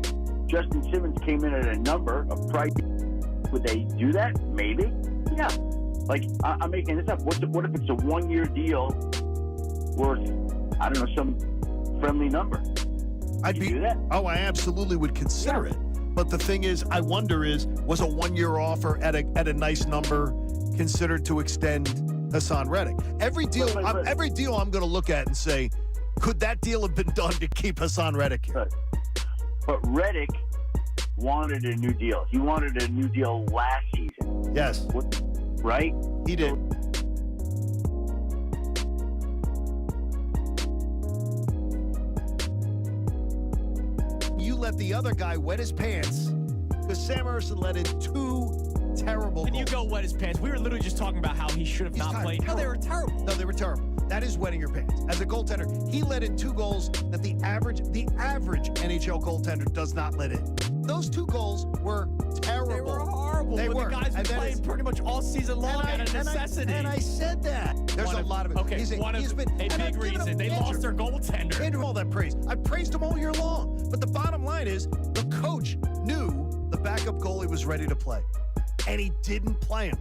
S: Justin Simmons came in at a number of price, would they do that? Maybe. Yeah. Like, I'm making this up. What if it's a 1-year deal worth, I don't know, some friendly number?
C: I'd do that. Oh, I absolutely would consider it. But the thing is, I wonder was a 1-year offer at a nice number considered to extend Hassan Reddick? Every deal I'm going to look at and say, could that deal have been done to keep Hassan Reddick here?
S: But Reddick wanted a new deal. He wanted a new deal last season.
C: Yes.
S: Right?
C: He did. You let the other guy wet his pants because Sam Emerson let in 2 terrible
B: And
C: goals.
B: you go wet his pants. We were literally just talking about how he should have not played. No, they were terrible.
C: No, they were terrible. That is wetting your pants. As a goaltender, he let in 2 goals that the average NHL goaltender does not let in. Those 2 goals were terrible.
B: They were horrible.
C: They were.
B: The guys were playing pretty much all season long out of necessity.
C: And I said that. There's a lot of it.
B: Okay,
C: He's been
B: a big reason. They lost their goaltender.
C: Andrew, all that praise. I praised him all year long. But the bottom line is, the coach knew the backup goalie was ready to play. And he didn't play him.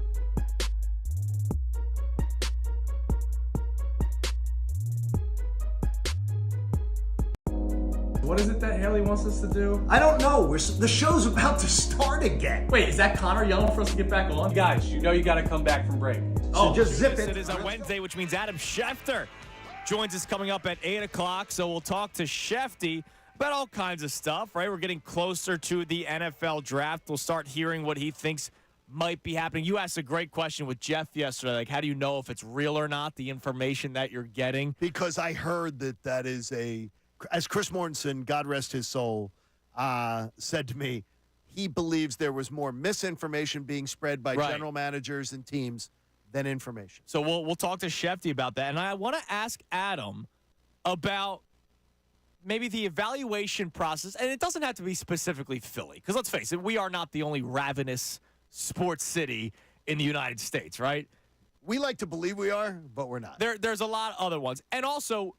J: What is it that Haley wants us to do?
F: I don't know. The show's about to start again.
J: Wait, is that Connor yelling for us to get back on?
E: Guys, you know you got to come back from break.
F: So just zip it.
B: It is a Wednesday, which means Adam Schefter joins us coming up at 8 o'clock. So we'll talk to Shefty about all kinds of stuff, right? We're getting closer to the NFL draft. We'll start hearing what he thinks might be happening. You asked a great question with Jeff yesterday. Like, how do you know if it's real or not, the information that you're getting?
C: Because I heard that is as Chris Mortensen, God rest his soul, said to me, he believes there was more misinformation being spread by general managers and teams than information.
B: So we'll talk to Shefty about that. And I want to ask Adam about maybe the evaluation process. And it doesn't have to be specifically Philly. Because let's face it, we are not the only ravenous sports city in the United States, right?
C: We like to believe we are, but we're not.
B: There's a lot of other ones. And also,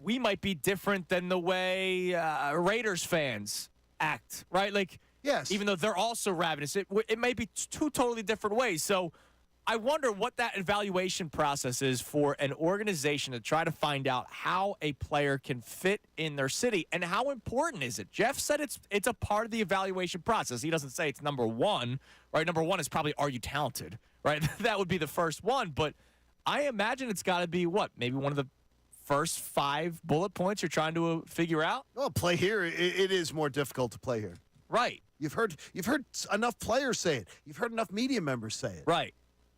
B: we might be different than the way Raiders fans act, right? Like,
C: yes,
B: even though they're also ravenous, it might be 2 totally different ways. So I wonder what that evaluation process is for an organization to try to find out how a player can fit in their city, and how important is it? Jeff said it's a part of the evaluation process. He doesn't say it's number 1, right? Number 1 is probably, are you talented, right? That would be the first one, but I imagine it's got to be maybe one of the first 5 bullet points you're trying to figure out?
C: Well, play here. It is more difficult to play here.
B: Right.
C: You've heard enough players say it. You've heard enough media members say it.
B: Right.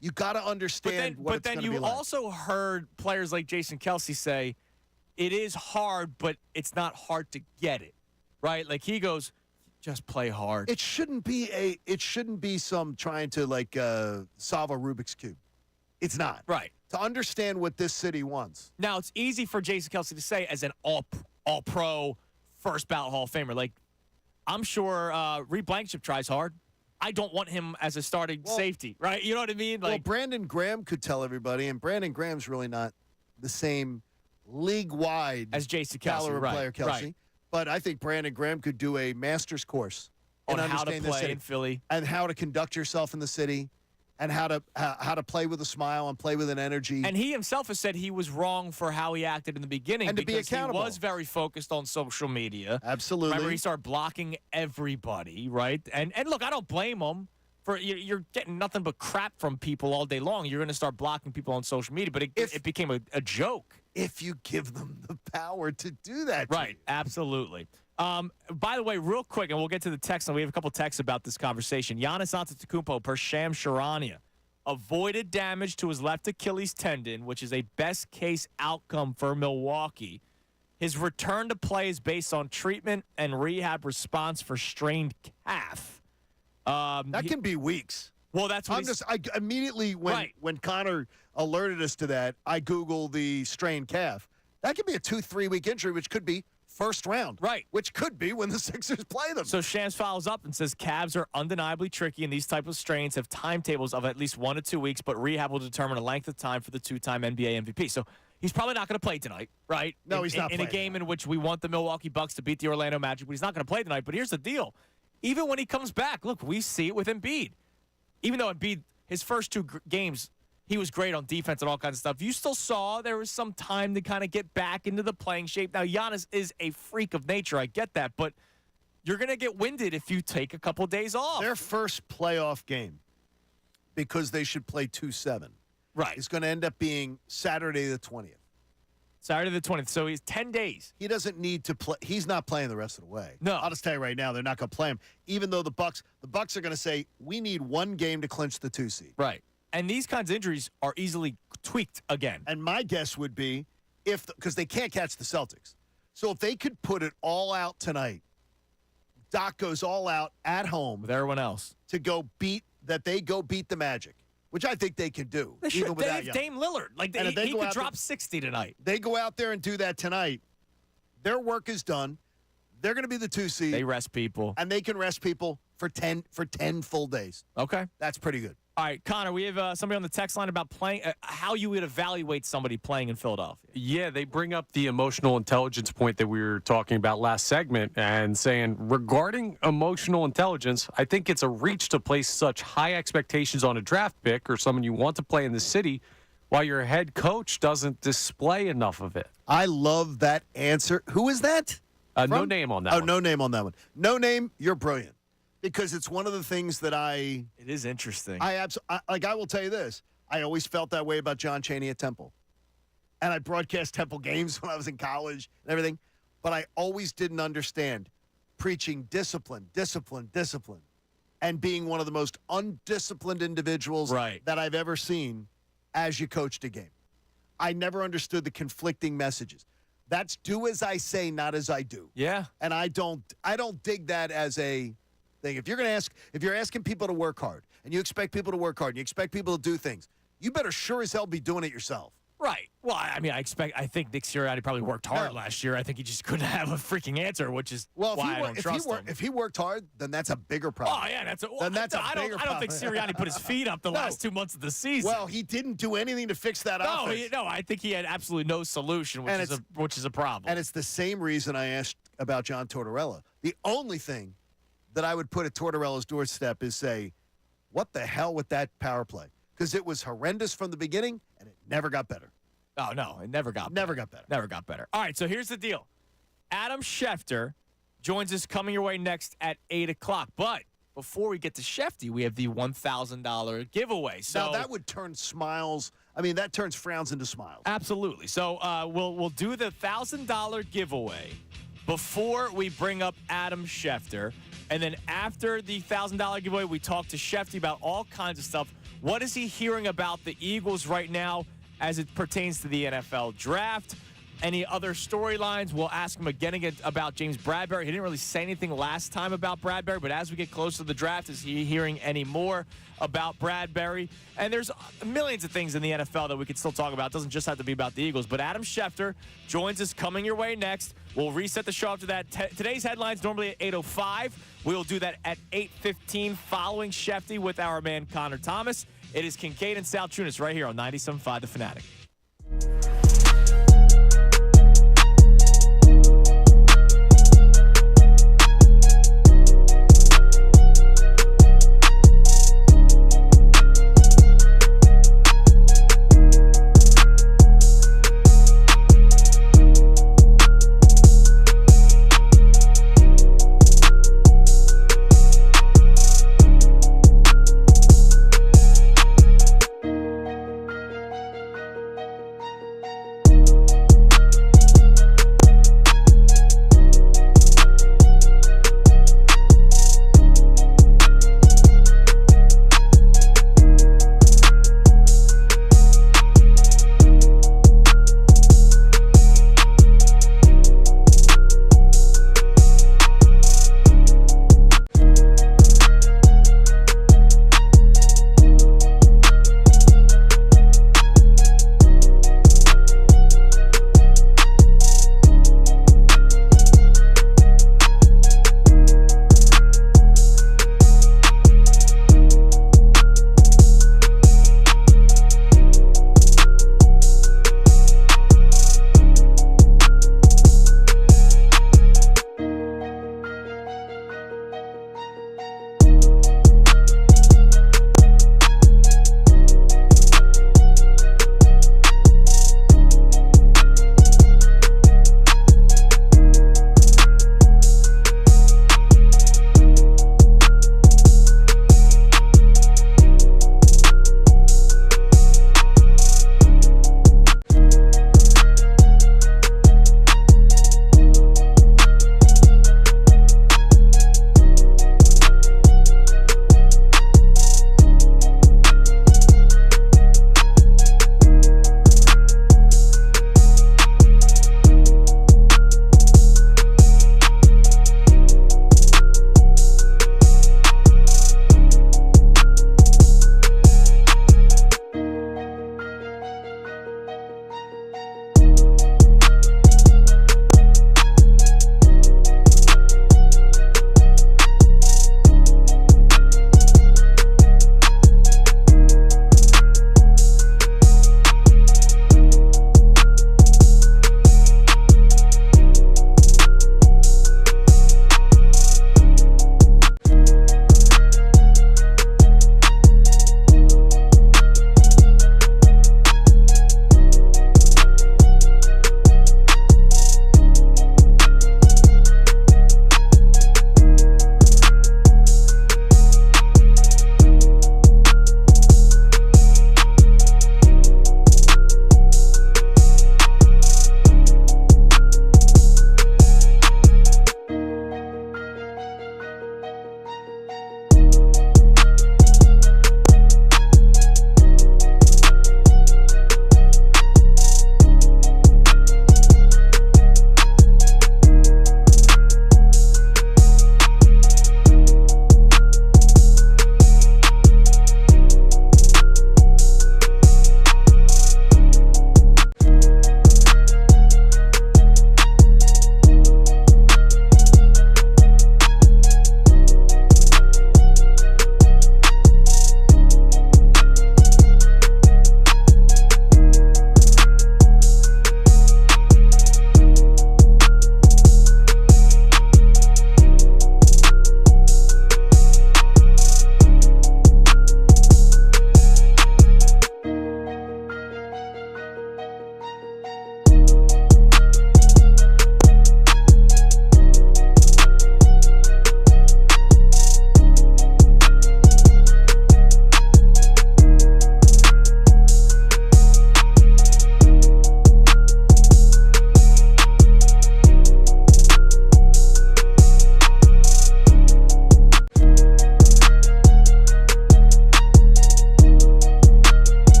C: You got to understand what it's going to be like.
B: But then you also heard players like Jason Kelce say, it is hard, but it's not hard to get it, right? Like he goes, just play hard.
C: It shouldn't be some trying to solve a Rubik's Cube. It's not.
B: Right.
C: To understand what this city wants.
B: Now, it's easy for Jason Kelce to say as an all-pro, first ballot Hall of Famer. Like, I'm sure Reed Blankenship tries hard. I don't want him as a starting safety, right? You know what I mean?
C: Well, Brandon Graham could tell everybody, and Brandon Graham's really not the same league-wide
B: as Jason Kelce,
C: caliber player Kelce.
B: Right.
C: But I think Brandon Graham could do a master's course
B: on how to play in Philly
C: and how to conduct yourself in the city and how to play with a smile and play with an energy.
B: And he himself has said he was wrong for how he acted in the beginning
C: and to be accountable.
B: He was very focused on social media.
C: Absolutely.
B: Remember, he started blocking everybody, right? And look, I don't blame him. You're getting nothing but crap from people all day long. You're going to start blocking people on social media, but it became a joke.
C: If you give them the power to do that.
B: Right, absolutely. By the way, real quick, and we'll get to the text, and we have a couple texts about this conversation. Giannis Antetokounmpo, per Sham Charania, avoided damage to his left Achilles tendon, which is a best-case outcome for Milwaukee. His return to play is based on treatment and rehab response for strained calf.
C: That can be weeks.
B: Well, that's what
C: I immediately, when Connor alerted us to that, I Googled the strained calf. That could be a 2-3 week injury, which could be first round.
B: Right.
C: Which could be when the Sixers play them.
B: So Shams follows up and says calves are undeniably tricky, and these type of strains have timetables of at least 1 to 2 weeks, but rehab will determine a length of time for the two-time NBA MVP. So he's probably not going to play tonight, right?
C: No, he's not
B: in a game in which we want the Milwaukee Bucks to beat the Orlando Magic, but he's not going to play tonight. But here's the deal. Even when he comes back, look, we see it with Embiid. Even though Embiid, his first two games, he was great on defense and all kinds of stuff. You still saw there was some time to kind of get back into the playing shape. Now, Giannis is a freak of nature. I get that. But you're going to get winded if you take a couple of days off.
C: Their first playoff game, because they should play 2-7,
B: right,
C: is going to end up being Saturday the 20th.
B: Saturday the 20th. So he's 10 days.
C: He doesn't need to play. He's not playing the rest of the way.
B: No.
C: I'll just tell you right now, they're not going to play him. Even though the Bucks are going to say, we need one game to clinch the 2 seed.
B: Right. And these kinds of injuries are easily tweaked again.
C: And my guess would be, because they can't catch the Celtics. So if they could put it all out tonight, Doc goes all out at home.
B: With everyone else.
C: To go beat the Magic. Which I think they can do.
B: They should. They have Dame Lillard. He could drop 60 tonight.
C: They go out there and do that tonight. Their work is done. They're going to be the 2 seed.
B: They rest people.
C: And they can rest people for 10 full days.
B: Okay.
C: That's pretty good.
B: All right, Connor, we have somebody on the text line about playing, how you would evaluate somebody playing in Philadelphia.
E: Yeah, they bring up the emotional intelligence point that we were talking about last segment and saying regarding emotional intelligence, I think it's a reach to place such high expectations on a draft pick or someone you want to play in the city while your head coach doesn't display enough of it.
C: I love that answer. Who is that?
E: No name on that one.
C: Oh, no name on that one. No name, you're brilliant. Because it's one of the things that
B: It is interesting.
C: I will tell you this. I always felt that way about John Chaney at Temple. And I broadcast Temple games when I was in college and everything. But I always didn't understand preaching discipline, and being one of the most undisciplined individuals that I've ever seen as you coached a game. I never understood the conflicting messages. That's do as I say, not as I do.
B: Yeah.
C: And I don't dig that as a thing. If you're asking people to work hard and you expect people to work hard and you expect people to do things, you better sure as hell be doing it yourself.
B: Right. Well, I mean, I think Nick Sirianni probably worked hard last year. I think he just couldn't have a freaking answer, which is why I don't trust him.
C: If he worked hard, then that's a bigger problem.
B: Oh, yeah, that's a bigger
C: problem.
B: I don't think Sirianni put his feet up the last 2 months of the season.
C: Well, he didn't do anything to fix that offense.
B: No, I think he had absolutely no solution, which is a problem.
C: And it's the same reason I asked about John Tortorella. The only thing that I would put at Tortorella's doorstep is say, what the hell with that power play? Because it was horrendous from the beginning, and it never got better.
B: Oh, no, it never got
C: better.
B: Never got better. All right, so here's the deal. Adam Schefter joins us coming your way next at 8 o'clock. But before we get to Schefty, we have the $1,000 giveaway. So
C: now, that would turn smiles. I mean, that turns frowns into smiles.
B: Absolutely. So we'll do the $1,000 giveaway before we bring up Adam Schefter. And then after the $1,000 giveaway, we talked to Schefter about all kinds of stuff. What is he hearing about the Eagles right now as it pertains to the NFL draft? Any other storylines? We'll ask him again about James Bradberry. He didn't really say anything last time about Bradberry, but as we get close to the draft, is he hearing any more about Bradberry? And there's millions of things in the NFL that we could still talk about. It doesn't just have to be about the Eagles. But Adam Schefter joins us coming your way next. We'll reset the show after that. Today's headlines normally at 8:05. We'll do that at 8:15 following Schefter with our man Connor Thomas. It is Kincade and Salciunas right here on 97.5 The Fanatic.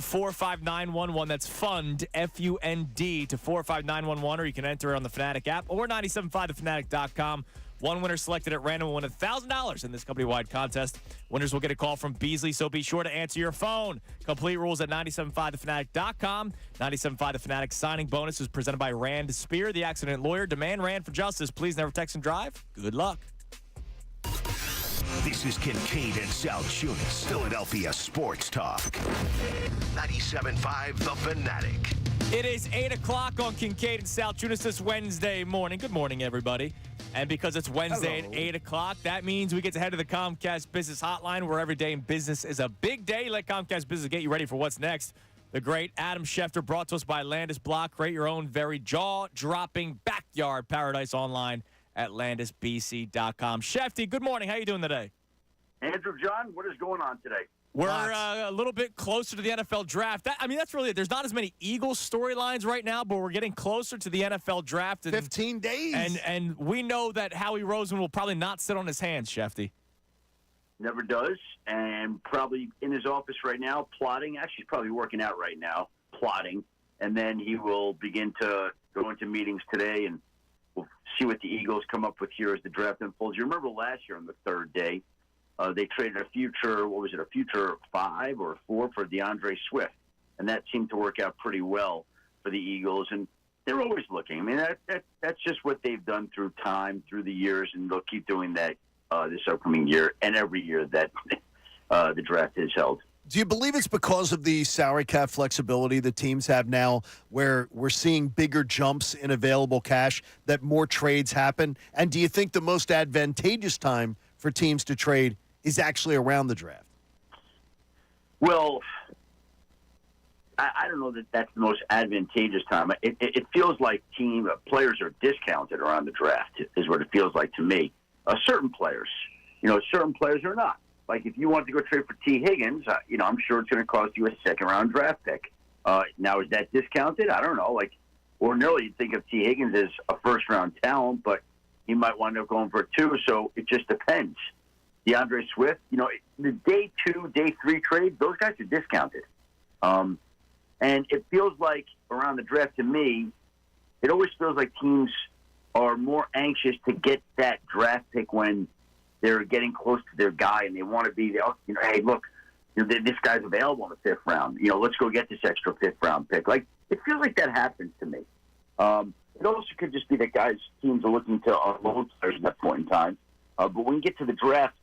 B: 45911. That's FUND, F-U-N-D, to 45911, or you can enter it on the Fanatic app or 975thefanatic.com. One winner selected at random will win $1,000 in this company-wide contest. Winners will get a call from Beasley, so be sure to answer your phone. Complete rules at 975thefanatic.com. 975 The Fanatic signing bonus is presented by Rand Spear, the accident lawyer. Demand Rand for justice. Please never text and drive. Good luck.
A: This is Kincade and Salciunas, Philadelphia Sports Talk. 97.5 The Fanatic.
B: It is 8 o'clock on Kincade and Salciunas this Wednesday morning. Good morning, everybody. And because it's Wednesday at 8 o'clock, that means we get to head to the Comcast Business Hotline, where every day in business is a big day. Let Comcast Business get you ready for what's next. The great Adam Schefter, brought to us by Landis Block. Create your own very jaw-dropping backyard paradise online at landisbc.com. Shefty, good morning. How you doing today?
S: Andrew, John, what is going on today?
B: We're a little bit closer to the NFL draft. That's really it. There's not as many Eagles storylines right now, but we're getting closer to the NFL draft.
C: 15 days.
B: And we know that Howie Roseman will probably not sit on his hands, Shefty.
S: Never does, and probably in his office right now, plotting. Actually, he's probably working out right now, plotting. And then he will begin to go into meetings today, and we'll see what the Eagles come up with here as the draft unfolds. You remember last year on the third day, they traded a future 5 or 4 for DeAndre Swift. And that seemed to work out pretty well for the Eagles. And they're always looking. I mean, that's just what they've done through time, through the years, and they'll keep doing that this upcoming year and every year that the draft is held.
C: Do you believe it's because of the salary cap flexibility the teams have now, where we're seeing bigger jumps in available cash, that more trades happen? And do you think the most advantageous time for teams to trade is actually around the draft?
S: Well, I don't know that that's the most advantageous time. It feels like players are discounted around the draft, is what it feels like to me. Certain players are not. Like if you want to go trade for T. Higgins, I'm sure it's going to cost you a second-round draft pick. Now, is that discounted? I don't know. Like ordinarily, you'd think of T. Higgins as a first-round talent, but he might wind up going for 2, so it just depends. DeAndre Swift, the day 2, day 3 trade, those guys are discounted. And it feels like around the draft, to me, it always feels like teams are more anxious to get that draft pick when they're getting close to their guy and they want to be, hey, look, this guy's available in the 5th round. Let's go get this extra 5th round pick. Like, it feels like that happens to me. It also could just be that teams are looking to unload players at that point in time. But when you get to the draft,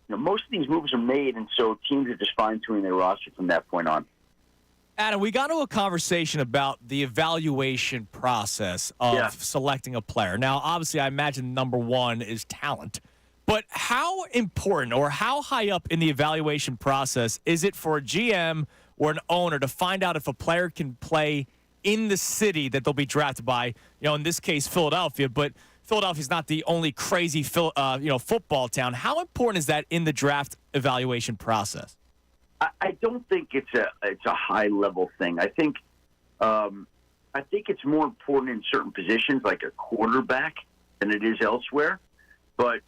S: most of these moves are made, and so teams are just fine-tuning their roster from that point on.
B: Adam, we got into a conversation about the evaluation process of selecting a player. Now, obviously, I imagine number one is talent. But how important or how high up in the evaluation process is it for a GM or an owner to find out if a player can play in the city that they'll be drafted by? In this case, Philadelphia, but Philadelphia's not the only crazy football town. How important is that in the draft evaluation process?
S: I don't think it's a high level thing. I think it's more important in certain positions, like a quarterback, than it is elsewhere. But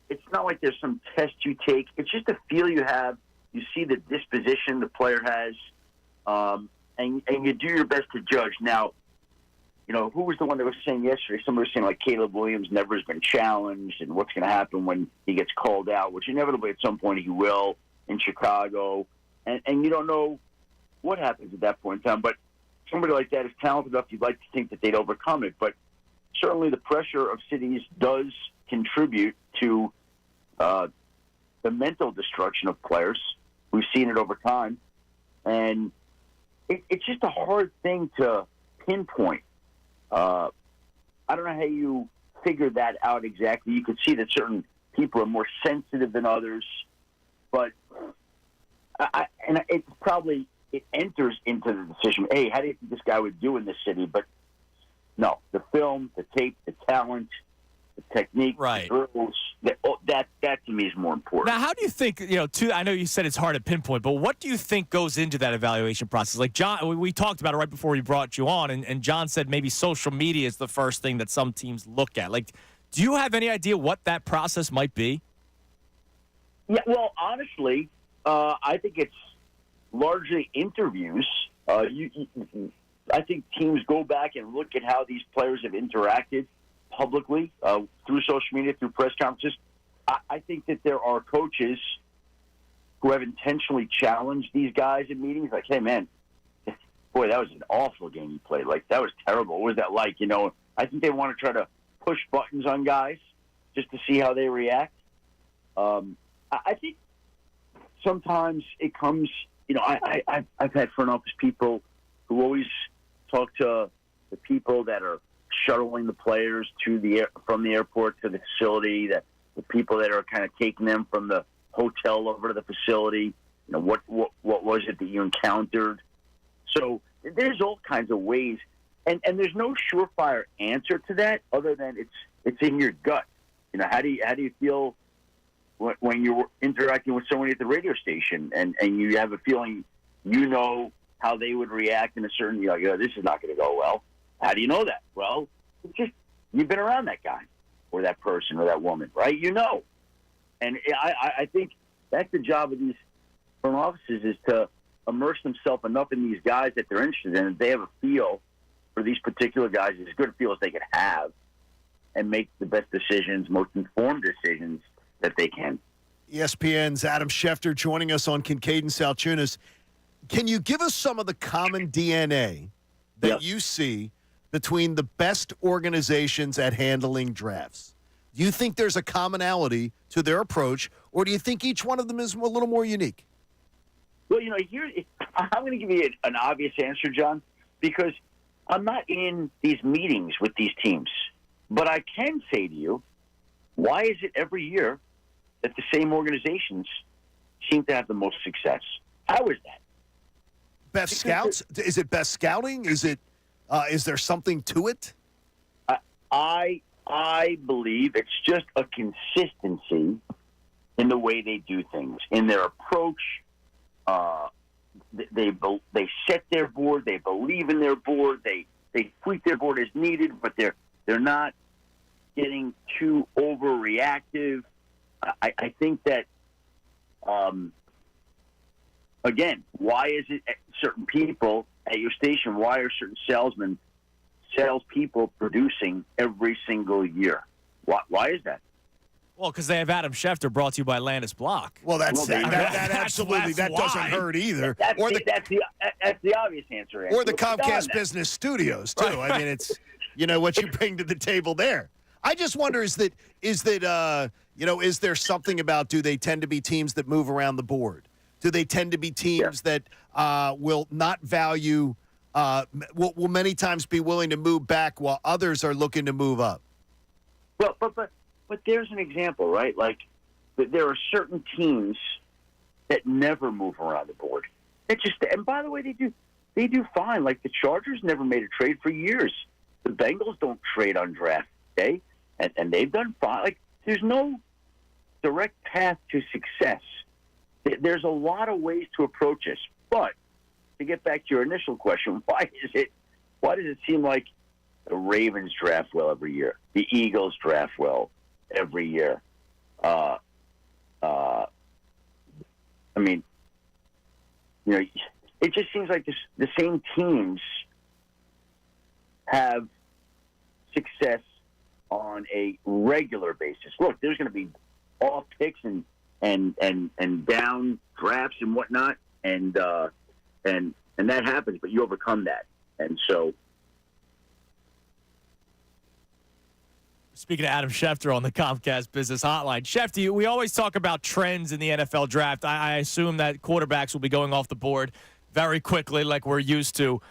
S: it's not like there's some test you take. It's just a feel you have. You see the disposition the player has, and you do your best to judge. Now, who was the one that was saying yesterday? Somebody was saying like Caleb Williams never has been challenged, and what's going to happen when he gets called out, which inevitably at some point he will in Chicago, and you don't know what happens at that point in time. But somebody like that is talented enough, you'd like to think that they'd overcome it. But certainly the pressure of cities does contribute to the mental destruction of players. We've seen it over time. And it's just a hard thing to pinpoint. I don't know how you figure that out exactly. You could see that certain people are more sensitive than others. But it enters into the decision. Hey, how do you think this guy would do in this city? But no, the film, the tape, the talent, the technique,
B: right.
S: The drills, that to me is more important.
B: Now, how do you think? I know you said it's hard to pinpoint, but what do you think goes into that evaluation process? Like John, we talked about it right before we brought you on, and John said maybe social media is the first thing that some teams look at. Like, do you have any idea what that process might be?
S: Yeah, well, honestly, I think it's largely interviews. I think teams go back and look at how these players have interacted publicly through social media, through press conferences. I think that there are coaches who have intentionally challenged these guys in meetings, like, hey, man, boy, that was an awful game you played. Like, that was terrible. What was that like? You know, I think they want to try to push buttons on guys just to see how they react. I think sometimes it comes, you know, I've had front office people who always talk to the people that are shuttling the players from the airport to the facility, that the people that are kind of taking them from the hotel over to the facility. You know, what was it that you encountered? So there's all kinds of ways, and there's no surefire answer to that other than it's in your gut. You know, how do you feel when you're interacting with somebody at the radio station and you have a feeling you know how they would react in a certain, you know, this is not going to go well. How do you know that? Well, it's just you've been around that guy or that person or that woman, right? You know. And I think that's the job of these front offices, is to immerse themselves enough in these guys that they're interested in, and they have a feel for these particular guys, as good a feel as they could have, and make the best decisions, most informed decisions that they can.
C: ESPN's Adam Schefter joining us on Kincade and Salciunas. Can you give us some of the common DNA that you see between the best organizations at handling drafts? Do you think there's a commonality to their approach, or do you think each one of them is a little more unique?
S: Well, you know, I'm going to give you an obvious answer, John, because I'm not in these meetings with these teams. But I can say to you, why is it every year that the same organizations seem to have the most success? How is that?
C: Best scouts? Is it best scouting? Is it? Is there something to it?
S: I believe it's just a consistency in the way they do things, in their approach. They set their board. They believe in their board. They tweak their board as needed, but they're not getting too overreactive. I think that, again, why is it certain people at your station, why are certain salespeople producing every single year? Why is that?
B: Well, because they have Adam Schefter, brought to you by Landis Block.
C: Well, that absolutely doesn't hurt either.
S: That's the obvious answer.
C: Or the Comcast Business Studios too. I mean, it's what you bring to the table there. I just wonder is there something about, do they tend to be teams that move around the board? Do they tend to be teams that will not value, will many times be willing to move back while others are looking to move up?
S: Well, but there's an example, right? Like, there are certain teams that never move around the board. And by the way, they do fine. Like, the Chargers never made a trade for years. The Bengals don't trade on draft day, and they've done fine. Like, there's no direct path to success. There's a lot of ways to approach this. But to get back to your initial question, why does it seem like the Ravens draft well every year, the Eagles draft well every year? I mean, it just seems like the same teams have success on a regular basis. Look, there's going to be off picks and down drafts and whatnot, and that happens, but you overcome that. And so,
B: speaking of Adam Schefter on the Comcast Business Hotline, Schefter, we always talk about trends in the NFL draft. I assume that quarterbacks will be going off the board very quickly, like we're used to.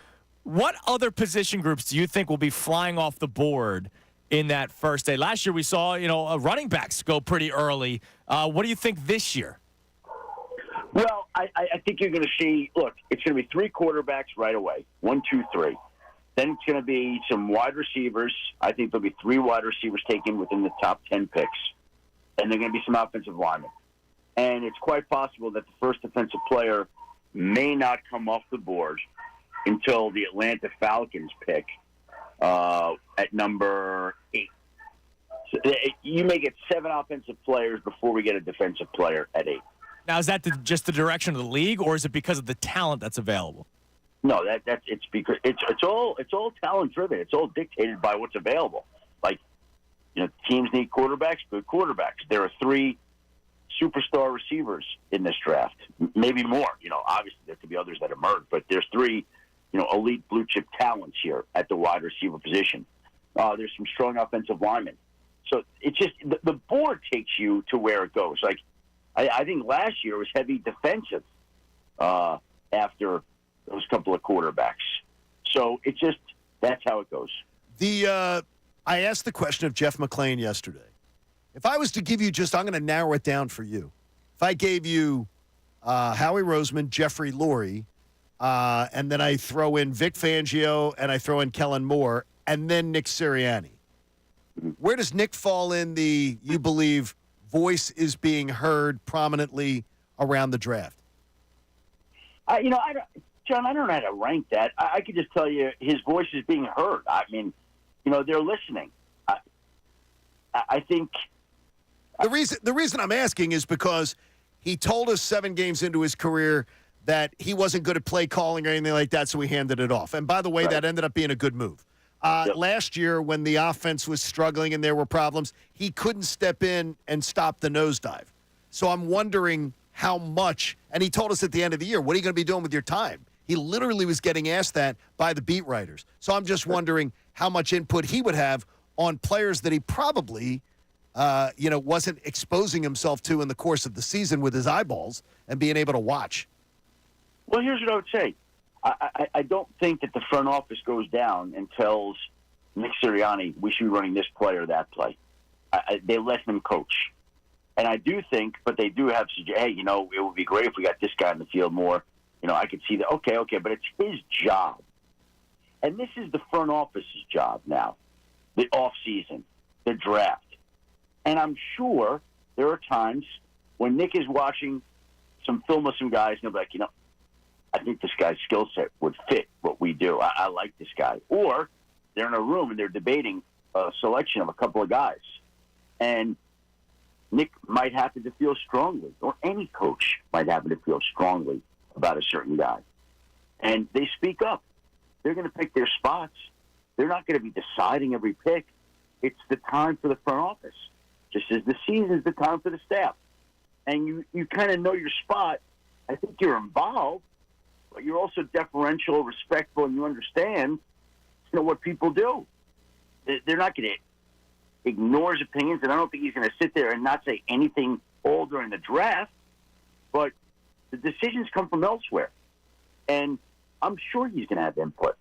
B: What other position groups do you think will be flying off the board in that first day? Last year we saw, running backs go pretty early. What do you think this year?
S: Well, I think you're going to see, look, it's going to be 3 quarterbacks right away. 1, 2, 3. Then it's going to be some wide receivers. I think there'll be 3 wide receivers taken within the top 10 picks. And there are going to be some offensive linemen. And it's quite possible that the first defensive player may not come off the board until the Atlanta Falcons pick at number 8. So you may get 7 offensive players before we get a defensive player at 8.
B: Now, is that just the direction of the league, or is it because of the talent that's available?
S: No, that's it's because it's all talent driven. It's all dictated by what's available. Like, teams need quarterbacks, good quarterbacks. There are 3 superstar receivers in this draft, maybe more. Obviously there could be others that emerge, but there's 3, elite blue chip talents here at the wide receiver position. There's some strong offensive linemen. So it's just the board takes you to where it goes. Like, I think last year was heavy defensive after those couple of quarterbacks. So it's just, that's how it goes.
C: I asked the question of Jeff McClain yesterday. If I was to give you I'm going to narrow it down for you. If I gave you Howie Roseman, Jeffrey Lurie, and then I throw in Vic Fangio and I throw in Kellen Moore, and then Nick Sirianni, where does Nick fall in you believe, voice is being heard prominently around the draft?
S: John, I don't know how to rank that. I could just tell you his voice is being heard. I mean, they're listening. I think
C: the reason I'm asking is because he told us 7 games into his career that he wasn't good at play calling or anything like that, so he handed it off. And by the way, that ended up being a good move. Last year, when the offense was struggling and there were problems, he couldn't step in and stop the nosedive. So I'm wondering how much, and he told us at the end of the year, what are you going to be doing with your time? He literally was getting asked that by the beat writers. So I'm just wondering how much input he would have on players that he probably, wasn't exposing himself to in the course of the season with his eyeballs and being able to watch.
S: Well, here's what I would say. I don't think that the front office goes down and tells Nick Sirianni, we should be running this play or that play. They let him coach. And I do think, but they do have, hey, it would be great if we got this guy in the field more. I could see that. Okay, but it's his job. And this is the front office's job now, the offseason, the draft. And I'm sure there are times when Nick is watching some film of some guys and he'll be like, I think this guy's skill set would fit what we do. I like this guy. Or they're in a room and they're debating a selection of a couple of guys. And Nick might happen to feel strongly, or any coach might happen to feel strongly about a certain guy. And they speak up. They're going to pick their spots. They're not going to be deciding every pick. It's the time for the front office, just as the season's the time for the staff. And you kind of know your spot. I think you're involved, but you're also deferential, respectful, and you understand what people do. They're not going to ignore his opinions, and I don't think he's going to sit there and not say anything all during the draft, but the decisions come from elsewhere. And I'm sure he's going to have input.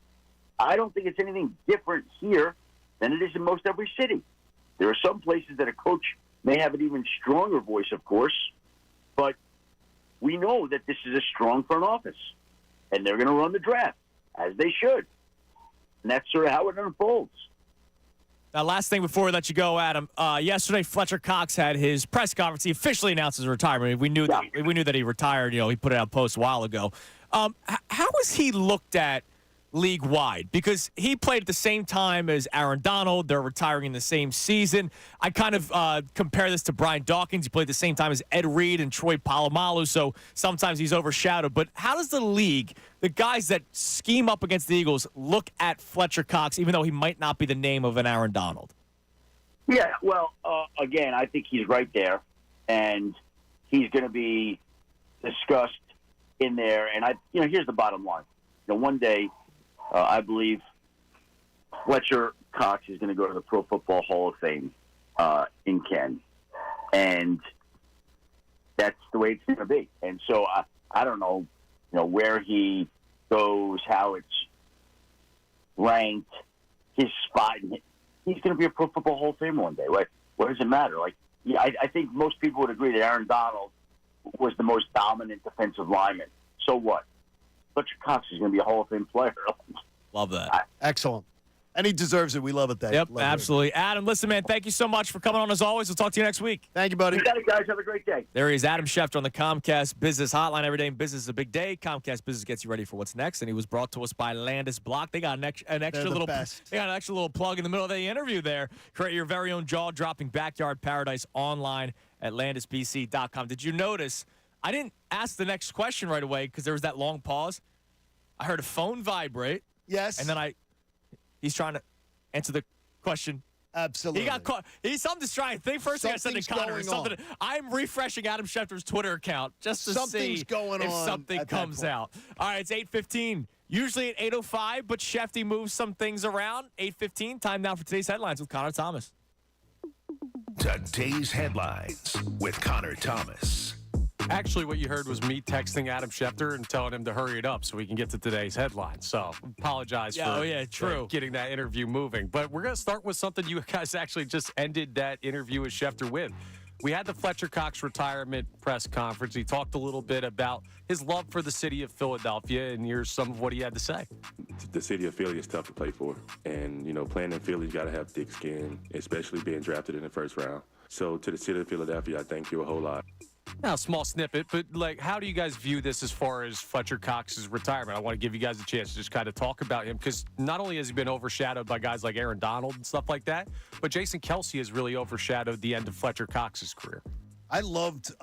S: I don't think it's anything different here than it is in most every city. There are some places that a coach may have an even stronger voice, of course, but we know that this is a strong front office, and they're going to run the draft, as they should. And that's sort of how it unfolds.
B: Now, last thing before we let you go, Adam. Yesterday, Fletcher Cox had his press conference. He officially announced his retirement. We knew that he retired. He put it out post a while ago. How was he looked at league-wide? Because he played at the same time as Aaron Donald. They're retiring in the same season. I kind of compare this to Brian Dawkins. He played at the same time as Ed Reed and Troy Polamalu, so sometimes he's overshadowed. But how does the league, the guys that scheme up against the Eagles, look at Fletcher Cox, even though he might not be the name of an Aaron Donald?
S: Yeah, well, again, I think he's right there, and he's going to be discussed in there. And here's the bottom line. One day, I believe Fletcher Cox is going to go to the Pro Football Hall of Fame in Ken, and that's the way it's going to be. And so I don't know, where he goes, how it's ranked, his spot. He's going to be a Pro Football Hall of Fame one day. What does it matter? I think most people would agree that Aaron Donald was the most dominant defensive lineman. So what? Fletcher Cox is going to be a Hall of Fame player.
B: Love that.
C: Excellent. And he deserves it. We love it, Dave.
B: Yep,
C: love
B: absolutely. It. Adam, listen, man, thank you so much for coming on as always. We'll talk to you next week.
C: Thank you, buddy.
S: You got it, guys. Have a great day.
B: There he is, Adam Schefter on the Comcast Business Hotline. Every day in business is a big day. Comcast Business gets you ready for what's next, and he was brought to us by Landis Block. They got an extra little plug in the middle of the interview there. Create your very own jaw-dropping backyard paradise online at landispc.com. Did you notice I didn't ask the next question right away because there was that long pause. I heard a phone vibrate.
C: Yes.
B: And then he's trying to answer the question.
C: Absolutely.
B: He got caught. I'm just trying to think. First thing I said to Connor is something. I'm refreshing Adam Schefter's Twitter account just to see if something comes out. All right, it's 8:15. Usually at 8:05, but Schefty moves some things around. 8:15. Time now for today's headlines with Connor Thomas.
A: Today's headlines with Connor Thomas.
E: Actually, what you heard was me texting Adam Schefter and telling him to hurry it up so we can get to today's headlines. So apologize for getting that interview moving. But we're going to start with something you guys actually just ended that interview with Schefter with. We had the Fletcher Cox retirement press conference. He talked a little bit about his love for the city of Philadelphia, and here's some of what he had to say.
K: The city of Philly is tough to play for. And, playing in Philly, you got to have thick skin, especially being drafted in the first round. So to the city of Philadelphia, I thank you a whole lot.
E: Now, small snippet, but how do you guys view this as far as Fletcher Cox's retirement? I want to give you guys a chance to just kind of talk about him because not only has he been overshadowed by guys like Aaron Donald and stuff like that, but Jason Kelce has really overshadowed the end of Fletcher Cox's career.
C: I loved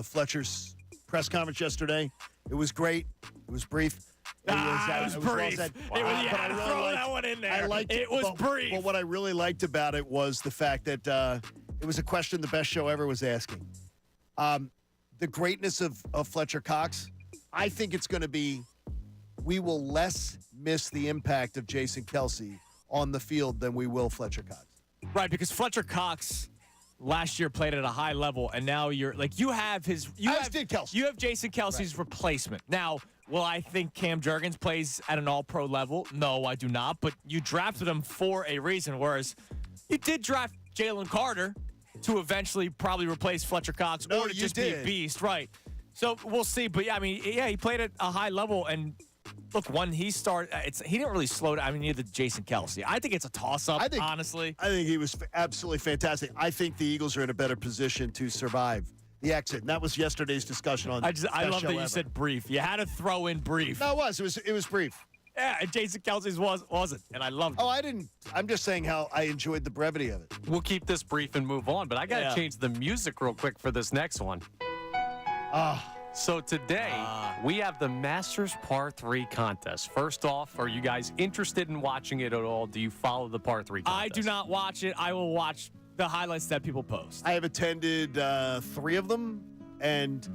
C: Fletcher's press conference yesterday. It was great. It was brief.
B: It was brief. Throw that one in there. It was brief.
C: But what I really liked about it was the fact that it was a question the best show ever was asking. The greatness of Fletcher Cox, I think it's going to be we will less miss the impact of Jason Kelce on the field than we will Fletcher Cox.
B: Right, because Fletcher Cox last year played at a high level, and now you have Jason Kelce's replacement. Now, will I think Cam Jurgens plays at an all-pro level? No, I do not, but you drafted him for a reason, whereas you did draft Jalen Carter to eventually probably replace Fletcher Cox or to just be a beast, right? So we'll see. But he played at a high level, and look, when he started, he didn't really slow down. Neither did Jason Kelce. I think it's a toss-up, honestly.
C: I think he was absolutely fantastic. I think the Eagles are in a better position to survive the exit, and that was yesterday's discussion on.
B: I love that you said brief. You had to throw in brief.
C: No, it was brief.
B: Yeah, and Jason Kelce's wasn't, and I loved it.
C: Oh, I didn't. I'm just saying how I enjoyed the brevity of it.
E: We'll keep this brief and move on, but I got to change the music real quick for this next one. So today, we have the Masters Par 3 contest. First off, are you guys interested in watching it at all? Do you follow the Par 3 contest?
B: I do not watch it. I will watch the highlights that people post.
C: I have attended 3 of them, and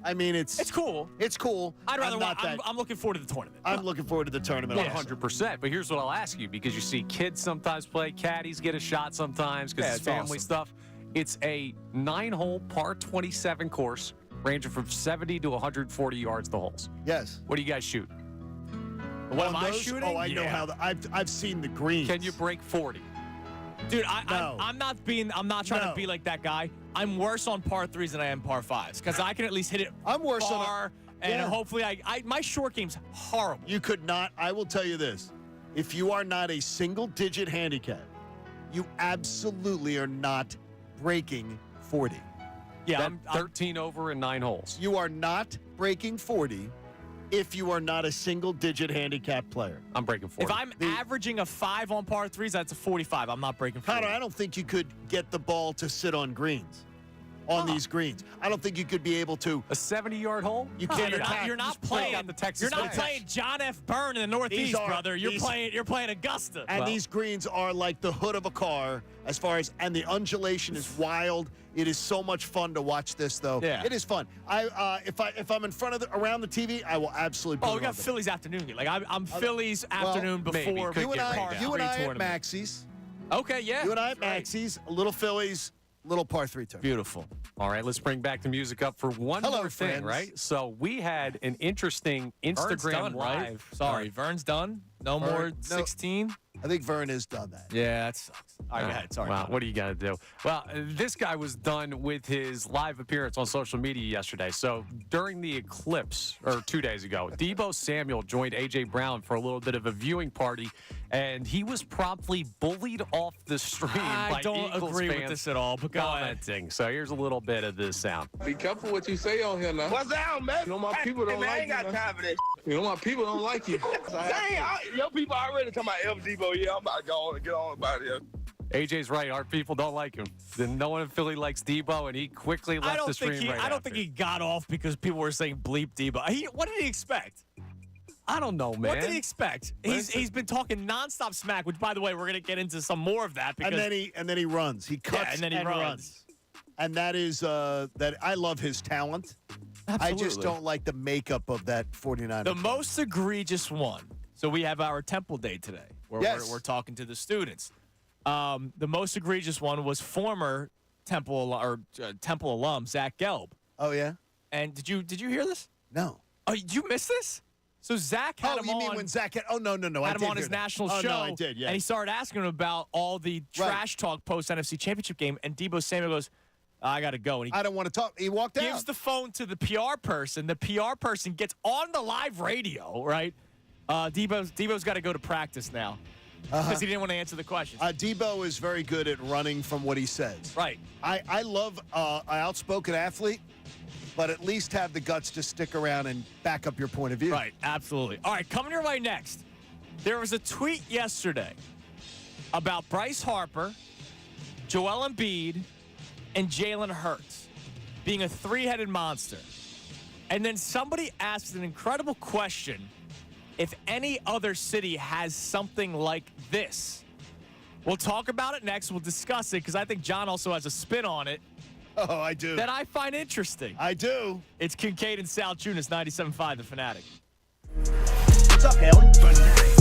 C: it's
B: cool.
C: It's cool.
B: I'd rather watch. I'm looking forward to the tournament.
C: I'm looking forward to the tournament.
E: 100%. But here's what I'll ask you, because you see kids sometimes play, caddies get a shot sometimes because it's family stuff. It's a 9-hole par 27 course, ranging from 70 to 140 yards the holes.
C: Yes.
E: What do you guys shoot?
B: What am I shooting?
C: Oh, I know how. I've seen the greens.
E: Can you break 40?
B: Dude, I'm not trying to be like that guy. I'm worse on par 3s than I am par 5s because I can at least hit it.
C: I'm worse
B: far, and hopefully my short game's horrible.
C: You could not. I will tell you this: if you are not a single-digit handicap, you absolutely are not breaking 40.
E: Yeah, I'm 13 over in 9 holes.
C: You are not breaking 40. If you are not a single-digit handicap player.
E: I'm breaking 40.
B: If I'm averaging a 5 on par 3s, that's a 45. I'm not breaking 40.
C: Connor, I don't think you could get the ball to sit on greens. On these greens, I don't think you could be able to.
E: A 70-yard hole?
C: You can't.
B: You're not playing John F. Byrne in the Northeast, brother. You're playing Augusta.
C: And these greens are like the hood of a car, and the undulation is wild. It is so much fun to watch this, though.
B: Yeah.
C: It is fun. If I'm in front of around the TV, I will absolutely.
B: We got Phillies afternoon. I'm Phillies afternoon before
C: you and I at Maxie's.
B: Okay, yeah.
C: You and I at Maxie's, a little Phillies. Little par 3 tournament.
B: Beautiful.
E: All right, let's bring back the music up for one more thing,
C: friends.
E: right? So we had an interesting Instagram Live.
B: Right? Sorry, Vern's done. No more 16.
C: I think Vern has done that.
B: Yeah, that sucks. All right, go ahead. Sorry.
E: Wow, what do you got to do? Well, this guy was done with his live appearance on social media yesterday. So during the eclipse, or 2 days ago, Deebo Samuel joined A.J. Brown for a little bit of a viewing party, and he was promptly bullied off the stream by
B: don't
E: Eagles
B: agree
E: fans
B: with this at all, but go ahead.
E: commenting. So here's a little bit of this sound.
V: Be careful what you say on here now.
W: What's down, man?
V: You know my people don't like you.
W: I ain't got time for this.
V: You know my people don't like you.
W: Dang, your people already talking about El Debo. Yeah, I'm about to go on and get on about it.
E: AJ's right. Our people don't like him. Then no one in Philly likes Debo, and he quickly left the stream
B: I don't think he got off because people were saying bleep Debo. What did he expect?
E: I don't know, man.
B: What did he expect? He's been talking nonstop smack, which, by the way, we're going to get into some more of that. Because,
C: and then he runs. He cuts
B: and then he runs.
C: And that is that I love his talent.
B: Absolutely.
C: I just don't like the makeup of that 49er.
B: The most egregious one. So we have our Temple Day today where we're talking to the students. The most egregious one was former Temple alum Zach Gelb.
C: Oh yeah.
B: And did you hear this?
C: No.
B: Oh, did you miss this? So Zach had him on.
C: Mean when Zach had? Oh no.
B: Had him on his national show.
C: No, I did. Yeah.
B: And he started asking him about all the trash talk post NFC Championship game. And Debo Samuel goes, "I got to go." And
C: I don't want to talk. He walked out.
B: Gives the phone to the PR person. The PR person gets on the live radio. Right. Debo's got to go to practice now. Because he didn't want to answer the questions.
C: Debo is very good at running from what he says.
B: Right.
C: I love an outspoken athlete, but at least have the guts to stick around and back up your point of view.
B: Right, absolutely. All right, coming your way next. There was a tweet yesterday about Bryce Harper, Joel Embiid, and Jalen Hurts being a three-headed monster. And then somebody asked an incredible question. If any other city has something like this. We'll talk about it next. We'll discuss it because I think John also has a spin on it.
C: Oh, I do.
B: That I find interesting.
C: I do.
B: It's Kincade and Salciunas, 97.5 The Fanatic.
F: What's up, Haley?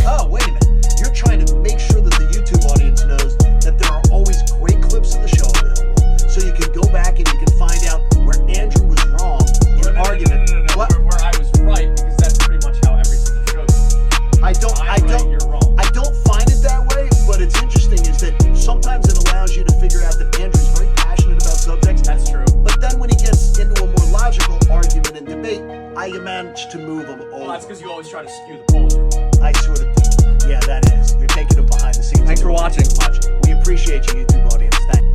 F: Oh, wait a minute. You're trying to make sure that the YouTube audience knows that there are always great clips of the show available. So you can go back and you can find out where Andrew was wrong in an argument.
H: No. Where I was right, because that's pretty much how everything shows.
F: I don't find it that way, but it's interesting is that sometimes it allows you to figure out that Andrew's very passionate about subjects.
H: That's true.
F: But then when he gets into a more logical argument and debate, I manage to move him over.
H: Well, that's because you always try to skew the polls your way.
F: I sort of do. Yeah, that is. You're taking him behind the scenes.
H: Thanks for watching.
F: We appreciate you, YouTube audience. Thanks.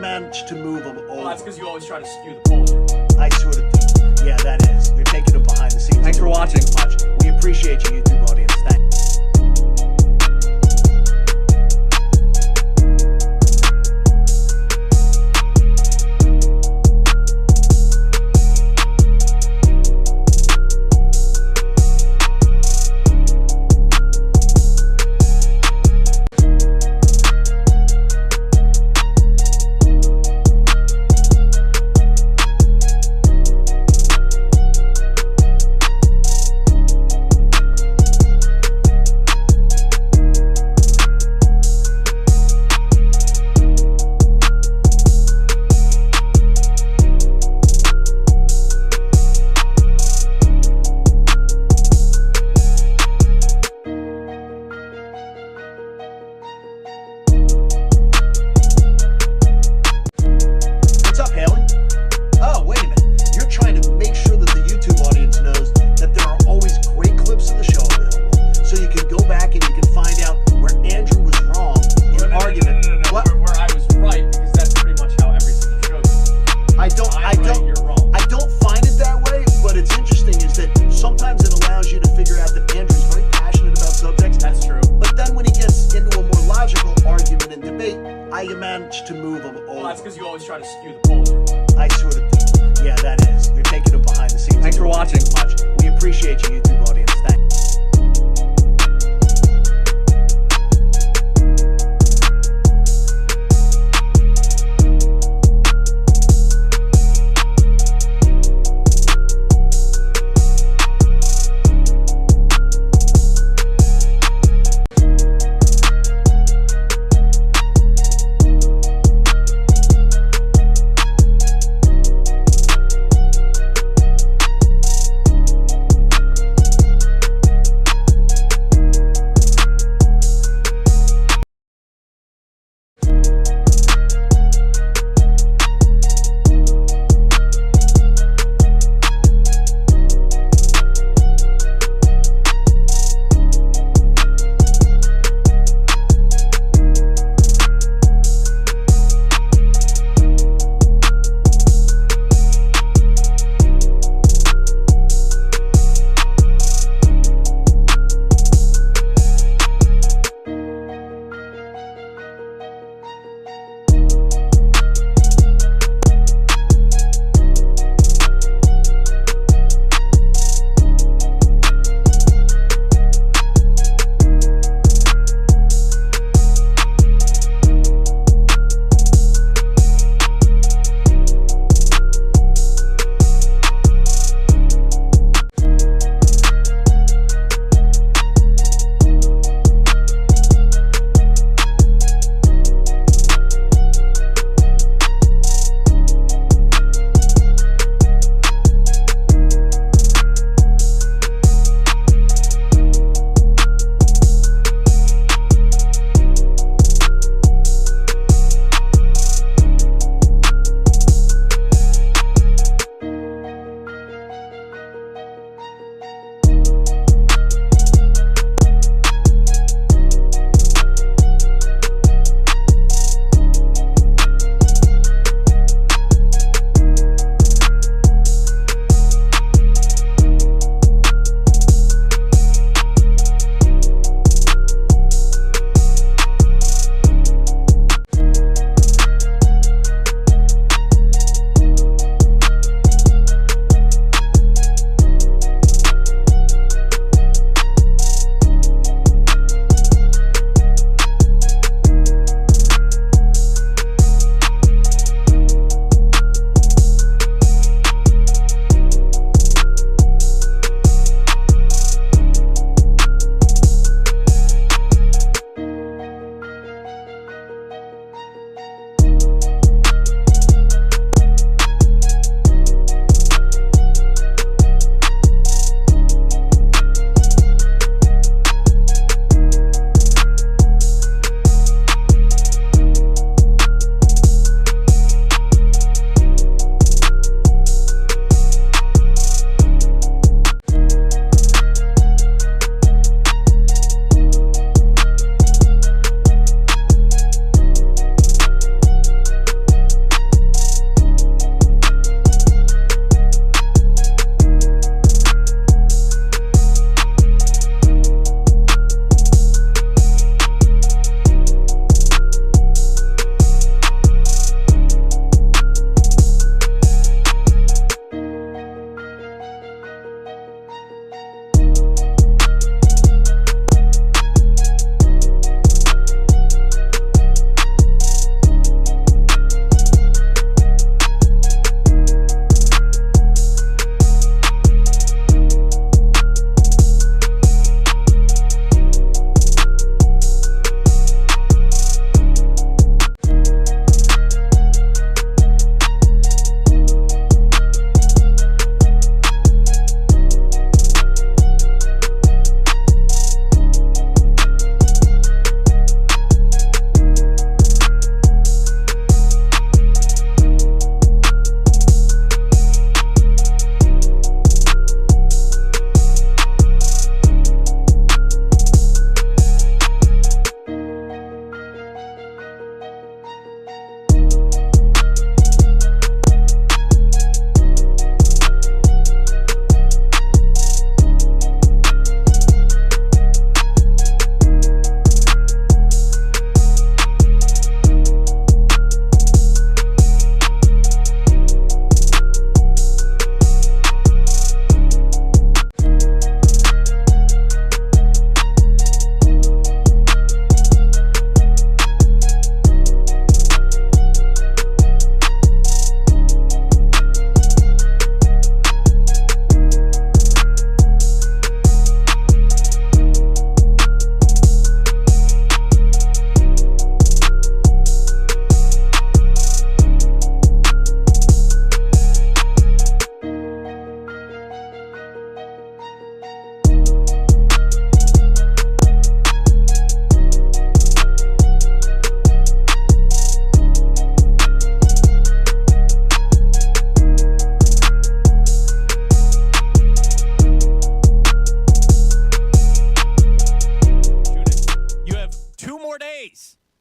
F: managed to move them over.
H: Well, that's because you always try to skew the polls your way.
F: I sort of do. Yeah, that is. You're taking them behind the scenes.
H: Thanks for watching.
F: We appreciate you, YouTube audience. Thanks.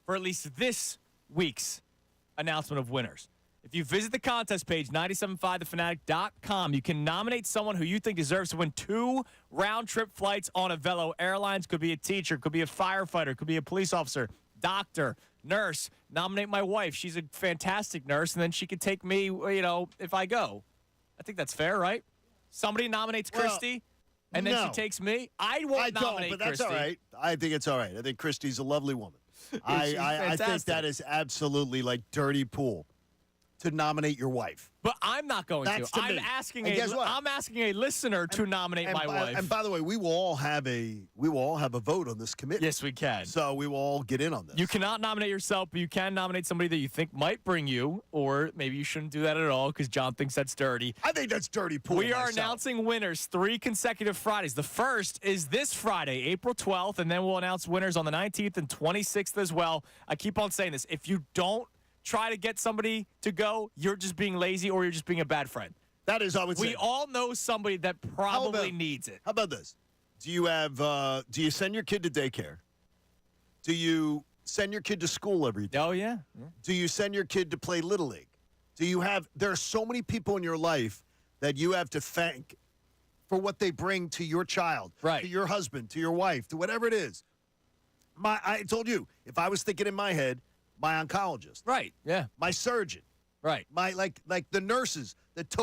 B: for at least this week's announcement of winners. If you visit the contest page, 975thefanatic.com, you can nominate someone who you think deserves to win 2 round-trip flights on Avelo Airlines. Could be a teacher, could be a firefighter, could be a police officer, doctor, nurse. Nominate my wife. She's a fantastic nurse, and then she could take me, if I go. I think that's fair, right? Somebody nominates Christy, and then she takes me. I won't nominate
C: but that's
B: Christy.
C: all right. I think it's all right. I think Christy's a lovely woman. I think that is absolutely like dirty pool to nominate your wife.
B: But I'm not going
C: That's
B: to.
C: to
B: I'm
C: me.
B: asking
C: And guess what?
B: I'm asking a listener to nominate my wife.
C: And by the way, we will all have a vote on this committee.
B: Yes, we can.
C: So we will all get in on this.
B: You cannot nominate yourself, but you can nominate somebody that you think might bring you, or maybe you shouldn't do that at all because John thinks that's dirty.
C: I think that's dirty pool.
B: We are announcing winners 3 consecutive Fridays. The first is this Friday, April 12th, and then we'll announce winners on the 19th and 26th as well. I keep on saying this. If you don't try to get somebody to go, you're just being lazy or you're just being a bad friend.
C: That is, I would say.
B: We all know somebody that probably needs it.
C: How about this? Do you send your kid to daycare? Do you send your kid to school every day?
B: Oh, yeah.
C: Do you send your kid to play Little League? There are so many people in your life that you have to thank for what they bring to your child, to your husband, to your wife, to whatever it is. I told you, if I was thinking in my head, my oncologist.
B: Right, yeah.
C: My surgeon.
B: Right.
C: My like the nurses that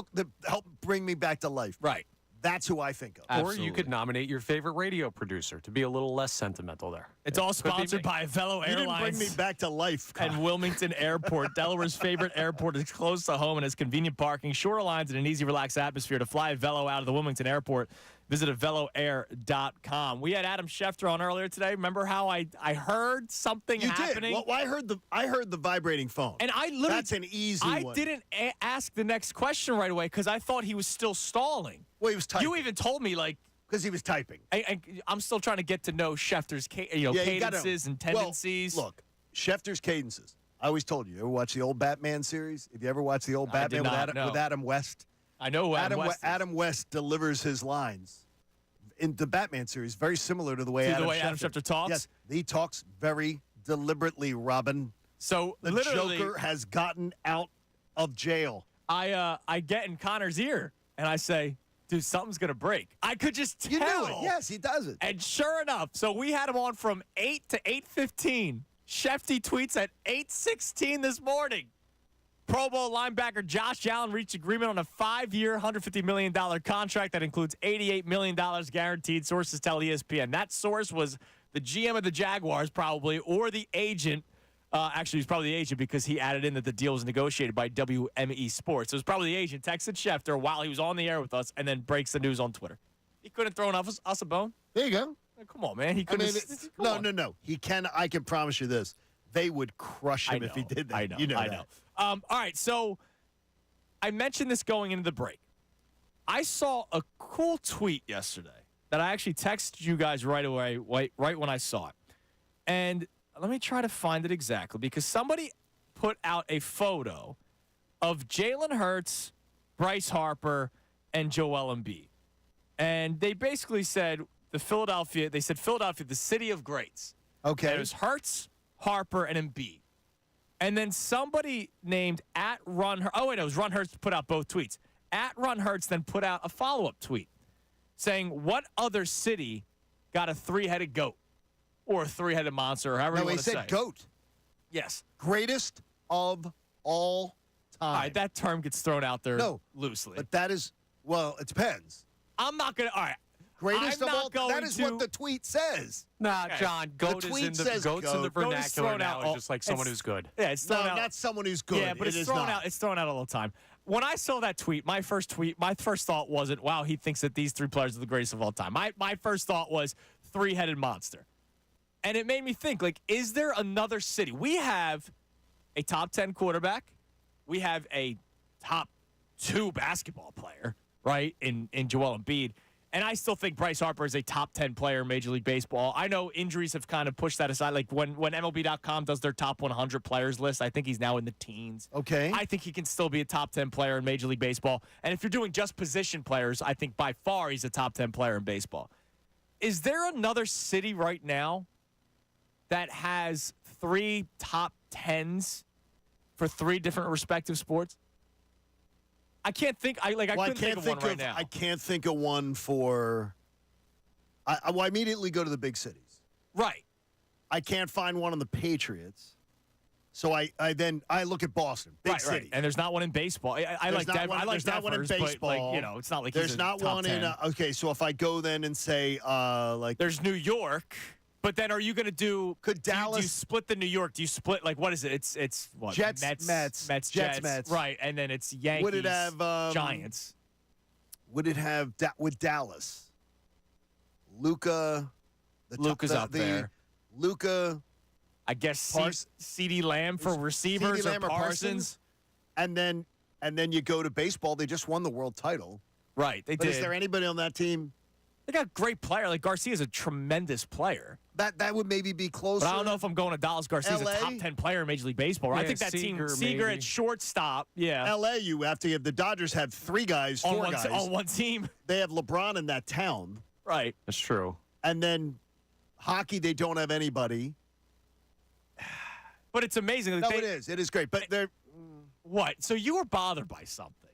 C: helped bring me back to life.
B: Right.
C: That's who I think of.
E: Or you could nominate your favorite radio producer to be a little less sentimental there.
B: It's all sponsored by Avelo Airlines.
C: You didn't bring me back to life.
B: And Wilmington Airport, Delaware's favorite airport, is close to home and has convenient parking, shorter lines, and an easy, relaxed atmosphere. To fly Avelo out of the Wilmington Airport, visit AveloAir.com. We had Adam Schefter on earlier today. Remember how I heard something happening?
C: Well, I heard the vibrating phone.
B: And I literally,
C: that's an easy one.
B: I didn't ask the next question right away because I thought he was still stalling.
C: Well, he was typing.
B: You even told me,
C: because he was typing.
B: I'm still trying to get to know Schefter's cadences and tendencies.
C: Well, look, Schefter's cadences. I always told you. You ever watch the old Batman series? Have you ever watched the old Batman with Adam West?
B: I know
C: Adam West delivers his lines in the Batman series very similar to the way Adam
B: Schefter talks.
C: Yes, he talks very deliberately, Robin.
B: So
C: the Joker has gotten out of jail.
B: I get in Connor's ear and I say, dude, something's going to break. I could just tell.
C: You knew it. Yes, he does it.
B: And sure enough, so we had him on from 8 to 8:15. Schefty tweets at 8:16 this morning. Pro Bowl linebacker Josh Allen reached agreement on a 5-year, $150 million contract that includes $88 million guaranteed, sources tell ESPN. That source was the GM of the Jaguars probably, or the agent. Actually, he's probably the agent because he added in that the deal was negotiated by WME Sports. So it was probably the agent texted Schefter while he was on the air with us and then breaks the news on Twitter. He couldn't throw us a bone.
C: There you go.
B: Come on, man. He couldn't.
C: No. He can. I can promise you this. They would crush him if he did that.
B: I know.
C: You know
B: I
C: that.
B: know. All right, so I mentioned this going into the break. I saw a cool tweet yesterday that I actually texted you guys right away, right when I saw it. And let me try to find it exactly because somebody put out a photo of Jalen Hurts, Bryce Harper, and Joel Embiid. And they basically said Philadelphia, the city of greats.
C: Okay.
B: And it was Hurts, Harper, and Embiid. And then somebody named it was Run Hurts put out both tweets. Run Hurts then put out a follow-up tweet saying, what other city got a 3-headed goat or a 3-headed monster or however you want to say?
C: No, he said goat.
B: Yes.
C: Greatest of all time.
B: All right, that term gets thrown out there loosely.
C: But that is, well, it depends.
B: I'm not going to, all right.
C: Greatest of all time. That is what the tweet says.
E: Nah, John, goat's in the vernacular now. It's just like someone who's good.
B: Yeah, it's thrown out.
C: Not someone who's good.
B: Yeah, but it's thrown out. It's thrown out all the time. When I saw that tweet, my first thought wasn't, wow, he thinks that these 3 players are the greatest of all time. My first thought was 3-headed monster. And it made me think, is there another city? We have a top 10 quarterback. We have a top 2 basketball player, right, in Joel Embiid. And I still think Bryce Harper is a top 10 player in Major League Baseball. I know injuries have kind of pushed that aside. Like when MLB.com does their top 100 players list, I think he's now in the teens.
C: Okay.
B: I think he can still be a top 10 player in Major League Baseball. And if you're doing just position players, I think by far he's a top 10 player in baseball. Is there another city right now that has 3 top 10s for 3 different respective sports? I can't think. I couldn't think of one right now.
C: I can't think of one for. I immediately go to the big cities.
B: Right.
C: I can't find one on the Patriots. So I look at Boston, big city.
B: Right. And there's not one in baseball. I like Denver. I like
C: not one in baseball.
B: But, like, it's not like
C: there's
B: he's
C: not
B: top
C: one
B: 10.
C: in. Okay, so if I go then and say
B: there's New York. But then, are you going to do?
C: Could Dallas
B: do you split the New York? Do you split what is it? It's what?
C: Jets,
B: Mets,
C: Jets, Mets.
B: Right, and then it's Yankees.
C: Would it have
B: Giants?
C: Would it have with Dallas? Luka.
B: Luka's up there.
C: Luka.
B: I guess CeeDee Lamb for receivers or Parsons.
C: And then you go to baseball. They just won the world title.
B: Right, they did.
C: Is there anybody on that team?
B: They got a great player. Like Garcia's a tremendous player.
C: That would maybe be closer.
B: But I don't know if I'm going to Dallas. Garcia's a top 10 player in Major League Baseball. Right?
E: Yeah,
B: I think that
E: Seager,
B: Seager at shortstop. Yeah.
C: LA, you have to have the Dodgers have 3 guys, 4 guys
B: on one team.
C: They have LeBron in that town.
B: Right.
E: That's true.
C: And then hockey, they don't have anybody.
B: But it's amazing.
C: No, it is. It is great. But they're
B: what? So you were bothered by something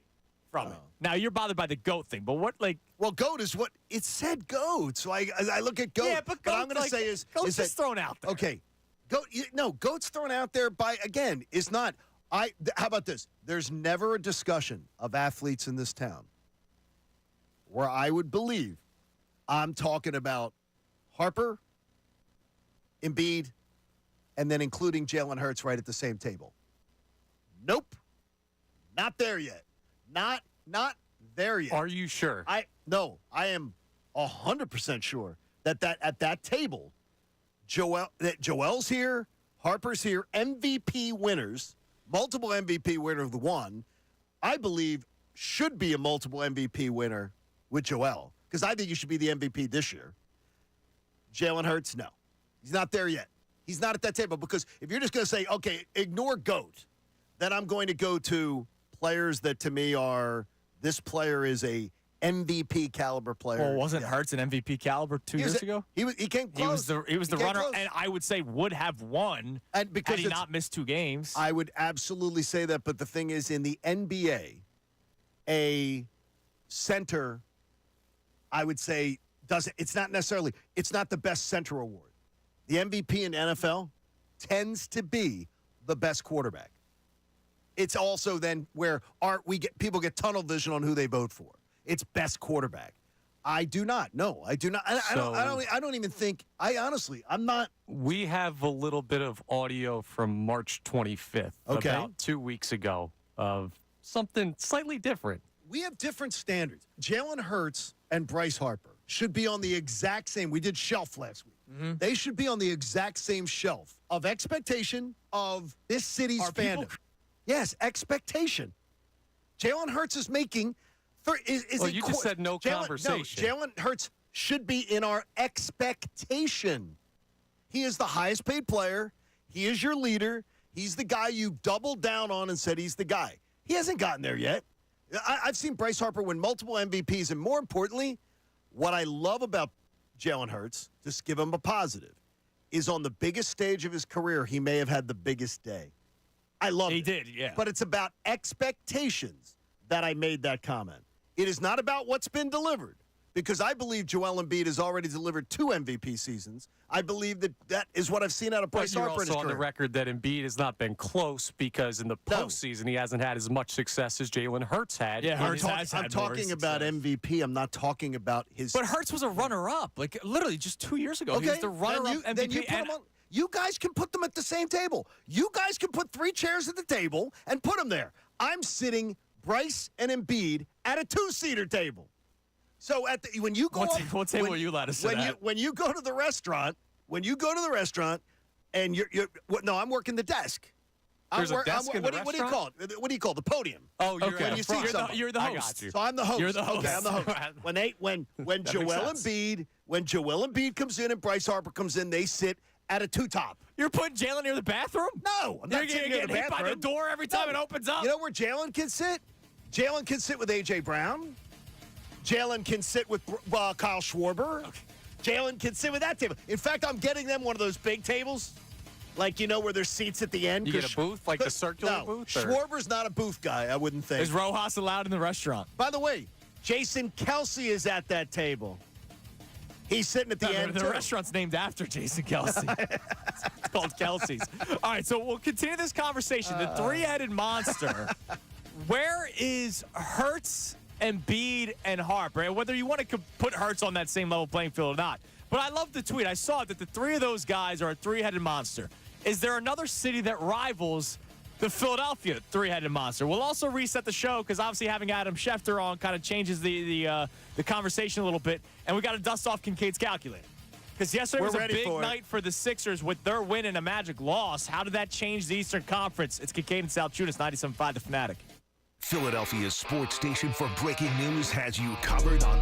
B: from it. Now you're bothered by the GOAT thing, but what
C: Well, GOAT is what it said. GOAT. So I look at GOAT.
B: Yeah, but
C: what I'm going to say is
B: GOAT's just thrown out there.
C: Okay, GOAT. No, GOAT's thrown out there by is not. How about this? There's never a discussion of athletes in this town where I would believe I'm talking about Harper, Embiid, and then including Jalen Hurts right at the same table. Nope, not there yet. Not there yet.
E: Are you sure?
C: I am 100% sure that at that table, Joel's here, Harper's here, MVP winners, multiple MVP winner of the one, I believe should be a multiple MVP winner with Joel, because I think you should be the MVP this year. Jalen Hurts, no. He's not there yet. He's not at that table, because if you're just going to say, okay, ignore GOAT, then I'm going to go to players that to me are, this player is a MVP caliber player.
B: Well, wasn't Hurts an MVP caliber 2 years ago?
C: He came close.
B: He was the runner,
C: close.
B: and I would say would have won
C: and because
B: had he not missed 2 games.
C: I would absolutely say that, but the thing is, in the NBA, a center, I would say, it's not the best center award. The MVP in NFL tends to be the best quarterback. It's also then where people get tunnel vision on who they vote for. It's best quarterback. I do not. No, I do not. I don't even think. I'm not.
E: We have a little bit of audio from March 25th,
C: okay,
E: about 2 weeks ago, of something slightly different.
C: We have different standards. Jalen Hurts and Bryce Harper should be on the exact same. We did shelf last week. Mm-hmm. They should be on the exact same shelf of expectation of this city's fandom. Yes, expectation. Jalen Hurts is making.
E: You just said no conversation.
C: No, Jalen Hurts should be in our expectation. He is the highest paid player. He is your leader. He's the guy you doubled down on and said he's the guy. He hasn't gotten there yet. I've seen Bryce Harper win multiple MVPs, and more importantly, what I love about Jalen Hurts, just give him a positive, is on the biggest stage of his career, he may have had the biggest day. I love it.
B: He did, yeah.
C: But it's about expectations that I made that comment. It is not about what's been delivered, because I believe Joel Embiid has already delivered 2 MVP seasons. I believe that is what I've seen out of Bryce Harper in his career.
E: You're also on the record that Embiid has not been close, because in the postseason he hasn't had as much success as Jalen Hurts had.
B: Yeah,
C: I'm talking about MVP. I'm not talking about his.
B: But Hurts was a runner-up, like literally just 2 years ago.
C: Okay,
B: he was the runner-up MVP.
C: Then you put him on. You guys can put them at the same table. You guys can put 3 chairs at the table and put them there. I'm sitting Bryce and Embiid at a 2-seater table. So when you go
B: what table are you allowed to sit at?
C: When you go to the restaurant, and I'm working the desk.
E: There's a desk in the restaurant?
C: What do you call it? What do you call the podium?
E: Oh, you're
C: when you see
B: you're the host.
E: I got you.
C: So I'm the host.
B: You're the host.
C: Okay, I'm the host. When Joel Embiid comes in and Bryce Harper comes in, they sit at a 2-top.
B: You're putting Jalen near the bathroom?
C: No, I'm not sitting near the bathroom.
B: Hit by the door every time it opens up.
C: You know where Jalen can sit? Jalen can sit with A.J. Brown. Jalen can sit with Kyle Schwarber. Okay. Jalen can sit with that table. In fact, I'm getting them one of those big tables. Like, where there's seats at the end?
E: You get a booth, like the circular booth? Or?
C: Schwarber's not a booth guy, I wouldn't think.
B: Is Rojas allowed in the restaurant?
C: By the way, Jason Kelce is at that table. He's sitting at the end,
B: The
C: too.
B: restaurant's named after Jason Kelce. It's called Kelsey's. All right, so we'll continue this conversation. The three-headed monster. Where is Hurts, Embiid, and Harper? Whether you want to put Hurts on that same level playing field or not. But I love the tweet. I saw that the three of those guys are a three-headed monster. Is there another city that rivals the Philadelphia three-headed monster? We'll also reset the show because obviously having Adam Schefter on kind of changes the conversation a little bit. And we got to dust off Kincaid's calculator. Because yesterday was a big night for the Sixers with their win and a Magic loss. How did that change the Eastern Conference? It's Kincade and Salciunas, 97.5 The Fanatic.
A: Philadelphia's sports station for breaking news has you covered on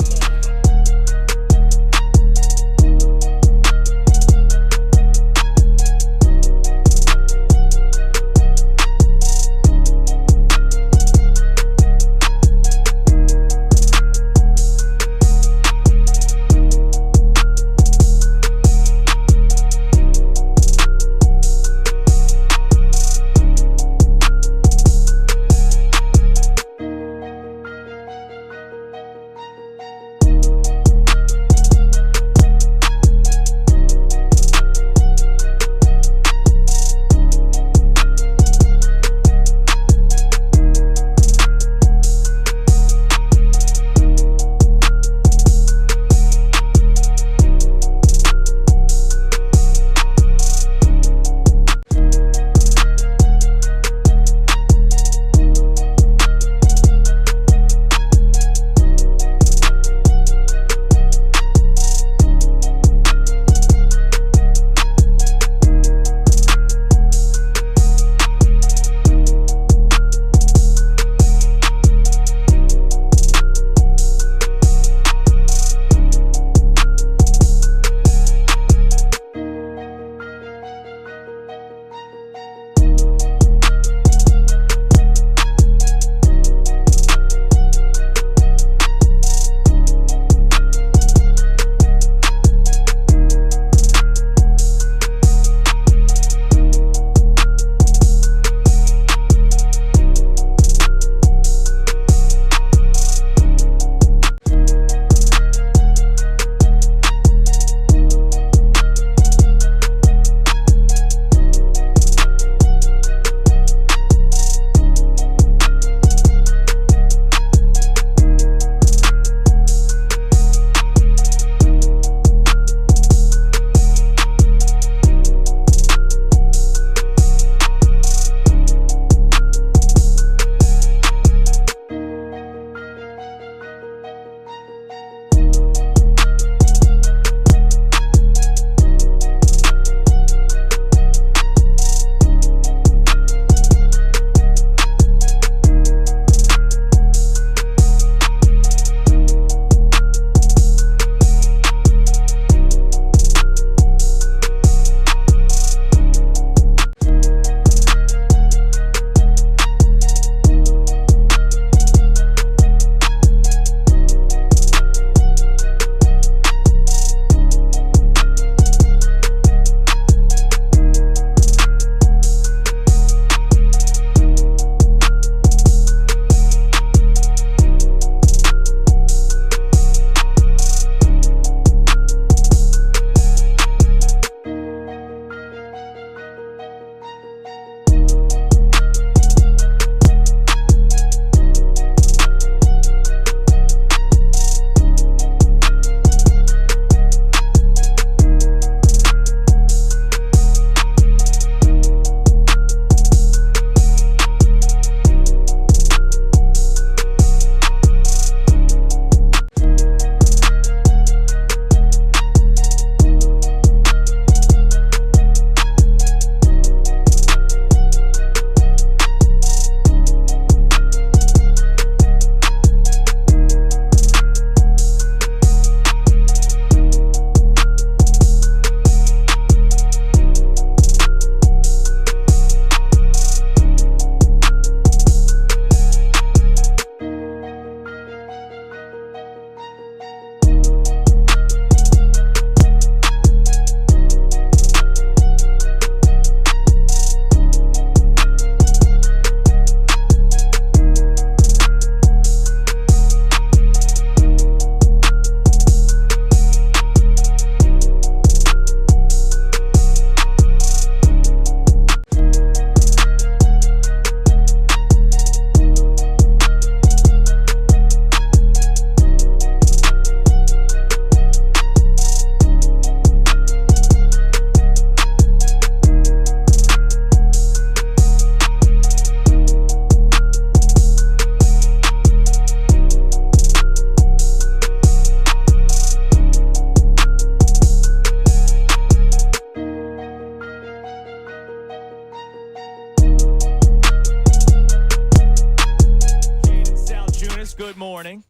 B: morning.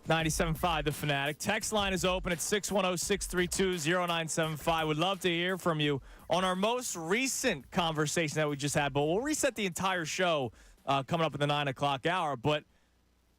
B: 97.5 The Fanatic. Text line is open at 610-632-0975. Would love to hear from you on our most recent conversation that we just had, but we'll reset the entire show coming up in the 9 o'clock hour. But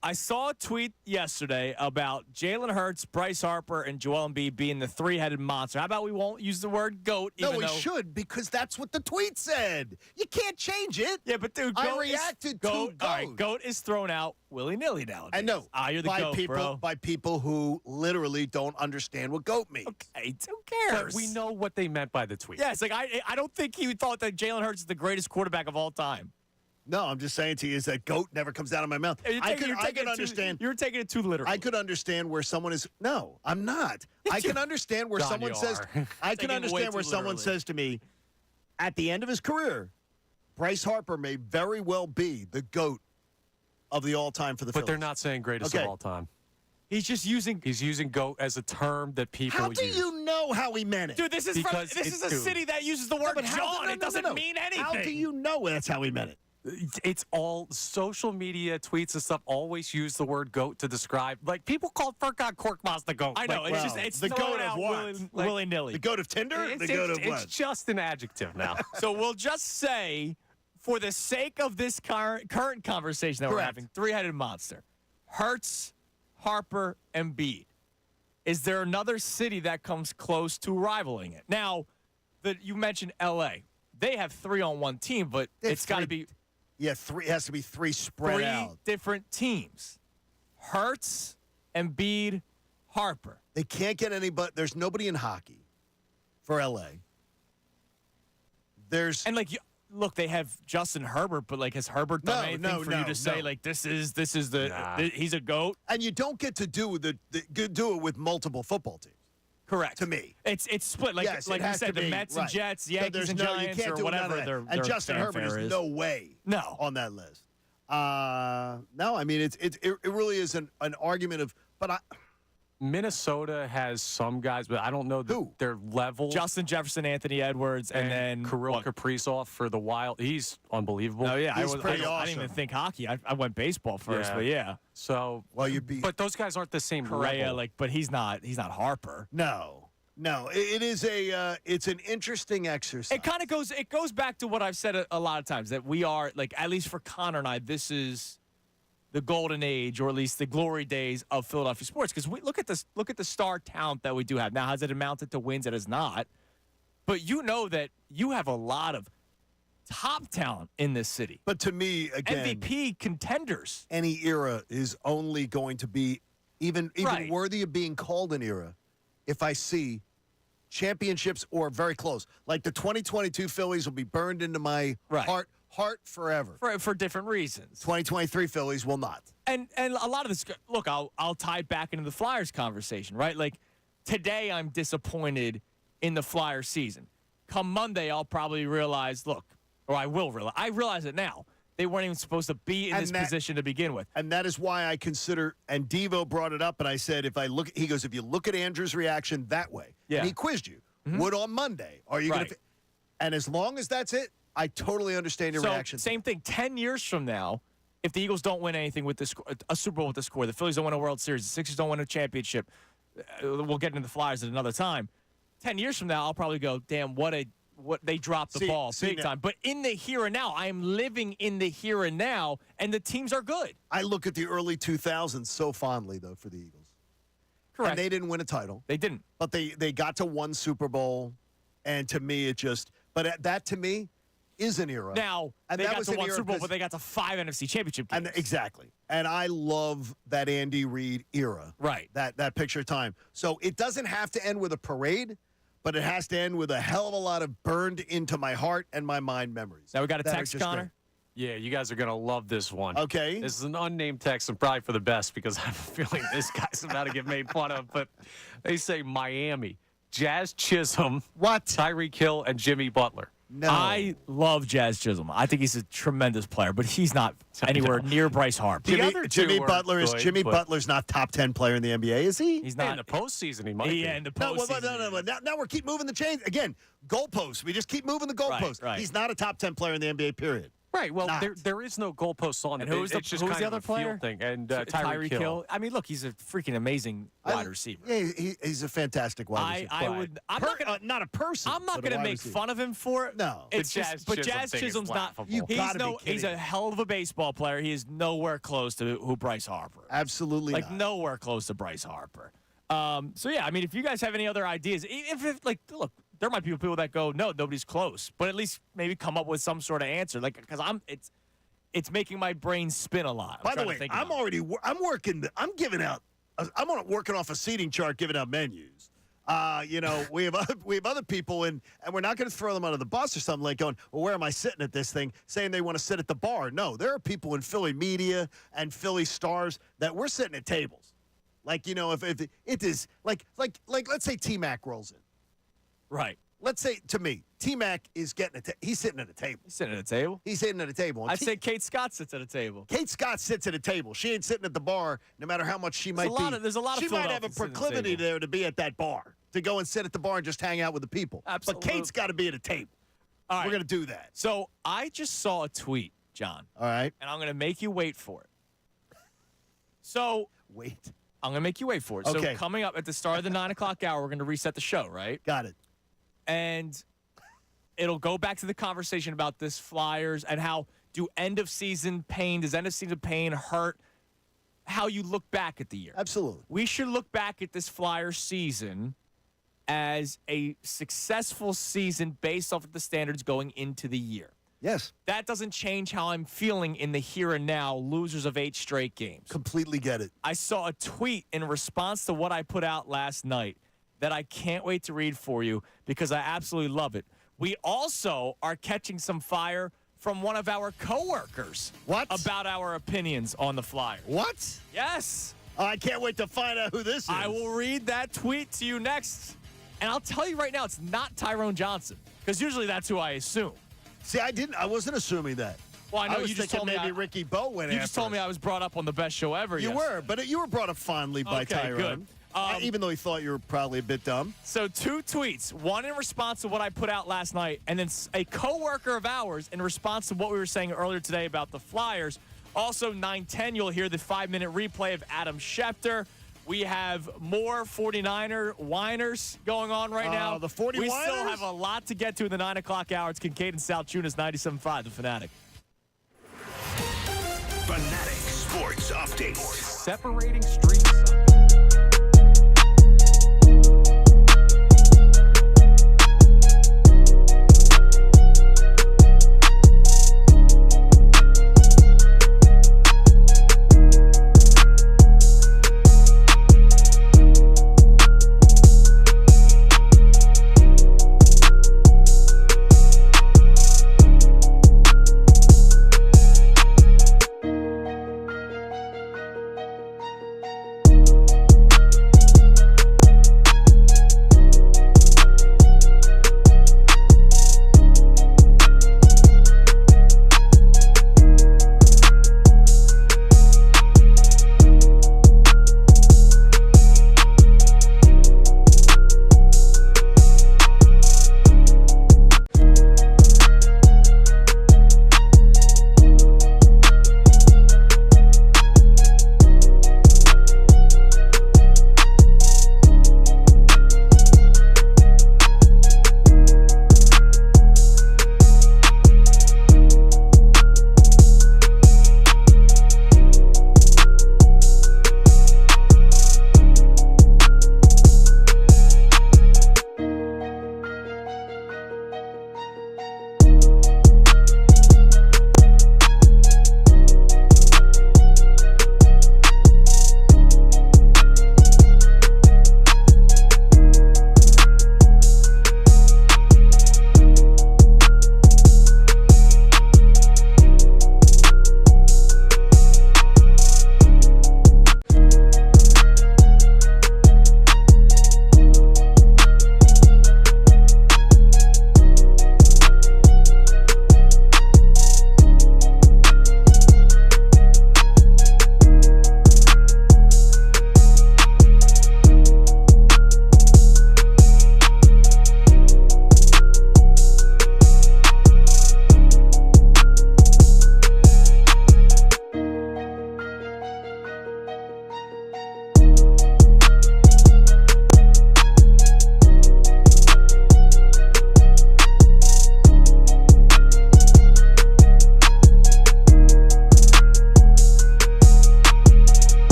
B: I saw a tweet yesterday about Jalen Hurts, Bryce Harper, and Joel Embiid being the three-headed monster. How about we won't use the word GOAT?
C: No, we should, because that's what the tweet said. You can't change it.
B: Yeah, but dude,
C: I reacted to GOAT.
B: All right, GOAT is thrown out willy-nilly nowadays.
C: I know.
B: You're the
C: by
B: GOAT,
C: people,
B: bro.
C: By people who literally don't understand what GOAT means.
B: Okay, who cares?
E: But we know what they meant by the tweet.
B: Yeah, it's like I don't think he thought that Jalen Hurts is the greatest quarterback of all time.
C: No, I'm just saying to you is that GOAT never comes out of my mouth. I could understand.
B: You're taking it too literally.
C: I could understand where someone is. No, I'm not. I can understand where
E: John,
C: someone
E: you
C: says.
E: are.
C: I can understand where someone says to me, at the end of his career, Bryce Harper may very well be the GOAT of the all-time for the Phillies.
E: But they're not saying greatest of all time.
B: He's just using.
E: He's using GOAT as a term that people
C: How do
E: use.
C: you know how he meant it?
B: Dude, this is a city that uses the word John. It doesn't mean anything.
C: How do you know that's how he meant it?
E: It's all social media tweets and stuff always use the word GOAT to describe. Like, people call Furkan Korkmaz the GOAT.
B: I know.
E: Like,
B: It's
C: the
B: thrown
C: GOAT of
B: out
C: what?
B: willy-nilly.
C: The GOAT of Tinder? The GOAT of what?
E: It's just an adjective now.
B: So we'll just say, for the sake of this current conversation that we're having, three-headed monster, Hurts, Harper, and Embiid. Is there another city that comes close to rivaling it? Now, you mentioned L.A. They have three on one team, but it's got to be...
C: Yeah, it has to be three spread out.
B: Three different teams. Hurts, Embiid, Harper.
C: They can't get anybody. There's nobody in hockey for L.A.
B: And look, they have Justin Herbert, but has Herbert done anything for you to say this is he's a GOAT?
C: And you don't get to do do it with multiple football teams.
B: Correct.
C: To me,
B: it's split.
C: Yes,
B: like you said, the Mets and Jets, Yankees and Giants, or whatever.
C: And Justin Herbert is no way on that list. No, I mean it really is an argument of. But
E: Minnesota has some guys, but I don't know their level.
B: Justin Jefferson, Anthony Edwards, and then
E: Kirill Kaprizov for the Wild. He's unbelievable.
B: Oh yeah,
C: he's pretty awesome.
B: I didn't even think hockey. I went baseball first, but yeah.
E: So but those guys aren't the same
B: Correa,
E: level.
B: but he's not Harper.
C: No, it is it's an interesting exercise.
B: It goes back to what I've said a lot of times, that we are, at least for Connor and I, this is the golden age, or at least the glory days of Philadelphia sports. Because we look at the star talent that we do have. Now, has it amounted to wins? It has not. But you know that you have a lot of top talent in this city.
C: But to me, again,
B: MVP contenders.
C: Any era is only going to be even worthy of being called an era if I see championships or very close. Like the 2022 Phillies will be burned into my heart forever.
B: For different reasons.
C: 2023 Phillies will not.
B: And a lot of this, look, I'll tie it back into the Flyers conversation, right? Today I'm disappointed in the Flyers season. Come Monday, I'll probably realize, I realize it now. They weren't even supposed to be in this position to begin with.
C: And that is why I consider, and Devo brought it up, and I said, he goes, if you look at Andrew's reaction that way, and he quizzed you, would on Monday, are you going to, and as long as that's it, I totally understand your reaction.
B: Same thing. 10 years from now, if the Eagles don't win anything with a Super Bowl with this score, the Phillies don't win a World Series, the Sixers don't win a championship, we'll get into the Flyers at another time. 10 years from now, I'll probably go, damn, what they dropped the ball big time. But in the here and now, I am living in the here and now, and the teams are good.
C: I look at the early 2000s so fondly, though, for the Eagles.
B: Correct.
C: And they didn't win a title.
B: They didn't.
C: But they got to one Super Bowl, and to me, that to me is an era.
B: Now,
C: and
B: they
C: that
B: got
C: was
B: to
C: an
B: one
C: era
B: Super Bowl, but they got to 5 NFC championship games.
C: Exactly. And I love that Andy Reid era.
B: Right.
C: That picture of time. So it doesn't have to end with a parade, but it has to end with a hell of a lot of burned into my heart and my mind memories.
B: Now we got a text, Connor.
E: Yeah, you guys are going to love this one.
C: Okay.
E: This is an unnamed text, and probably for the best, because I have a feeling this guy's about to get made fun of. But they say Miami, Jazz Chisholm, Tyreek Hill, and Jimmy Butler.
C: No.
B: I love Jazz Chisholm. I think he's a tremendous player, but he's not anywhere near Bryce Harper.
C: Jimmy Butler's not top 10 player in the NBA, is he?
B: He's not
E: in the postseason. He might be.
B: In the postseason.
C: No. Now we keep moving the chains again. Goalposts. We just keep moving the goalposts.
B: Right.
C: He's not a top 10 player in the NBA. Period.
E: Right. Well, there is no goalposts on
B: And
E: it.
B: who's
E: It's just
B: the
E: kind
B: other
E: of a field
B: player?
E: thing. And
B: Tyreek
E: Hill.
B: Hill. I mean, look, he's a freaking amazing wide receiver.
C: Yeah, he's a fantastic wide receiver.
B: I'm
C: not a person.
B: I'm not
C: but a
B: going to
C: wide
B: make
C: receiver.
B: fun of him for it.
C: No.
B: It's
E: Jazz
B: but
E: Chisholm
B: Jazz
E: thing is
B: Chisholm's not.
E: laughable.
C: You gotta be kidding
B: He's a
C: me.
B: hell of a baseball player. He is nowhere close to who Bryce Harper.
C: Absolutely
B: Like
C: not.
B: nowhere close to Bryce Harper. So yeah, I mean, if you guys have any other ideas, if look, there might be people that go, no, nobody's close, but at least maybe come up with some sort of answer, like because it's making my brain spin a lot.
C: By the way, I'm working off a seating chart, giving out menus. We have other people, and we're not going to throw them under the bus or something like going, well, where am I sitting at this thing? Saying they want to sit at the bar. No, there are people in Philly media and Philly stars that we're sitting at tables. Like, if it is like let's say T-Mac rolls in.
B: Right.
C: Let's say, to me, T-Mac is he's sitting at a table.
B: He's sitting at a table?
C: He's sitting at a table.
B: I'd say Kate Scott sits at a table.
C: Kate Scott sits at a table. She ain't sitting at the bar, no matter how much she might be.
B: There's a lot of
C: She might have a
B: Philadelphians sitting at the
C: proclivity
B: table.
C: there to be at that bar, to go and sit at the bar and just hang out with the people.
B: Absolutely.
C: But Kate's got to be at a table.
B: All right.
C: We're going to do that.
B: So I just saw a tweet, John.
C: All right.
B: And I'm going to make you wait for it. So
C: wait.
B: I'm going to make you wait for it.
C: Okay.
B: So coming up at the start of the 9 o'clock hour, we're going to reset the show, right?
C: Got it.
B: And it'll go back to the conversation about this Flyers and how does end of season pain hurt how you look back at the year?
C: Absolutely.
B: We should look back at this Flyer season as a successful season based off of the standards going into the year.
C: Yes.
B: That doesn't change how I'm feeling in the here and now, losers of 8 straight games.
C: Completely get it.
B: I saw a tweet in response to what I put out last night that I can't wait to read for you because I absolutely love it. We also are catching some fire from one of our coworkers.
C: What?
B: About our opinions on the Flyers.
C: What?
B: Yes.
C: Oh, I can't wait to find out who this is.
B: I will read that tweet to you next. And I'll tell you right now, it's not Tyrone Johnson because usually that's who I assume.
C: See, I wasn't assuming that.
B: Well, I know
C: was
B: you just
C: thinking
B: told me
C: maybe Ricky Bo went
B: You
C: after
B: just told me
C: us.
B: I was brought up on the best show ever.
C: You
B: yesterday.
C: were, but you were brought up fondly by
B: Okay,
C: Tyrone.
B: good.
C: Even though he thought you were probably a bit dumb.
B: So 2 tweets, one in response to what I put out last night, and then a coworker of ours in response to what we were saying earlier today about the Flyers. Also, 9:10, you'll hear the 5-minute replay of Adam Schefter. We have more 49er whiners going on right now.
C: The 40
B: We
C: whiners?
B: still have a lot to get to in the 9 o'clock hour. It's Kincade and Salciunas, 97.5, The Fanatic.
A: Fanatic Sports Update.
E: Separating streets.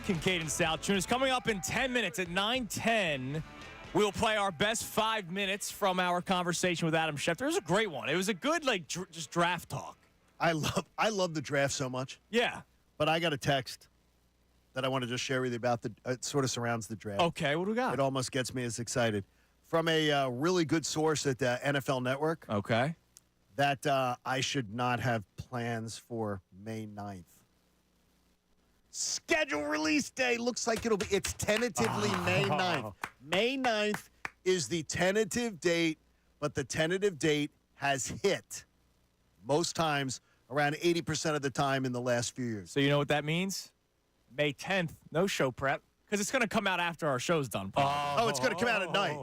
B: Kincade and Salciunas. Coming up in 10 minutes at 9:10, we'll play our best 5 minutes from our conversation with Adam Schefter. It was a great one. It was a good, just draft talk.
C: I love the draft so much.
B: Yeah.
C: But I got a text that I want to just share with you about. It sort of surrounds the draft.
B: Okay, what do we got?
C: It almost gets me as excited. From a really good source at the NFL Network.
B: Okay.
C: That I should not have plans for May 9th. Schedule release day looks like it's tentatively May 9th. May 9th is the tentative date, but the tentative date has hit most times around 80% of the time in the last few years.
B: So you know what that means? May 10th, no show prep, because it's going to come out after our show's done.
C: Oh, it's going to come out at night.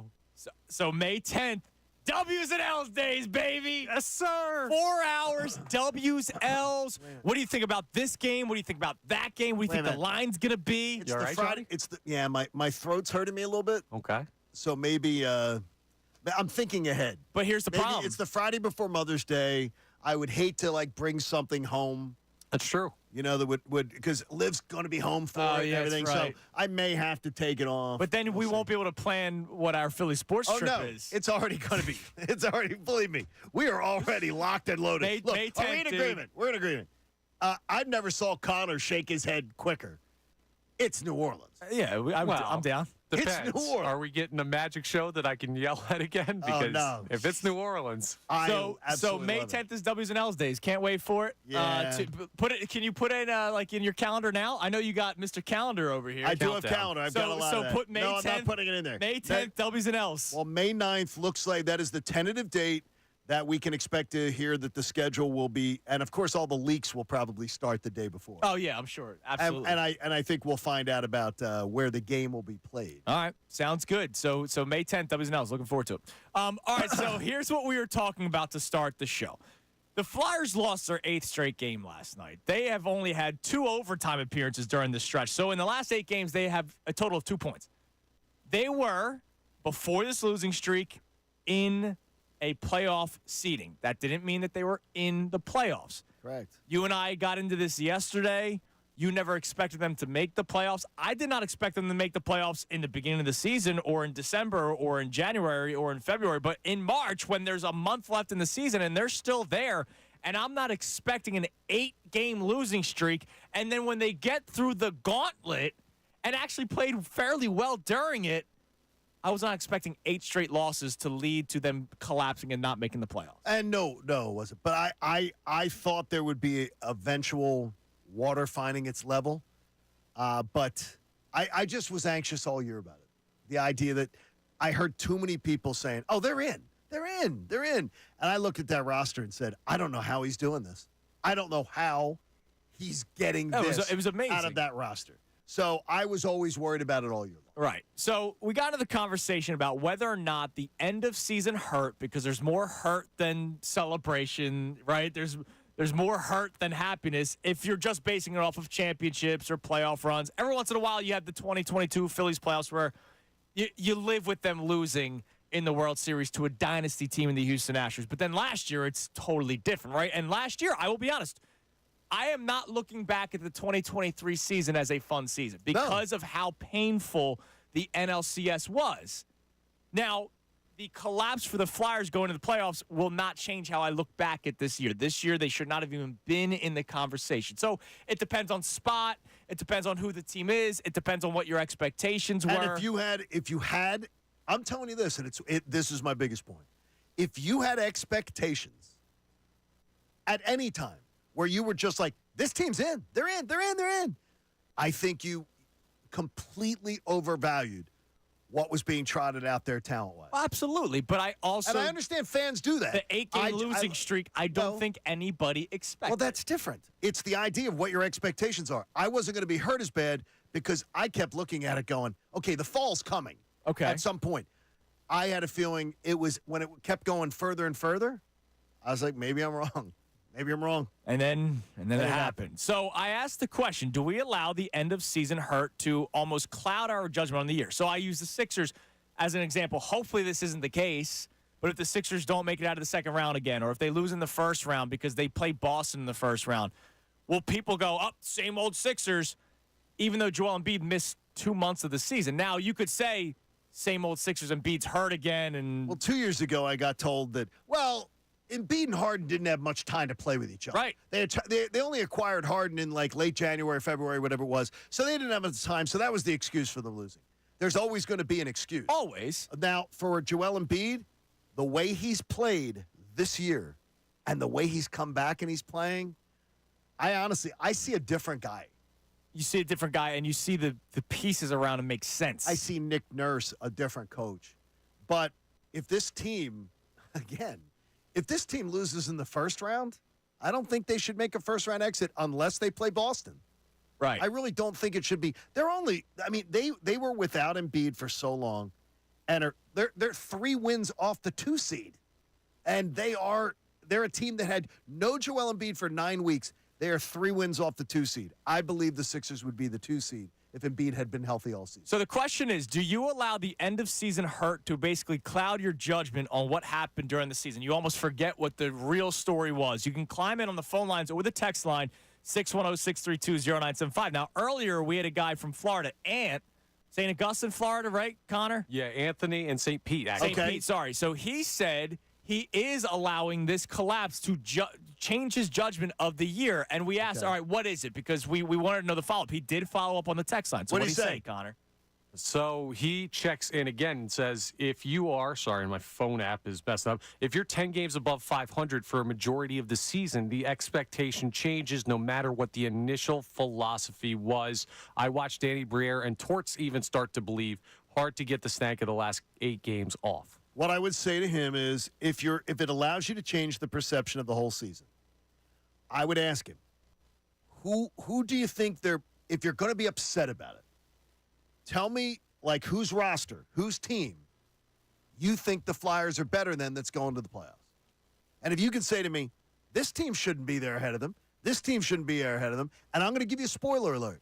B: So May 10th, W's and L's days, baby.
E: Yes, sir.
B: 4 hours, W's, L's. What do you think about this game? What do you think about that game? What do you think the line's going to be?
C: It's the Friday. My throat's hurting me a little bit.
E: Okay.
C: So maybe I'm thinking ahead.
B: But here's the problem.
C: It's the Friday before Mother's Day. I would hate to bring something home.
E: That's true.
C: That would because Liv's going to be home for it and everything.
B: Right.
C: So I may have to take it off.
B: But then we won't be able to plan what our Philly sports trip is.
C: It's already going to be. It's already, believe me, we are already locked and loaded.
B: May 10th,
C: are we in agreement? We're in agreement. I never saw Connor shake his head quicker. It's New Orleans.
B: Yeah, I'm down.
E: Depends.
C: It's New Orleans.
E: Are we getting a magic show that I can yell at again? Because
C: no.
E: if it's New Orleans.
B: So May 10th is W's and L's days. Can't wait for it.
C: Yeah.
B: Can you put it in your calendar now? I know you got Mr. Calendar over here.
C: I do have calendar. I've got a lot of that.
B: Put May 10th.
C: I'm not putting it in there.
B: May 10th, W's and L's.
C: Well, May 9th looks like that is the tentative date that we can expect to hear that the schedule will be, and of course all the leaks will probably start the day before.
B: Oh yeah, I'm sure. Absolutely.
C: And I think we'll find out about where the game will be played.
B: All right, sounds good. So May 10th, W's and L's. Looking forward to it. All right, so here's what we were talking about to start the show. The Flyers lost their 8th straight game last night. They have only had 2 overtime appearances during this stretch. So in the last 8 games, they have a total of 2 points. They were, before this losing streak, in a playoff seeding. That didn't mean that they were in the playoffs.
C: Correct.
B: You and I got into this yesterday. You never expected them to make the playoffs. I did not expect them to make the playoffs in the beginning of the season or in December or in January or in February. But in March, when there's a month left in the season and they're still there, and I'm not expecting an 8-game losing streak, and then when they get through the gauntlet and actually played fairly well during it, I was not expecting 8 straight losses to lead to them collapsing and not making the playoffs.
C: And no, it wasn't. But I thought there would be eventual water finding its level. But I just was anxious all year about it. The idea that I heard too many people saying, oh, they're in. And I looked at that roster and said, I don't know how he's doing this. I don't know how he's getting this
B: it was amazing.
C: out of that roster. So I was always worried about it all year long.
B: Right. So we got into the conversation about whether or not the end of season hurt, because there's more hurt than celebration, right? There's more hurt than happiness if you're just basing it off of championships or playoff runs. Every once in a while you have the 2022 Phillies playoffs where you live with them losing in the World Series to a dynasty team in the Houston Astros. But then last year it's totally different, right? And last year, I will be honest, I am not looking back at the 2023 season as a fun season because of how painful the NLCS was. Now, the collapse for the Flyers going to the playoffs will not change how I look back at this year. This year, they should not have even been in the conversation. So it depends on spot. It depends on who the team is. It depends on what your expectations were.
C: And if you had, I'm telling you this, and this is my biggest point. If you had expectations at any time, where you were just like, this team's in. They're in. I think you completely overvalued what was being trotted out there talent-wise.
B: Absolutely, but I also...
C: And I understand fans do that.
B: The 8-game losing streak, I don't think anybody expected.
C: Well, that's different. It's the idea of what your expectations are. I wasn't going to be hurt as bad because I kept looking at it going, okay, the fall's coming.
B: Okay.
C: At some point. I had a feeling it was, when it kept going further and further, I was like, maybe I'm wrong. Maybe I'm wrong.
B: And then it happened. So I asked the question, do we allow the end of season hurt to almost cloud our judgment on the year? So I use the Sixers as an example. Hopefully this isn't the case, but if the Sixers don't make it out of the second round again, or if they lose in the first round because they play Boston in the first round, will people go, same old Sixers? even though Joel Embiid missed 2 months of the season. Now, you could say, same old Sixers, Embiid's hurt again. And
C: Well, 2 years ago, I got told that, well, Embiid and Harden didn't have much time to play with each other.
B: Right.
C: They only acquired Harden in like late January, February, whatever it was. So they didn't have enough time. So that was the excuse for them losing. There's always going to be an excuse.
B: Always.
C: Now, for Joel Embiid, the way he's played this year and the way he's come back and he's playing, I see a different guy.
B: You see a different guy, and you see the pieces around him make sense.
C: I see Nick Nurse, a different coach. But if this team, again, if this team loses in the first round, I don't think they should make a first-round exit unless they play Boston.
B: Right.
C: I really don't think it should be. They were without Embiid for so long, and they're 3 wins off the 2 seed. And they're a team that had no Joel Embiid for 9 weeks. They are 3 wins off the 2 seed. I believe the Sixers would be the 2 seed if Embiid had been healthy all season.
B: So the question is, do you allow the end-of-season hurt to basically cloud your judgment on what happened during the season? You almost forget what the real story was. You can climb in on the phone lines or the text line, 610-632-0975. Now, earlier we had a guy from Florida, St. Augustine, Florida, right, Connor?
E: Yeah, Anthony and St. Pete, actually.
B: St. Pete, sorry. So he said he is allowing this collapse to change his judgment of the year. And we asked, all right, what is it? Because we wanted to know the follow-up. He did follow up on the text line. So what did he say, Connor?
E: So he checks in again and says, if you are, sorry, my phone app is messed up. If you're 10 games above 500 for a majority of the season, the expectation changes no matter what the initial philosophy was. I watched Danny Briere and Torts even start to believe hard to get the stank of the last 8 games off.
C: What I would say to him is, if it allows you to change the perception of the whole season, I would ask him, who do you think if you're going to be upset about it, tell me, like, whose roster, whose team you think the Flyers are better than that's going to the playoffs. And if you can say to me, this team shouldn't be there ahead of them, this team shouldn't be there ahead of them, and I'm going to give you a spoiler alert.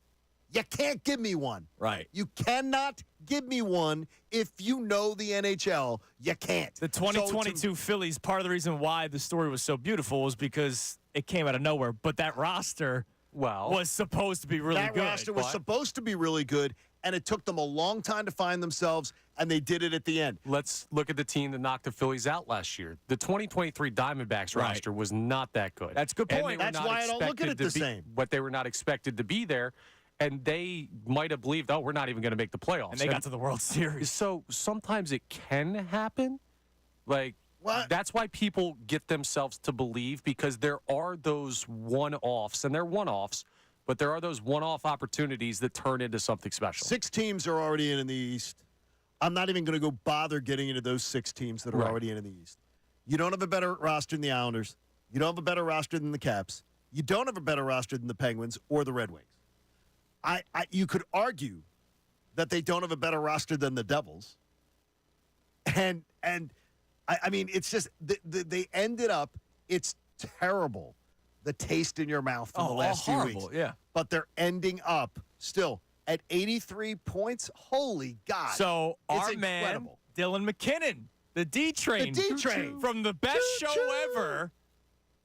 C: You can't give me one.
B: Right.
C: You cannot give me one if you know the NHL. You can't.
B: The 2022 Phillies, part of the reason why the story was so beautiful was because it came out of nowhere. But that roster was supposed to be really good.
C: That roster was supposed to be really good, and it took them a long time to find themselves, and they did it at the end.
E: Let's look at the team that knocked the Phillies out last year. The 2023 Diamondbacks roster was not that good.
B: That's a good point.
C: That's why I don't look at it the same.
E: But they were not expected to be there. And they might have believed, we're not even going to make the playoffs.
B: And they got to the World Series.
E: So sometimes it can happen. Like, that's why people get themselves to believe, because there are those one-offs, and they're one-offs, but there are those one-off opportunities that turn into something special.
C: 6 teams are already in the East. I'm not even going to go bother getting into those 6 teams that are already in the East. You don't have a better roster than the Islanders. You don't have a better roster than the Caps. You don't have a better roster than the Penguins or the Red Wings. You could argue that they don't have a better roster than the Devils. And I mean, it's just they ended up, it's terrible, the taste in your mouth from the last few weeks.
B: Yeah.
C: But they're ending up still at 83 points. Holy God.
B: So
C: it's
B: our man,
C: incredible.
B: Dylan McKinnon, the D-Train.
C: The D-Train.
B: From the best show ever,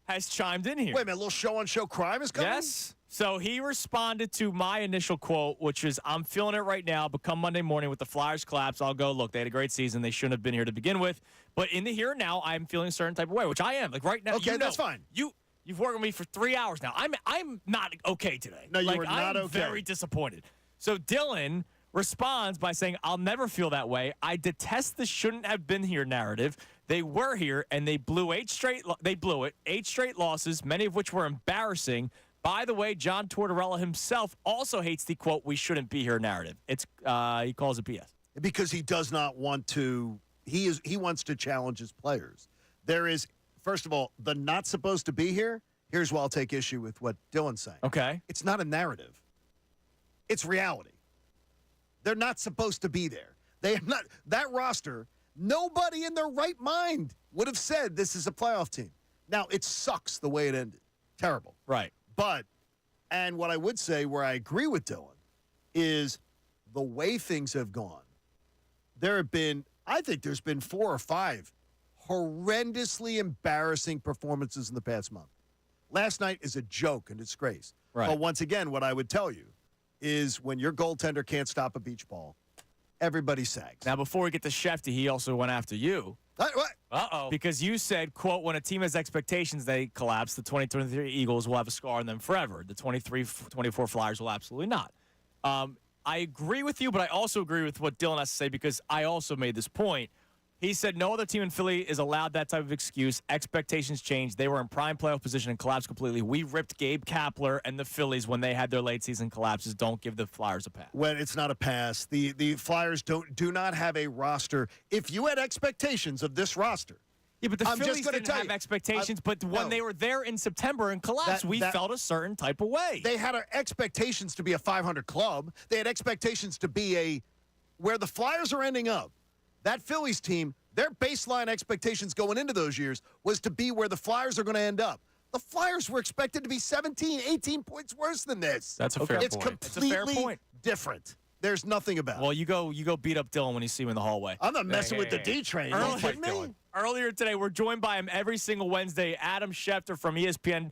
B: has chimed in here.
C: Wait a minute, a little show-on-show crime is coming?
B: Yes. So he responded to my initial quote, which is, I'm feeling it right now, but come Monday morning with the Flyers collapse, I'll go, look, they had a great season. They shouldn't have been here to begin with. But in the here and now, I'm feeling a certain type of way, which I am. Like right now,
C: Okay, that's fine.
B: You've worked with me for 3 hours now. I'm not okay today.
C: No, you were not
B: I'm
C: okay.
B: very disappointed. So Dylan responds by saying, I'll never feel that way. I detest the shouldn't have been here narrative. They were here, and they blew 8 straight. They blew it. 8 straight losses, many of which were embarrassing. By the way, John Tortorella himself also hates the, quote, we shouldn't be here narrative. It's he calls it BS.
C: Because he does not want to he wants to challenge his players. There is, first of all, the not supposed to be here. Here's why I'll take issue with what Dylan's saying.
B: Okay.
C: It's not a narrative. It's reality. They're not supposed to be there. They have not, that roster, nobody in their right mind would have said this is a playoff team. Now, it sucks the way it ended. Terrible.
B: Right.
C: But, and what I would say where I agree with Dylan is the way things have gone. I think there's been 4 or 5 horrendously embarrassing performances in the past month. Last night is a joke and disgrace.
B: Right.
C: But once again, what I would tell you is when your goaltender can't stop a beach ball, everybody sags.
B: Now, before we get to Schefter, he also went after you.
C: What?
B: Uh-oh. Because you said, quote, when a team has expectations, they collapse. The 2023 Eagles will have a scar on them forever. The 23-24 Flyers will absolutely not. I agree with you, but I also agree with what Dylan has to say because I also made this point. He said no other team in Philly is allowed that type of excuse. Expectations changed. They were in prime playoff position and collapsed completely. We ripped Gabe Kapler and the Phillies when they had their late season collapses. Don't give the Flyers a pass.
C: When it's not a pass. The Flyers do not have a roster. If you had expectations of this roster.
B: Yeah, but the Phillies didn't have expectations, but when they were there in September and collapsed, we felt a certain type of way.
C: They had expectations to be a 500 club. They had expectations to be where the Flyers are ending up. That Phillies team, their baseline expectations going into those years was to be where the Flyers are going to end up. The Flyers were expected to be 17, 18 points worse than this.
E: That's a fair point.
C: It's completely different. There's nothing about it.
B: Well, you go beat up Dylan when you see him in the hallway.
C: I'm not messing with the D train.
B: Earlier today, we're joined by him every single Wednesday, Adam Schefter from ESPN.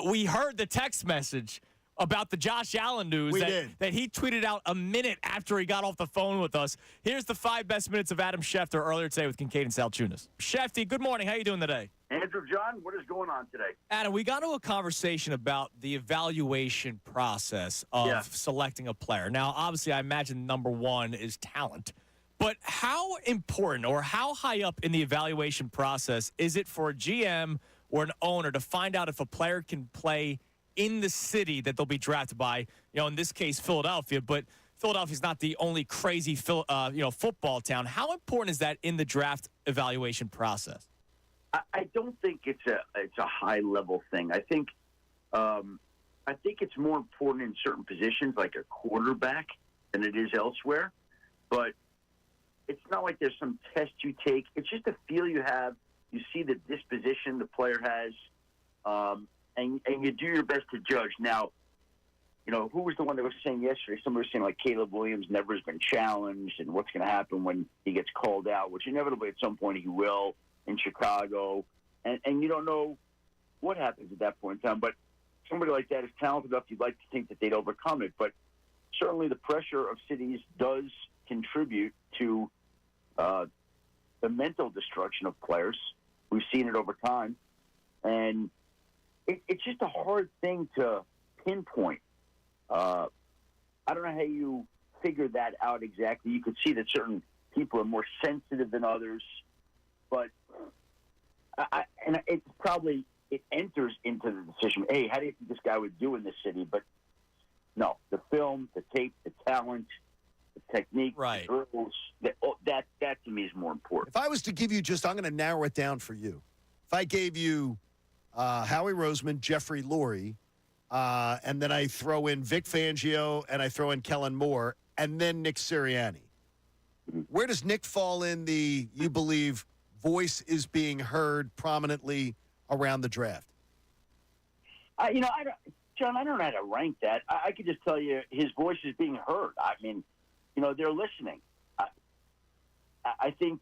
B: We heard the text message about the Josh Allen news that he tweeted out a minute after he got off the phone with us. Here's the 5 best minutes of Adam Schefter earlier today with Kincade Salciunas. Shefty, good morning. How you doing today?
S: Andrew, John, what is going on today?
B: Adam, we got to a conversation about the evaluation process of selecting a player. Now, obviously, I imagine number one is talent. But how important or how high up in the evaluation process is it for a GM or an owner to find out if a player can play in the city that they'll be drafted by? In this case, Philadelphia, but Philadelphia's not the only crazy football town. How important is that in the draft evaluation process?
S: I don't think it's a high level thing. I think it's more important in certain positions, like a quarterback, than it is elsewhere. But it's not like there's some test you take. It's just a feel you have. You see the disposition the player has, and you do your best to judge. Now, who was the one that was saying yesterday? Somebody was saying like Caleb Williams never has been challenged, and what's going to happen when he gets called out, which inevitably at some point he will in Chicago, and you don't know what happens at that point in time. But somebody like that is talented enough, you'd like to think that they'd overcome it. But certainly the pressure of cities does contribute to the mental destruction of players. We've seen it over time. And it's just a hard thing to pinpoint. I don't know how you figure that out exactly. You could see that certain people are more sensitive than others. But it enters into the decision. Hey, how do you think this guy would do in this city? But no, the film, the tape, the talent, the technique, the drills, that to me is more important.
C: If I was to give you I'm going to narrow it down for you. If I gave you Howie Roseman, Jeffrey Lurie, and then I throw in Vic Fangio and I throw in Kellen Moore, and then Nick Sirianni, where does Nick fall in you believe, voice is being heard prominently around the draft?
S: John, I don't know how to rank that. I could just tell you his voice is being heard. I mean, they're listening. I think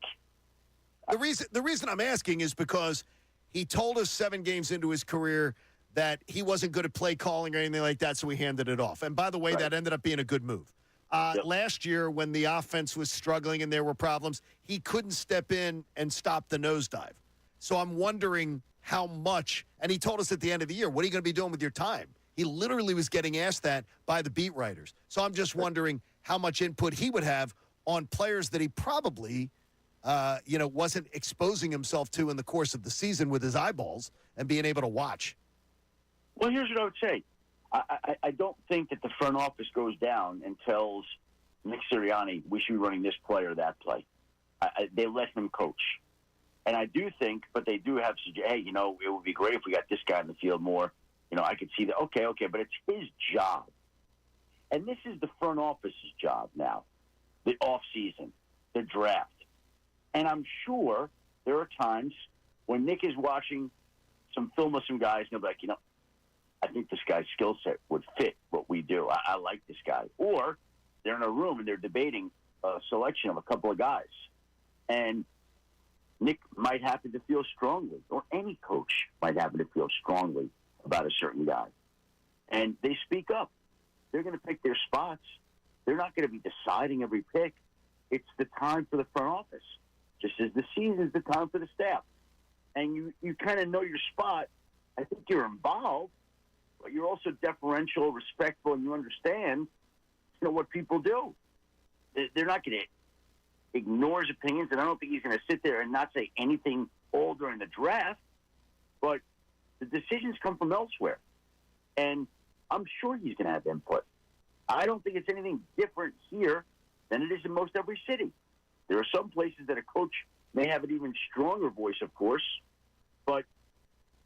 C: the reason I'm asking is because he told us 7 games into his career that he wasn't good at play calling or anything like that, so he handed it off. And by the way, that ended up being a good move. Last year, when the offense was struggling and there were problems, he couldn't step in and stop the nosedive. So I'm wondering how much, and he told us at the end of the year, what are you going to be doing with your time? He literally was getting asked that by the beat writers. So I'm just wondering how much input he would have on players that he probably, wasn't exposing himself to in the course of the season with his eyeballs and being able to watch.
S: Well, here's what I would say. I don't think that the front office goes down and tells Nick Sirianni, we should be running this play or that play. They let him coach. And I do think, but they do have to, hey, it would be great if we got this guy in the field more. I could see that. Okay, but it's his job. And this is the front office's job now, the offseason, the draft. And I'm sure there are times when Nick is watching some film of some guys and he'll be like, I think this guy's skill set would fit what we do. I like this guy. Or they're in a room and they're debating a selection of a couple of guys. And Nick might happen to feel strongly, or any coach might happen to feel strongly about a certain guy. And they speak up. they're going to pick their spots. They're not going to be deciding every pick. It's the time for the front office, just as the season is the time for the staff. And you kind of know your spot. I think you're involved, but you're also deferential, respectful, and you understand, what people do. They're not going to ignore his opinions, and I don't think he's going to sit there and not say anything all during the draft. But the decisions come from elsewhere, and I'm sure he's going to have input. I don't think it's anything different here than it is in most every city. There are some places that a coach may have an even stronger voice, of course, but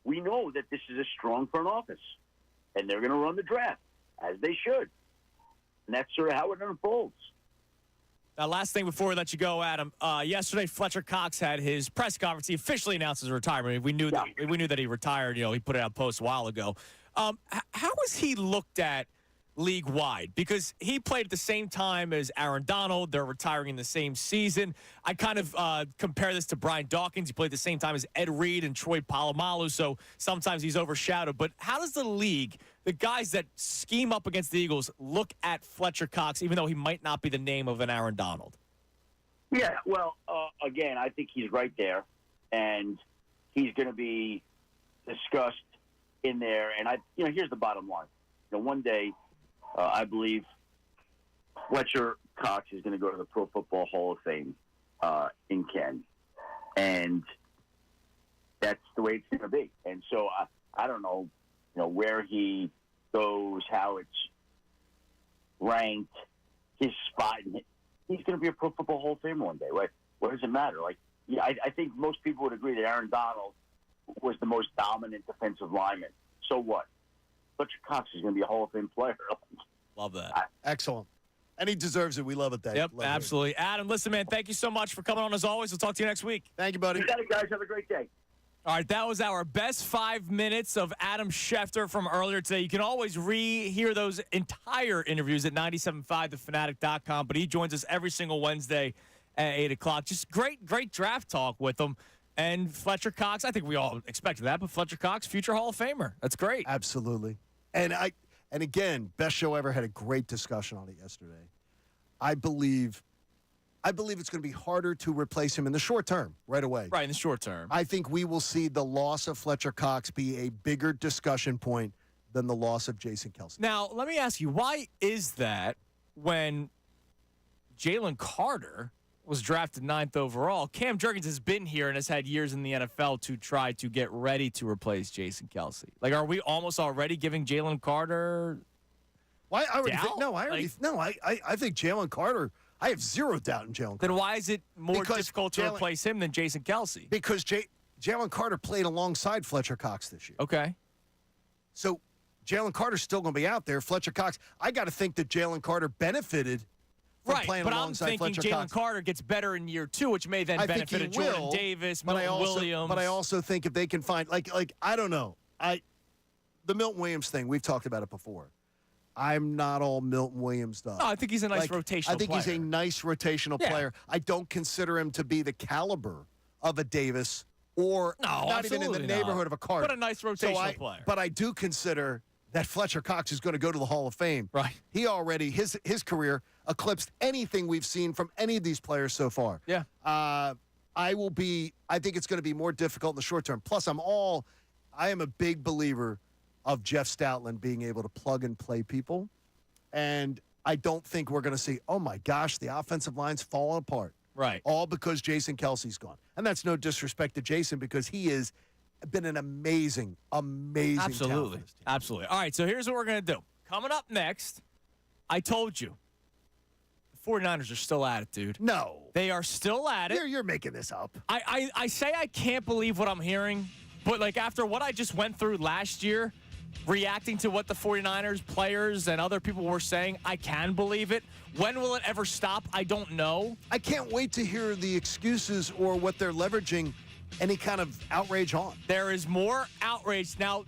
S: we know that this is a strong front office, and they're going to run the draft, as they should. And that's sort of how it unfolds.
B: Last thing before we let you go, Adam. Yesterday, Fletcher Cox had his press conference. He officially announced his retirement. We knew that he retired. He put it out post a while ago. How was he looked at league-wide? Because he played at the same time as Aaron Donald. They're retiring in the same season. I kind of compare this to Brian Dawkins. He played at the same time as Ed Reed and Troy Polamalu, so sometimes he's overshadowed. But how does the league, the guys that scheme up against the Eagles, look at Fletcher Cox, even though he might not be the name of an Aaron Donald?
S: Yeah, well, again, I think he's right there, and he's going to be discussed in there. And here's the bottom line. One day, I believe Fletcher Cox is going to go to the Pro Football Hall of Fame in Ken, and that's the way it's going to be. And so I don't know, where he goes, how it's ranked, his spot. He's going to be a Pro Football Hall of Famer one day. What does it matter? I think most people would agree that Aaron Donald was the most dominant defensive lineman. So what? Fletcher Cox is going to be a Hall of Fame player.
B: Love that.
C: Excellent. And he deserves it. We love it, Dave.
B: Yep, absolutely. Adam, listen, man, thank you so much for coming on as always. We'll talk to you next week.
C: Thank you, buddy.
S: You got it, guys. Have a great day.
B: All right, that was our best 5 minutes of Adam Schefter from earlier today. You can always rehear those entire interviews at 975thefanatic.com, but he joins us every single Wednesday at 8 o'clock. Just great draft talk with him. And Fletcher Cox, I think we all expected that, but Fletcher Cox, future Hall of Famer. That's great.
C: Absolutely. And again, best show ever, had a great discussion on it yesterday. I believe it's going to be harder to replace him in the short term, right away.
B: Right, in the short term.
C: I think we will see the loss of Fletcher Cox be a bigger discussion point than the loss of Jason Kelce.
B: Now, let me ask you, why is that when Jalen Carter was drafted 9th overall? Cam Jurgens has been here and has had years in the NFL to try to get ready to replace Jason Kelce. Are we almost already giving Jalen Carter
C: Why? I think Jalen Carter, I have zero doubt in Jalen Carter.
B: Then why is it more difficult to replace him than Jason Kelce?
C: Because Jalen Carter played alongside Fletcher Cox this year.
B: Okay.
C: So Jalen Carter's still going to be out there. Fletcher Cox, I got to think that Jalen Carter benefited from playing alongside Fletcher Cox.
B: But I'm thinking Jalen Carter gets better in year 2, which may then benefit a Jordan Davis, Milton Williams.
C: But I also think if they can find, I don't know. The Milton Williams thing, we've talked about it before. I'm not all Milton Williams up.
B: No, I think he's a nice rotational player.
C: I think he's a nice rotational player. I don't consider him to be the caliber of a Davis or not even in the neighborhood of a Carter.
B: But a nice rotational player.
C: But I do consider that Fletcher Cox is going to go to the Hall of Fame.
B: Right.
C: He already, his career eclipsed anything we've seen from any of these players so far.
B: Yeah.
C: I think it's going to be more difficult in the short term. Plus, I am a big believer of Jeff Stoutland being able to plug and play people. And I don't think we're going to see, oh my gosh, the offensive line's falling apart.
B: Right.
C: All because Jason Kelce's gone. And that's no disrespect to Jason because he has been an amazing talent for this team.
B: Absolutely. All right, so here's what we're going to do. Coming up next, I told you, the 49ers are still at it, dude.
C: No.
B: They are still at it.
C: You're making this up.
B: I say I can't believe what I'm hearing, but after what I just went through last year, reacting to what the 49ers players and other people were saying, I can believe it. When will it ever stop? I don't know.
C: I can't wait to hear the excuses or what they're leveraging any kind of outrage on.
B: There is more outrage. Now,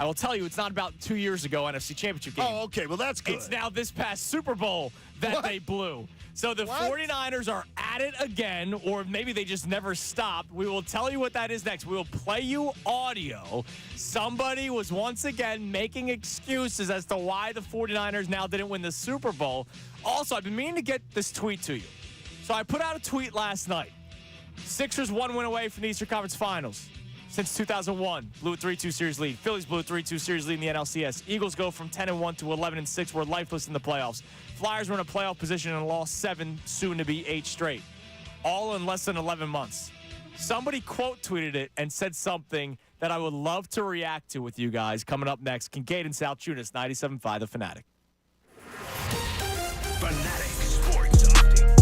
B: I will tell you, it's not about 2 years ago NFC Championship game.
C: Oh, okay. Well, that's good.
B: It's now this past Super Bowl that they blew. So the 49ers are at it again, or maybe they just never stopped. We will tell you what that is next. We will play you audio. Somebody was once again making excuses as to why the 49ers now didn't win the Super Bowl. Also, I've been meaning to get this tweet to you. So I put out a tweet last night. Sixers 1 win away from the Eastern Conference Finals. Since 2001, blew a 3-2 series lead. Phillies blew a 3-2 series lead in the NLCS. Eagles go from 10-1 to 11-6. We're lifeless in the playoffs. Flyers were in a playoff position and lost 7, soon to be 8 straight. All in less than 11 months. Somebody quote tweeted it and said something that I would love to react to with you guys. Coming up next, Kincade and Salciunas, 97.5 The Fanatic.
A: Fanatic Sports Update.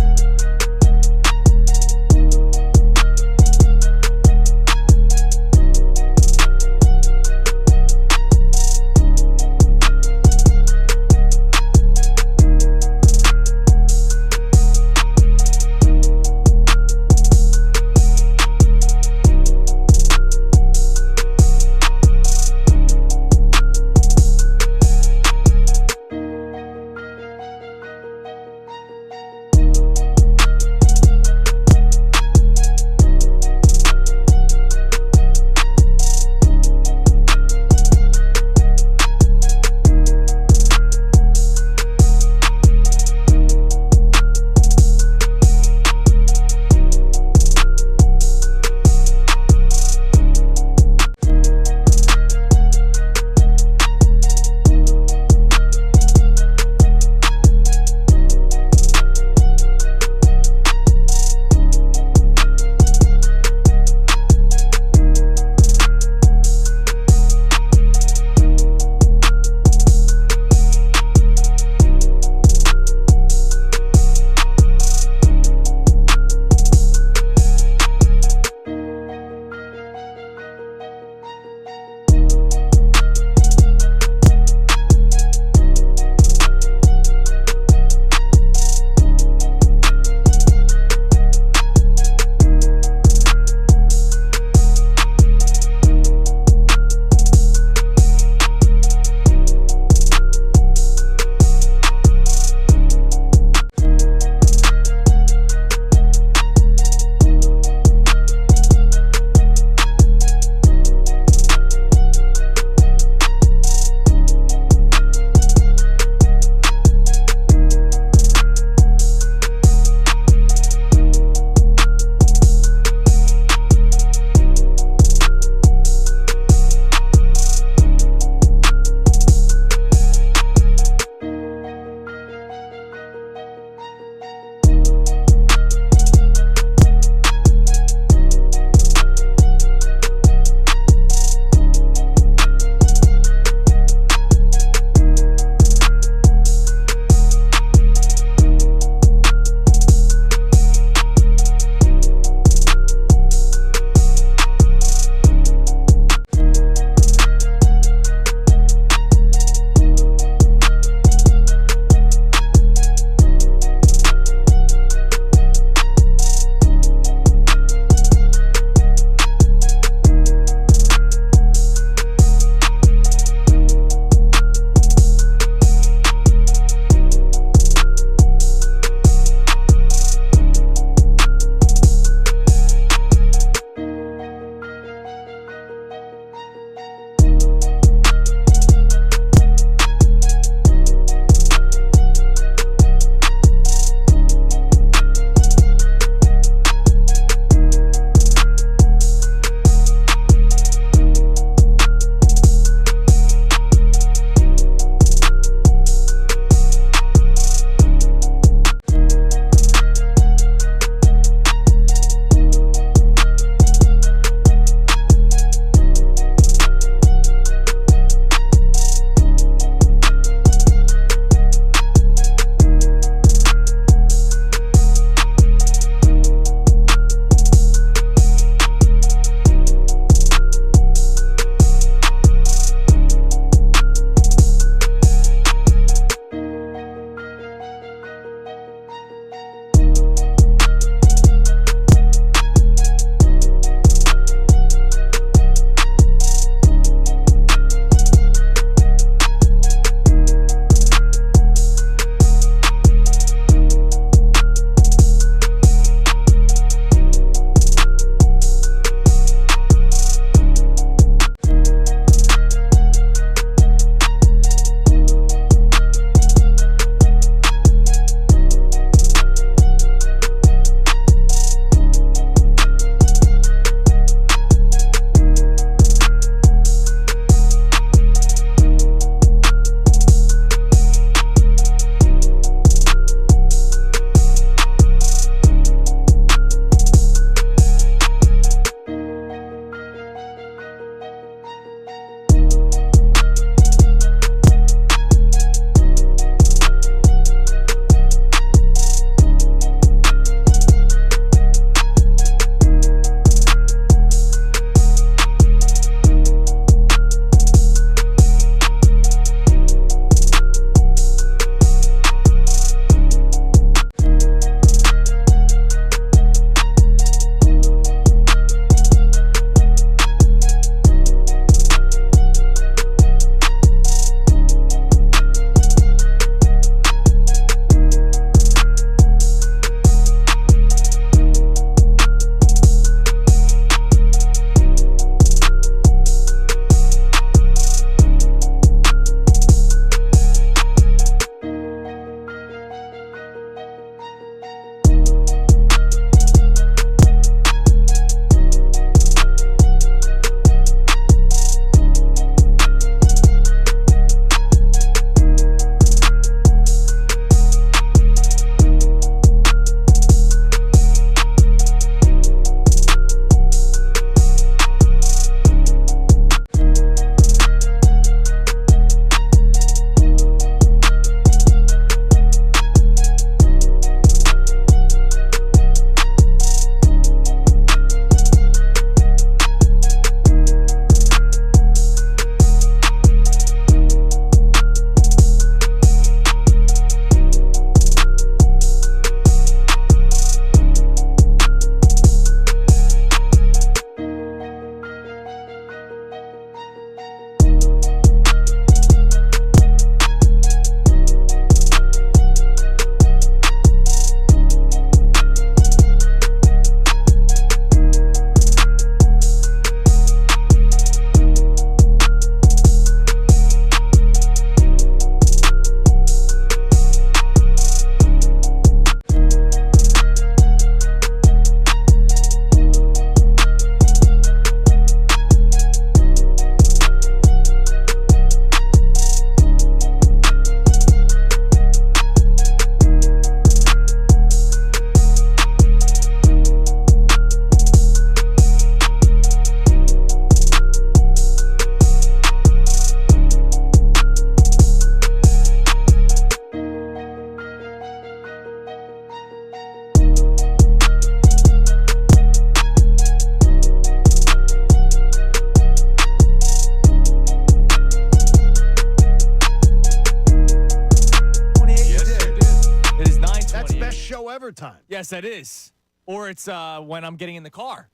C: whatsoever time.
B: Yes, that is. Or it's when I'm getting in the car.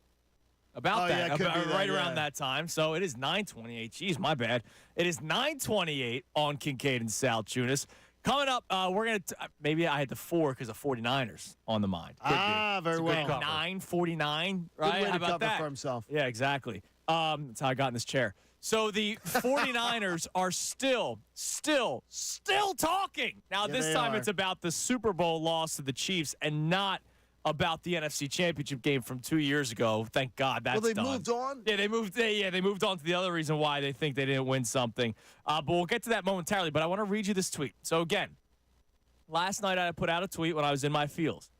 B: About that.
C: Yeah, it could be
B: right
C: that,
B: around that time. So it is 9:28. Jeez, my bad. It is 9:28 on Kincade and Salciunas. Coming up, we're going to maybe I had the 4 because of 49ers on the mind.
C: Very well.
B: 9:49, right?
C: Good way
B: How
C: to
B: about
C: cover
B: that?
C: for himself.
B: Yeah, exactly. That's how I got in this chair. So the 49ers are still talking. Now,
C: Yeah,
B: this
C: they
B: time
C: are.
B: it's about the Super Bowl loss to the Chiefs and not about the NFC Championship game from 2 years ago. Thank God that's
C: Well, they
B: done.
C: moved on?
B: Yeah, they moved on to the other reason why they think they didn't win something. But we'll get to that momentarily. But I want to read you this tweet. So, again, last night I put out a tweet when I was in my fields.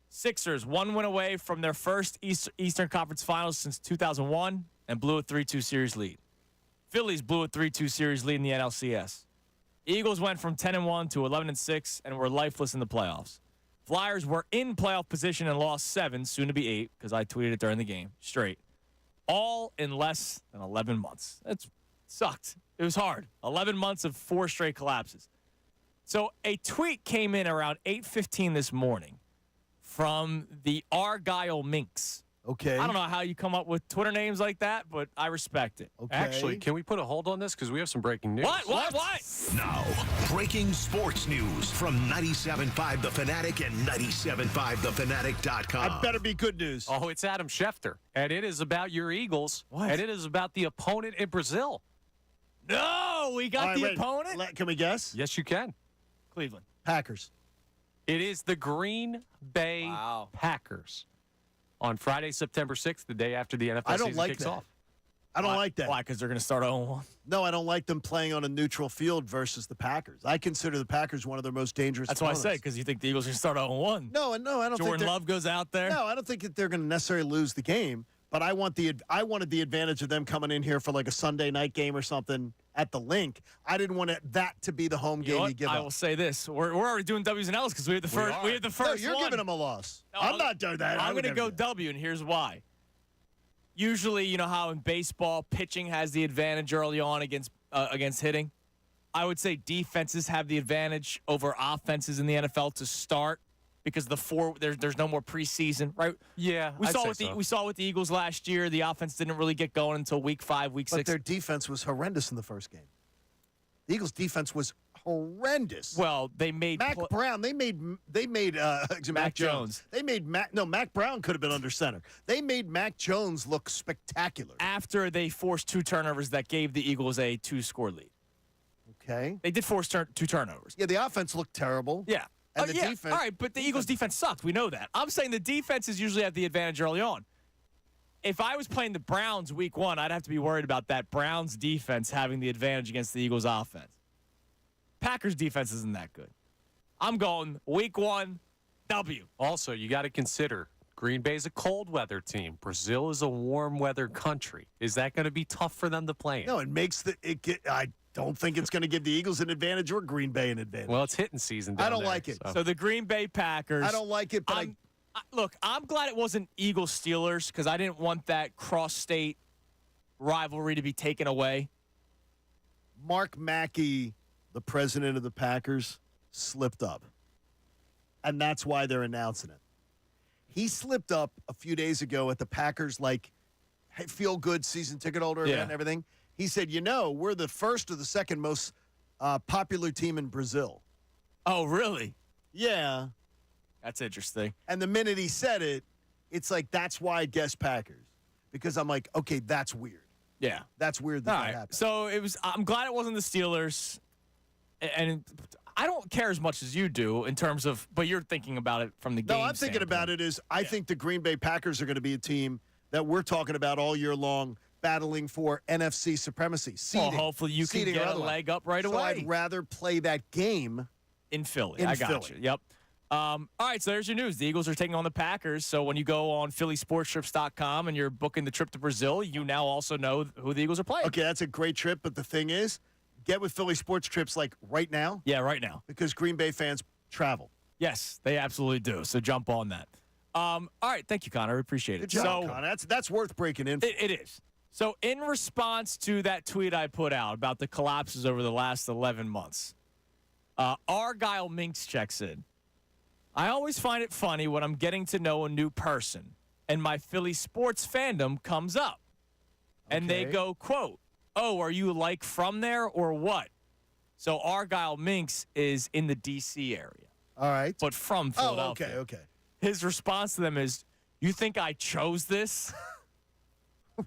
B: Sixers, 1 win away from their first Eastern Conference Finals since 2001 and blew a 3-2 series lead. Phillies blew a 3-2 series lead in the NLCS. Eagles went from 10-1 to 11-6 and were lifeless in the playoffs. Flyers were in playoff position and lost 7, soon to be 8, because I tweeted it during the game, straight. All in less than 11 months. That sucked. It was hard. 11 months of 4 straight collapses. So a tweet came in around 8:15 this morning from the Argyle Minx.
C: Okay.
B: I don't know how you come up with Twitter names like that, but I respect it.
C: Okay.
E: Actually, can we put a hold on this? Because we have some breaking news.
B: What?
A: Now, breaking sports news from 97.5 The Fanatic and 97.5thefanatic.com.
C: That better be good news.
E: Oh, it's Adam Schefter. And it is about your Eagles.
B: What?
E: And it is about the opponent in Brazil.
B: No, we got
C: All right,
B: the
C: wait.
B: opponent?
C: Can we guess?
E: Yes, you can.
B: Cleveland.
C: Packers.
E: It is the Green Bay Packers. On Friday, September 6th, the day after the NFL
C: I don't
E: season
C: like
E: kicks
C: that.
E: off.
C: I don't like that.
B: Why? Because they're going to start 0-1?
C: No, I don't like them playing on a neutral field versus the Packers. I consider the Packers one of their most dangerous
B: That's why I
C: opponents.
B: said, because you think the Eagles are going to start 0-1.
C: No, I don't think
B: Jordan
C: they're-
B: Love goes out there.
C: No, I don't think that they're going to necessarily lose the game. But I wanted the advantage of them coming in here for like a Sunday night game or something at the Link. I didn't want that to be the home
B: You know
C: game
B: what?
C: you give
B: I
C: up.
B: will say this: we're already doing W's and L's because we had the first. We had the first.
C: No, you're
B: one.
C: giving them a loss.
B: No,
C: I'm not doing that.
B: I'm
C: I would
B: going to
C: never
B: go
C: do that.
B: W, and here's why. Usually, you know how in baseball, pitching has the advantage early on against hitting. I would say defenses have the advantage over offenses in the NFL to start because there's no more preseason, right?
E: Yeah,
B: we saw with the Eagles last year. The offense didn't really get going until week 5, week 6.
C: But their defense was horrendous in the first game. The Eagles' defense was horrendous.
B: Well, they made
C: Mac Brown. They made Mac Jones. They made Mac Brown could have been under center. They made Mac Jones look spectacular
B: after they forced 2 turnovers that gave the Eagles a 2-score lead.
C: Okay,
B: they did force 2 turnovers.
C: Yeah, the offense looked terrible.
B: Yeah.
C: And the defense.
B: All right, but the Eagles' defense sucked. We know that. I'm saying the defenses usually have the advantage early on. If I was playing the Browns week 1, I'd have to be worried about that Browns defense having the advantage against the Eagles' offense. Packers' defense isn't that good. I'm going week 1, W.
E: Also, you got to consider Green Bay's a cold weather team. Brazil is a warm weather country. Is that going to be tough for them to play in?
C: No, it makes I don't think it's going to give the Eagles an advantage or Green Bay an advantage.
E: Well, it's hitting season.
C: I don't like it.
B: So the Green Bay Packers.
C: I don't like it, but
B: look, I'm glad it wasn't Eagles-Steelers because I didn't want that cross-state rivalry to be taken away.
C: Mark Mackey, the president of the Packers, slipped up. And that's why they're announcing it. He slipped up a few days ago at the Packers, feel-good season ticket holder event and everything. He said, we're the first or the second most popular team in Brazil.
B: Oh, really?
C: Yeah.
B: That's interesting.
C: And the minute he said it, it's like, that's why I guess Packers. Because I'm like, okay, that's weird.
B: Yeah.
C: That's weird that happened.
B: So I'm glad it wasn't the Steelers. And I don't care as much as you do in terms of, but you're thinking about it from the game.
C: No, I'm thinking about it as I think the Green Bay Packers are going to be a team that we're talking about all year long, battling for NFC supremacy. Seeding,
B: well, hopefully you can get a leg up right away.
C: I'd rather play that game
B: in Philly. I got you. Yep. All right, so there's your news. The Eagles are taking on the Packers. So when you go on PhillySportsTrips.com and you're booking the trip to Brazil, you now also know who the Eagles are playing.
C: Okay, that's a great trip, but the thing is, get with Philly Sports Trips right now.
B: Yeah, right now.
C: Because Green Bay fans travel.
B: Yes, they absolutely do. So jump on that. All right, thank you, Connor. I appreciate it.
C: Good job, Connor. That's worth breaking in for.
B: It is. So in response to that tweet I put out about the collapses over the last 11 months, Argyle Minx checks in. I always find it funny when I'm getting to know a new person and my Philly sports fandom comes up. And they go, quote, "Oh, are you like from there or what?" So Argyle Minks is in the D.C. area.
C: All right.
B: But from Philadelphia.
C: Oh, okay.
B: His response to them is, "You think I chose this?"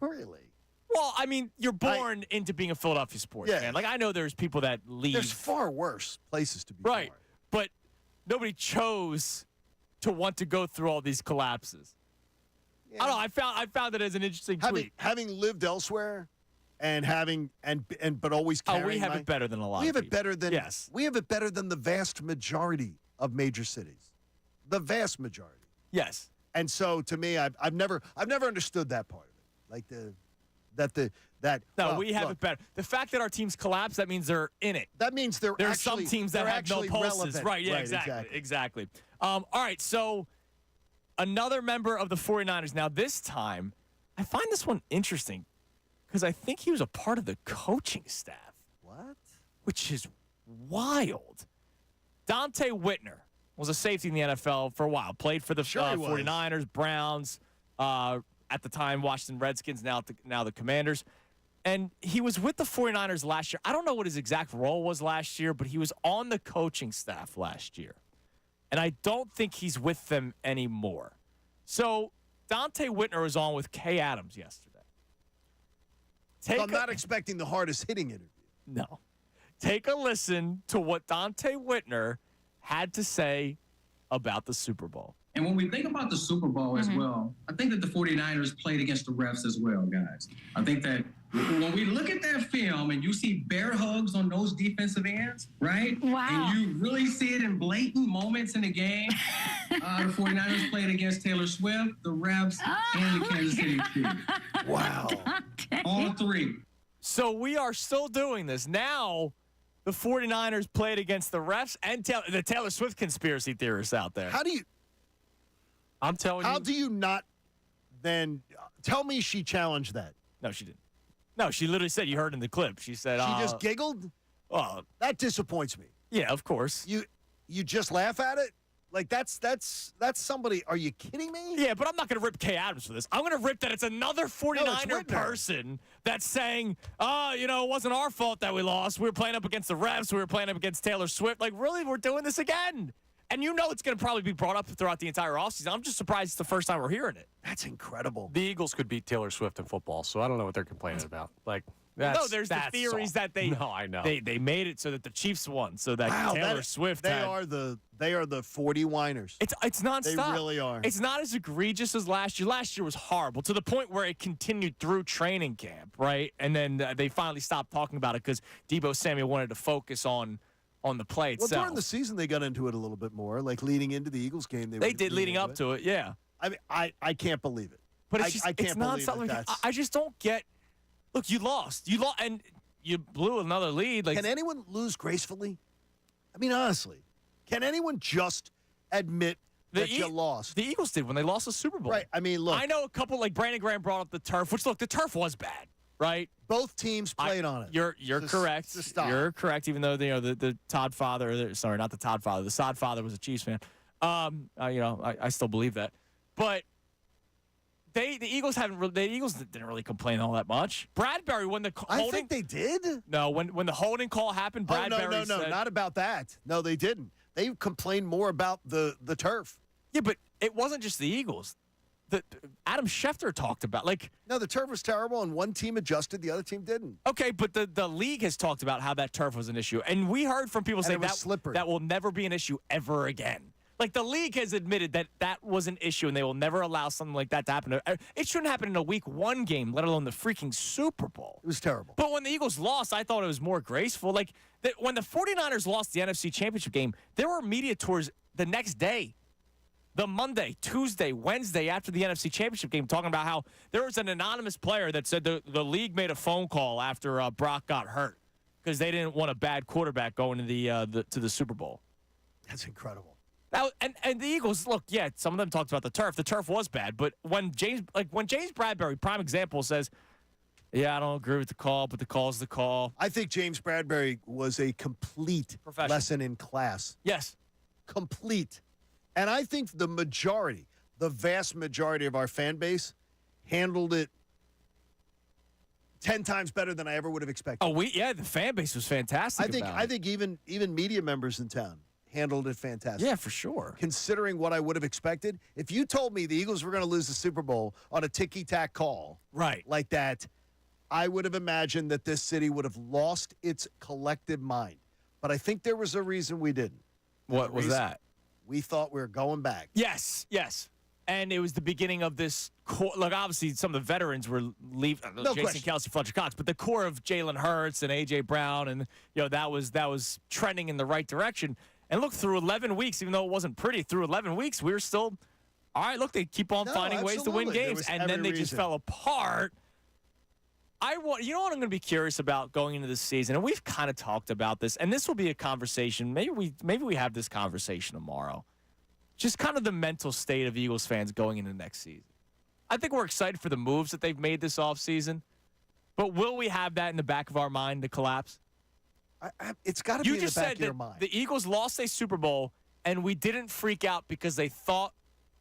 C: Really?
B: Well, I mean, you're born into being a Philadelphia sports fan. Like, I know there's people that leave.
C: There's far worse places to be
B: Right. But nobody chose to want to go through all these collapses. I don't know. I found it as an interesting tweet.
C: Having lived elsewhere and but always carrying
B: we have it better than a lot
C: We have
B: of
C: it better than
B: Yes.
C: We have it better than the vast majority of major cities. The vast majority.
B: Yes.
C: And so to me, I've never understood that part of it. Like
B: we have it better. The fact that our teams collapse, that means they're in it.
C: That means there's
B: some teams that have no pulses.
C: Relevant.
B: Right, yeah, exactly. All right, so another member of the 49ers. Now, this time, I find this one interesting because I think he was a part of the coaching staff.
C: What?
B: Which is wild. Dante Whitner was a safety in the NFL for a while. Played for the 49ers, Browns, at the time, Washington Redskins, now the Commanders. And he was with the 49ers last year. I don't know what his exact role was last year, but he was on the coaching staff last year. And I don't think he's with them anymore. So Dante Whitner was on with Kay Adams yesterday.
C: So I'm not expecting the hardest hitting interview.
B: No. Take a listen to what Dante Whitner had to say about the Super Bowl.
L: And when we think about the Super Bowl as well, I think that the 49ers played against the refs as well, guys. I think that when we look at that film and you see bear hugs on those defensive ends, right?
O: Wow.
L: And you really see it in blatant moments in the game. The 49ers played against Taylor Swift, the refs, and the Kansas City Chiefs.
C: Wow.
L: All three.
B: So we are still doing this. Now, the 49ers played against the refs and the Taylor Swift conspiracy theorists out there.
C: How do you not then tell me she challenged that?
B: No, she didn't. No, she literally said, you heard in the clip. She said,
C: she just giggled?
B: Oh,
C: that disappoints me.
B: Yeah, of course.
C: You just laugh at it? Like that's somebody. Are you kidding me?
B: Yeah, but I'm not going to rip Kay Adams for this. I'm going to rip that it's another 49er person that's saying, it wasn't our fault that we lost. We were playing up against the refs. We were playing up against Taylor Swift. Like, really, we're doing this again. And it's going to probably be brought up throughout the entire offseason. I'm just surprised it's the first time we're hearing it.
C: That's incredible.
E: The Eagles could beat Taylor Swift in football, so I don't know what they're complaining about.
B: There's the theories that they
E: I know.
B: They made it so that the Chiefs won, so that Taylor Swift
C: they are the 40 whiners.
B: It's nonstop.
C: They really are.
B: It's not as egregious as last year. Last year was horrible to the point where it continued through training camp, right? And then they finally stopped talking about it because Deebo Samuel wanted to focus on the play itself.
C: Well, during the season, they got into it a little bit more, like leading into the Eagles game.
B: They did leading up to it, yeah.
C: I mean, I can't believe it.
B: But
C: I can't believe it.
B: I just don't get. Look, you lost, and you blew another lead. Like,
C: can anyone lose gracefully? I mean, honestly, can anyone just admit that you lost?
B: The Eagles did when they lost the Super Bowl.
C: Right. I mean, look.
B: I know a couple, like Brandon Graham brought up the turf, which, look, the turf was bad, right?
C: Both teams played on it.
B: You're correct. You're correct, even though the Todd father, sorry, not the Todd father, the Sod father was a Chiefs fan. I still believe that. But the Eagles didn't really complain all that much. Bradbury, when the holding,
C: I think they did.
B: No, when the holding call happened, Bradbury
C: no,
B: said,
C: not about that. No, they didn't. They complained more about the turf.
B: Yeah, but it wasn't just the Eagles. Adam Schefter talked about,
C: no, the turf was terrible, and one team adjusted, the other team didn't.
B: Okay, but the league has talked about how that turf was an issue, and we heard from people say that will never be an issue ever again. Like, the league has admitted that was an issue, and they will never allow something like that to happen. It shouldn't happen in a Week 1 game, let alone the freaking Super Bowl.
C: It was terrible.
B: But when the Eagles lost, I thought it was more graceful. Like, when the 49ers lost the NFC Championship game, there were media tours the next day. The Monday, Tuesday, Wednesday after the NFC Championship game, talking about how there was an anonymous player that said the league made a phone call after Brock got hurt because they didn't want a bad quarterback going to the Super Bowl.
C: That's incredible.
B: And the Eagles, look, yeah, some of them talked about the turf. The turf was bad, but when James Bradbury, prime example, says, "Yeah, I don't agree with the call, but the call's the call."
C: I think James Bradbury was a complete lesson in class.
B: Yes,
C: complete. And I think the vast majority of our fan base handled it 10 times better than I ever would have expected.
B: The fan base was fantastic.
C: I think even media members in town handled it fantastic.
B: Yeah, for sure.
C: Considering what I would have expected, if you told me the Eagles were going to lose the Super Bowl on a ticky-tack call like that, I would have imagined that this city would have lost its collective mind. But I think there was a reason we didn't.
B: What was that?
C: We thought we were going back.
B: Yes. And it was the beginning of this core. Look, obviously, some of the veterans were leaving.
C: No
B: Jason
C: question.
B: Kelce, Fletcher Cox, but the core of Jalen Hurts and A.J. Brown, and that was trending in the right direction. And look, through 11 weeks, even though it wasn't pretty, through 11 weeks, we were still all right. Look, they keep on finding ways to win games, and then they just fell apart. You know what I'm going to be curious about going into this season, and we've kind of talked about this, and this will be a conversation. Maybe we have this conversation tomorrow. Just kind of the mental state of Eagles fans going into next season. I think we're excited for the moves that they've made this offseason, but will we have that in the back of our mind to collapse?
C: It's got to be in the back of your mind.
B: The Eagles lost a Super Bowl, and we didn't freak out because they thought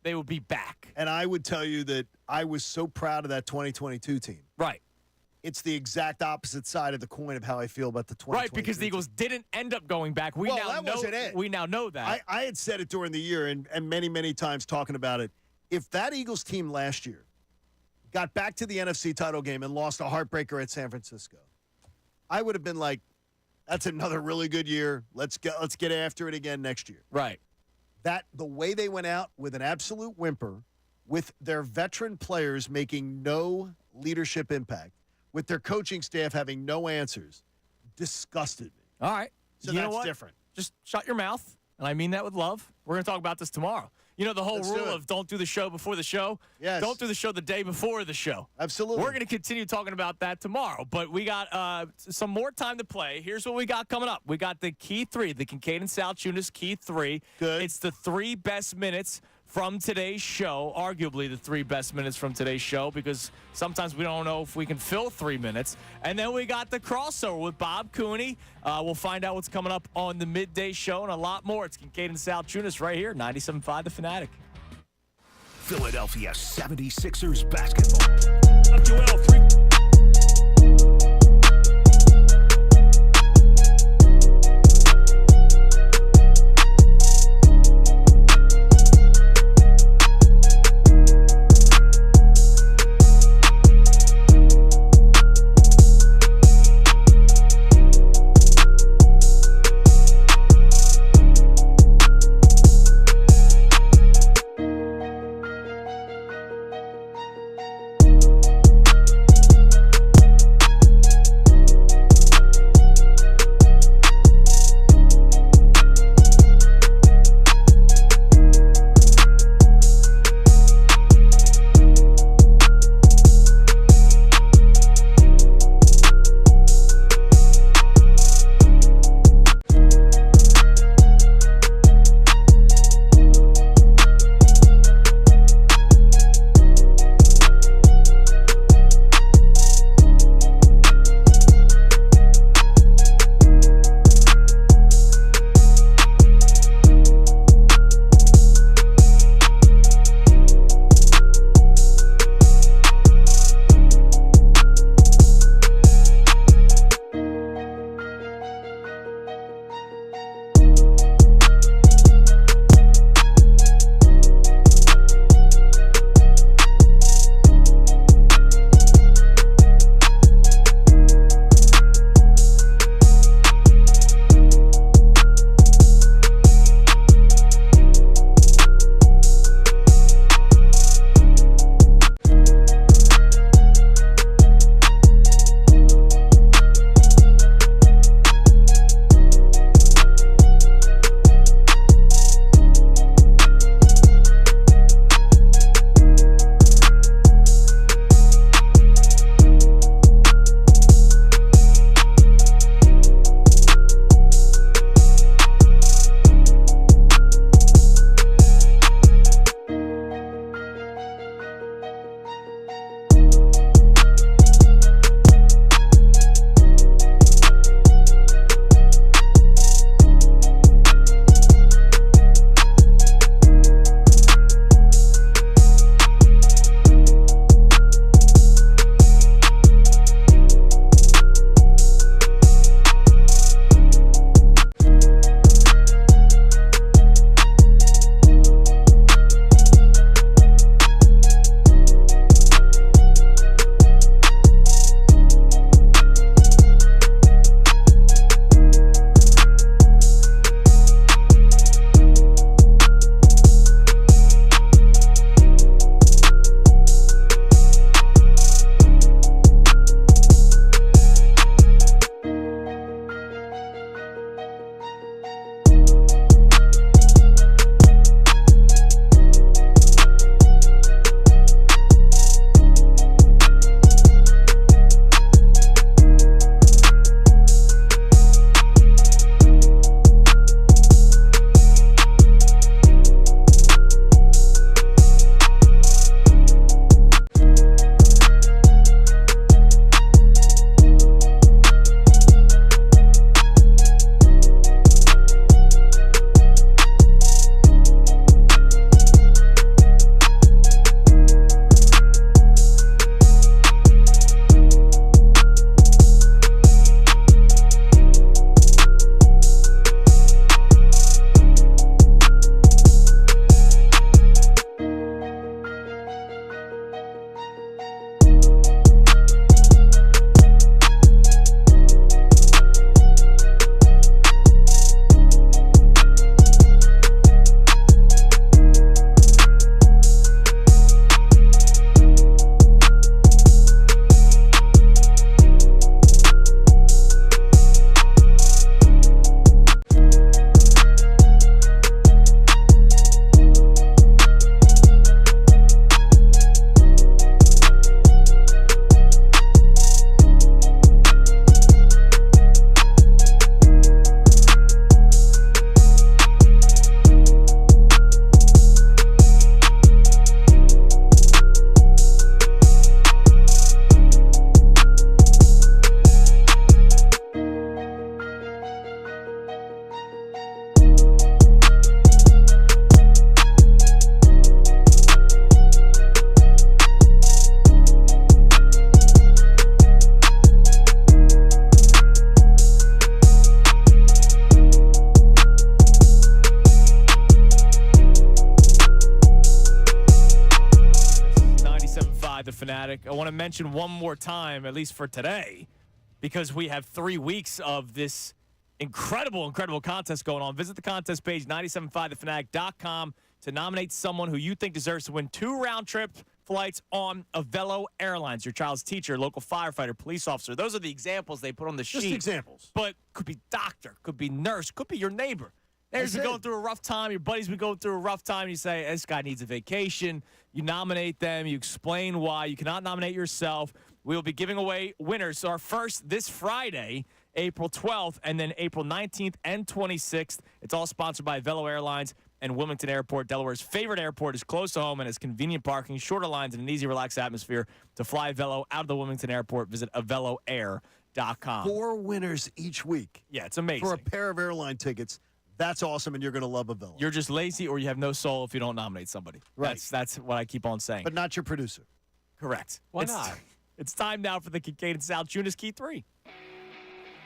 B: they would be back.
C: And I would tell you that I was so proud of that 2022 team.
B: Right.
C: It's the exact opposite side of the coin of how I feel about the 2022
B: Right, because the Eagles didn't end up going back. We now know that.
C: I had said it during the year and many, many times talking about it. If that Eagles team last year got back to the NFC title game and lost a heartbreaker at San Francisco, I would have been like, that's another really good year. Let's get after it again next year.
B: Right.
C: The way they went out with an absolute whimper, with their veteran players making no leadership impact, with their coaching staff having no answers, disgusted me.
B: All right.
C: So
B: you know
C: that's
B: what?
C: different.
B: Just shut your mouth, and I mean that with love. We're going to talk about this tomorrow. You know the whole
C: Let's
B: rule
C: do it.
B: of don't do the show before the show?
C: Yes.
B: Don't do the show the day before the show.
C: Absolutely.
B: We're going to continue talking about that tomorrow, but we got some more time to play. Here's what we got coming up. We got the Key 3, the Kincade and Salciunas Key 3.
C: Good.
B: It's the 3 best minutes from today's show, arguably the 3 best minutes from today's show, because sometimes we don't know if we can fill 3 minutes. And then we got the crossover with Bob Cooney. We'll find out what's coming up on the midday show and a lot more. It's Kincade and Salciunas right here, 97.5 The Fanatic.
A: Philadelphia 76ers basketball.
B: Fanatic. I want to mention one more time, at least for today, because we have 3 weeks of this incredible contest going on. Visit the contest page, 975thefanatic.com, to nominate someone who you think deserves to win 2 round-trip flights on Avelo Airlines. Your child's teacher, local firefighter, police officer. Those are the examples they put on the sheet.
C: Just examples.
B: But could be doctor, could be nurse, could be your neighbor. Neighbor's been going through a rough time. Your buddy's been going through a rough time. You say, this guy needs a vacation. You nominate them. You explain why. You cannot nominate yourself. We'll be giving away winners. So our first this Friday, April 12th, and then April 19th and 26th. It's all sponsored by Avelo Airlines and Wilmington Airport. Delaware's favorite airport, is close to home and has convenient parking, shorter lines, and an easy, relaxed atmosphere. To fly Avelo out of the Wilmington Airport, visit AveloAir.com.
C: 4 winners each week.
B: Yeah, it's amazing.
C: For a pair of airline tickets. That's awesome, and you're going to love Avelo.
B: You're just lazy or you have no soul if you don't nominate somebody.
C: Right.
B: That's what I keep on saying.
C: But not your producer.
B: Correct.
C: Why not?
B: It's time now for the Kincade Salciunas Key 3.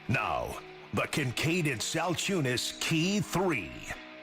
A: Now, the Kincade Salciunas Key 3.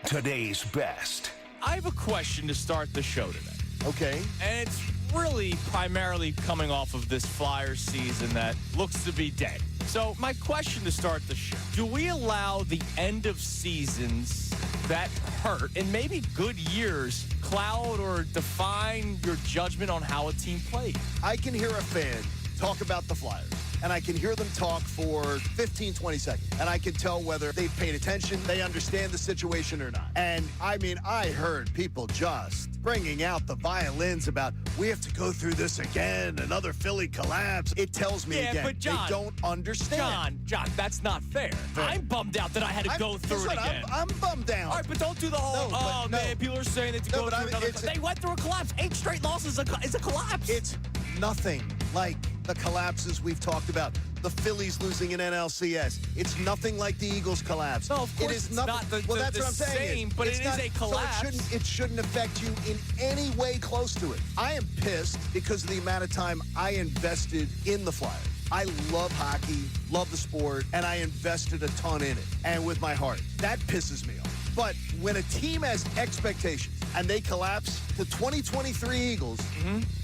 A: Today's best.
B: I have a question to start the show today.
C: Okay.
B: And it's really primarily coming off of this Flyers season that looks to be dead. So my question to start the show, do we allow the end of seasons that hurt and maybe good years cloud or define your judgment on how a team played?
C: I can hear a fan talk about the Flyers, and I can hear them talk for 15, 20 seconds, and I can tell whether they've paid attention, they understand the situation or not. And, I mean, I heard people just bringing out the violins about, we have to go through this again, another Philly collapse. It tells me again,
B: but John,
C: they don't understand.
B: John, that's not fair. I'm bummed out that I had to go through it again.
C: I'm bummed out.
B: All right, but don't do the whole, man, people are saying that to go through another. They went through a collapse. 8 straight losses is a collapse.
C: It's nothing like the collapses we've talked about. The Phillies losing an NLCS. It's nothing like the Eagles collapse.
B: No, of course
C: it is
B: it's
C: nothing.
B: not the,
C: well,
B: the,
C: that's
B: the
C: what I'm saying.
B: same, but it is a collapse.
C: So it shouldn't affect you in any way close to it. I am pissed because of the amount of time I invested in the Flyers. I love hockey, love the sport, and I invested a ton in it, and with my heart. That pisses me off. But when a team has expectations and they collapse, the 2023 Eagles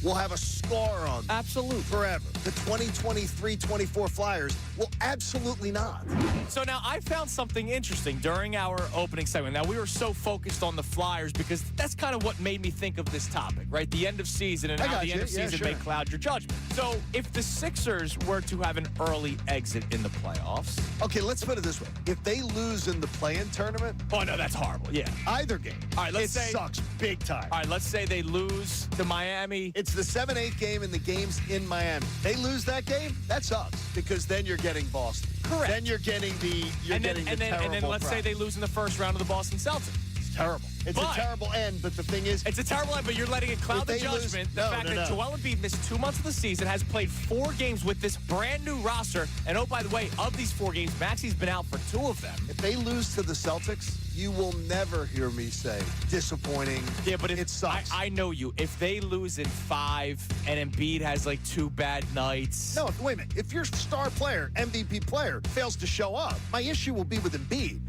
C: will have a scar on them.
B: Absolutely.
C: Forever. The 2023-24 Flyers will absolutely not.
B: So now I found something interesting during our opening segment. Now, we were so focused on the Flyers because that's kind of what made me think of this topic, right? The end of season and how the end of season may cloud your judgment. So if the Sixers were to have an early exit in the playoffs.
C: Okay, let's put it this way. If they lose in the play-in tournament.
B: Oh, no, that's horrible. Yeah.
C: Either game.
B: All right, let's say.
C: It sucks big time.
B: All right, let's say they lose to Miami.
C: It's the 7-8 game and the game's in Miami. They lose that game, that sucks because then you're getting Boston.
B: Correct.
C: Then you're getting the terrible
B: and then let's say they lose in the first round of the Boston Celtics.
C: It's terrible. It's a terrible end, but the thing is...
B: It's a terrible end, but you're letting it cloud the judgment. The fact that Joel Embiid missed 2 months of the season, has played 4 games with this brand-new roster, and oh, by the way, of these 4 games, Maxi's been out for 2 of them.
C: If they lose to the Celtics, you will never hear me say disappointing.
B: Yeah, but
C: it sucks.
B: I know you. If they lose in 5 and Embiid has like 2 bad nights.
C: No, wait a minute. If your star player, MVP player, fails to show up, my issue will be with Embiid.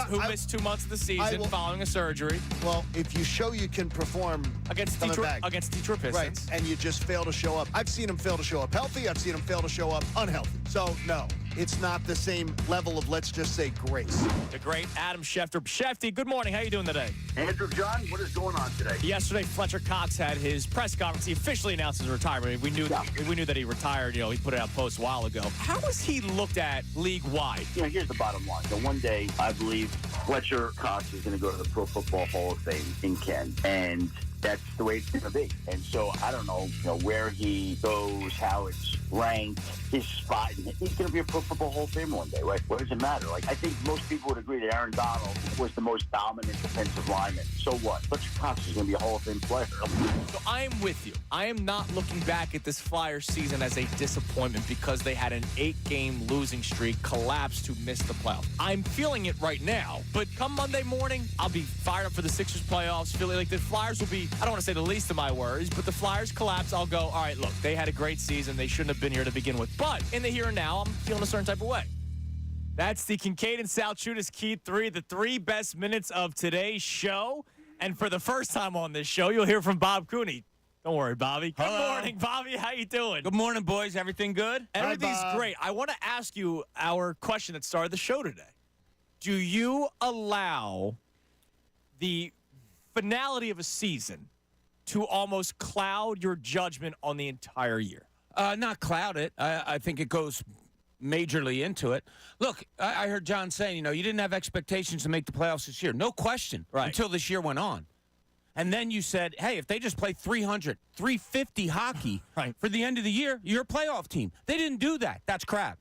B: Who missed 2 months of the season following a surgery.
C: Well, if you show you can perform
B: against Detroit Pistons,
C: right, and you just fail to show up. I've seen him fail to show up healthy. I've seen him fail to show up unhealthy. So, no, it's not the same level of, let's just say, grace.
B: The great Adam Schefter. Shefty, good morning. How you doing today?
S: Andrew, John, what is going on today?
B: Yesterday, Fletcher Cox had his press conference. He officially announced his retirement. We knew that he retired. You know, he put it out post a while ago. How was he looked at league-wide?
S: You know, here's the bottom line. So one day, I believe Fletcher Cox is going to go to the Pro Football Hall of Fame in Ken, and that's the way it's going to be. And so I don't know, where he goes, how it's ranked, his spot. He's going to be a Pro Football Hall of Fame one day, right? What does it matter? Like, I think most people would agree that Aaron Donald was the most dominant defensive lineman. So what? Fletcher Cox is going to be a Hall of Fame player.
B: So I am with you. I am not looking back at this Flyers season as a disappointment because they had an 8-game losing streak, collapse to miss the playoffs. I'm feeling it right now, but come Monday morning, I'll be fired up for the Sixers playoffs. Feeling like the Flyers will be, I don't want to say the least of my worries, but the Flyers collapse, I'll go, all right, look, they had a great season. They shouldn't have been here to begin with. But in the here and now, I'm feeling a certain type of way. That's the Kincade and Salciunas Key 3, the 3 best minutes of today's show. And for the first time on this show, you'll hear from Bob Cooney. Don't worry, Bobby. Good morning, Bobby. How you doing?
M: Good morning, boys. Everything good?
B: Everything's great. I want to ask you our question that started the show today. Do you allow the finality of a season to almost cloud your judgment on the entire year?
M: Not cloud it. I think it goes majorly into it. Look, I heard John saying, you didn't have expectations to make the playoffs this year. No question.
B: Right.
M: Until this year went on. And then you said, hey, if they just play 300, 350 hockey for the end of the year, you're a playoff team. They didn't do that. That's crap.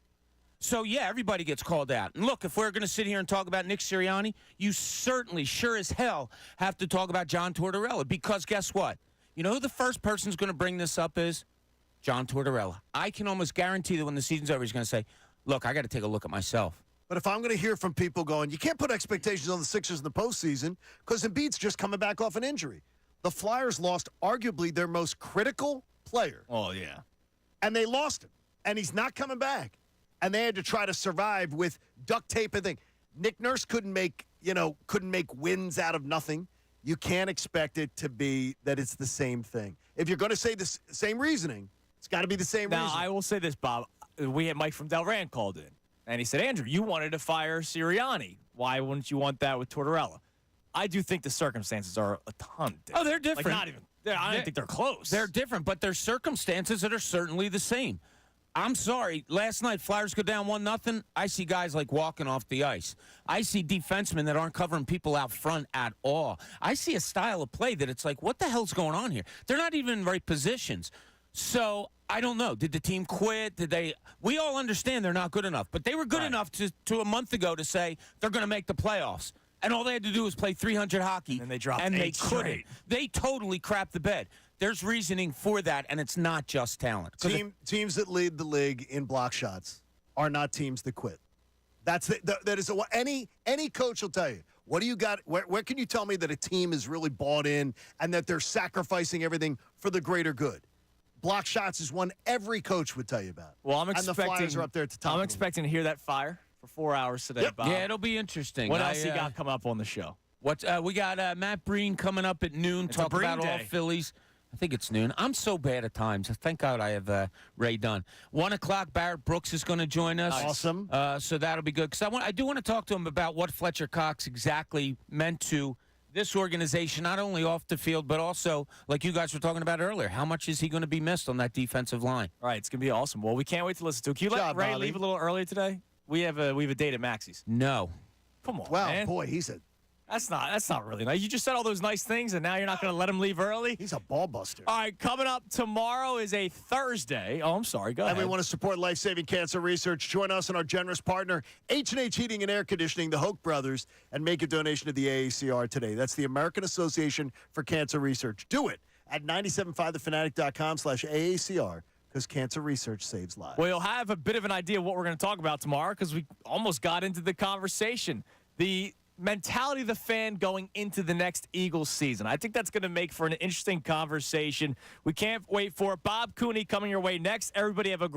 M: So, yeah, everybody gets called out. And look, if we're going to sit here and talk about Nick Sirianni, you certainly, sure as hell, have to talk about John Tortorella. Because guess what? You know who the first person's going to bring this up is? John Tortorella. I can almost guarantee that when the season's over, he's going to say, look, I got to take a look at myself.
C: But if I'm going to hear from people going, you can't put expectations on the Sixers in the postseason because Embiid's just coming back off an injury. The Flyers lost arguably their most critical player.
B: Oh, yeah.
C: And they lost him. And he's not coming back. And they had to try to survive with duct tape and thing. Nick Nurse couldn't make wins out of nothing. You can't expect it to be that it's the same thing. If you're going to say the same reasoning, it's got to be the same reason.
B: Now, I will say this, Bob. We had Mike from Delran called in. And he said, Andrew, you wanted to fire Sirianni. Why wouldn't you want that with Tortorella? I do think the circumstances are a ton different.
M: Oh, they're different.
B: Like, not even. I don't think they're close.
M: They're different, but there's circumstances that are certainly the same. I'm sorry. Last night, Flyers go down 1-0. I see guys like walking off the ice. I see defensemen that aren't covering people out front at all. I see a style of play that it's like, what the hell's going on here? They're not even in the right positions. So I don't know. Did the team quit? Did they? We all understand they're not good enough, but they were good enough to a month ago to say they're going to make the playoffs. And all they had to do was play 300 hockey.
B: And they dropped
M: and they
B: 8
M: couldn't.
B: straight.
M: They totally crapped the bed. There's reasoning for that, and it's not just talent.
C: Teams that lead the league in block shots are not teams that quit. That is any coach will tell you. What do you got? Where can you tell me that a team is really bought in and that they're sacrificing everything for the greater good? Block shots is one every coach would tell you about.
B: Well, I'm
C: expecting, and the Flyers are up there at the top.
B: I'm expecting to hear that fire for 4 hours today, Bob.
M: Yeah, it'll be interesting.
B: What else you got coming up on the show?
M: We got Matt Breen coming up at noon.
B: It's
M: talk
B: a Breen
M: about
B: day.
M: all Phillies. I think it's noon. I'm so bad at times. Thank God I have Ray Dunn. 1 o'clock, Barrett Brooks is going to join us.
C: Awesome.
M: So that'll be good. Because I do want to talk to him about what Fletcher Cox exactly meant to this organization, not only off the field, but also, like you guys were talking about earlier, how much is he going to be missed on that defensive line?
B: All right, it's going to be awesome. Well, we can't wait to listen to it. Can you let Ray leave a little early today? We have a date at Maxie's.
M: No.
B: Come on,
C: wow,
B: man.
C: Boy, he's a...
B: That's not really nice. You just said all those nice things, and now you're not going to let him leave early?
C: He's a ball buster.
B: All right, coming up tomorrow is a Thursday. Oh, I'm sorry. Go ahead.
C: And we want to support life-saving cancer research. Join us and our generous partner, H&H Heating and Air Conditioning, the Hoke Brothers, and make a donation to the AACR today. That's the American Association for Cancer Research. Do it at 975thefanatic.com/AACR because cancer research saves lives.
B: Well, you'll have a bit of an idea of what we're going to talk about tomorrow because we almost got into the conversation. The mentality of the fan going into the next Eagles season. I think that's going to make for an interesting conversation. We can't wait for it. Bob Cooney coming your way next. Everybody have a great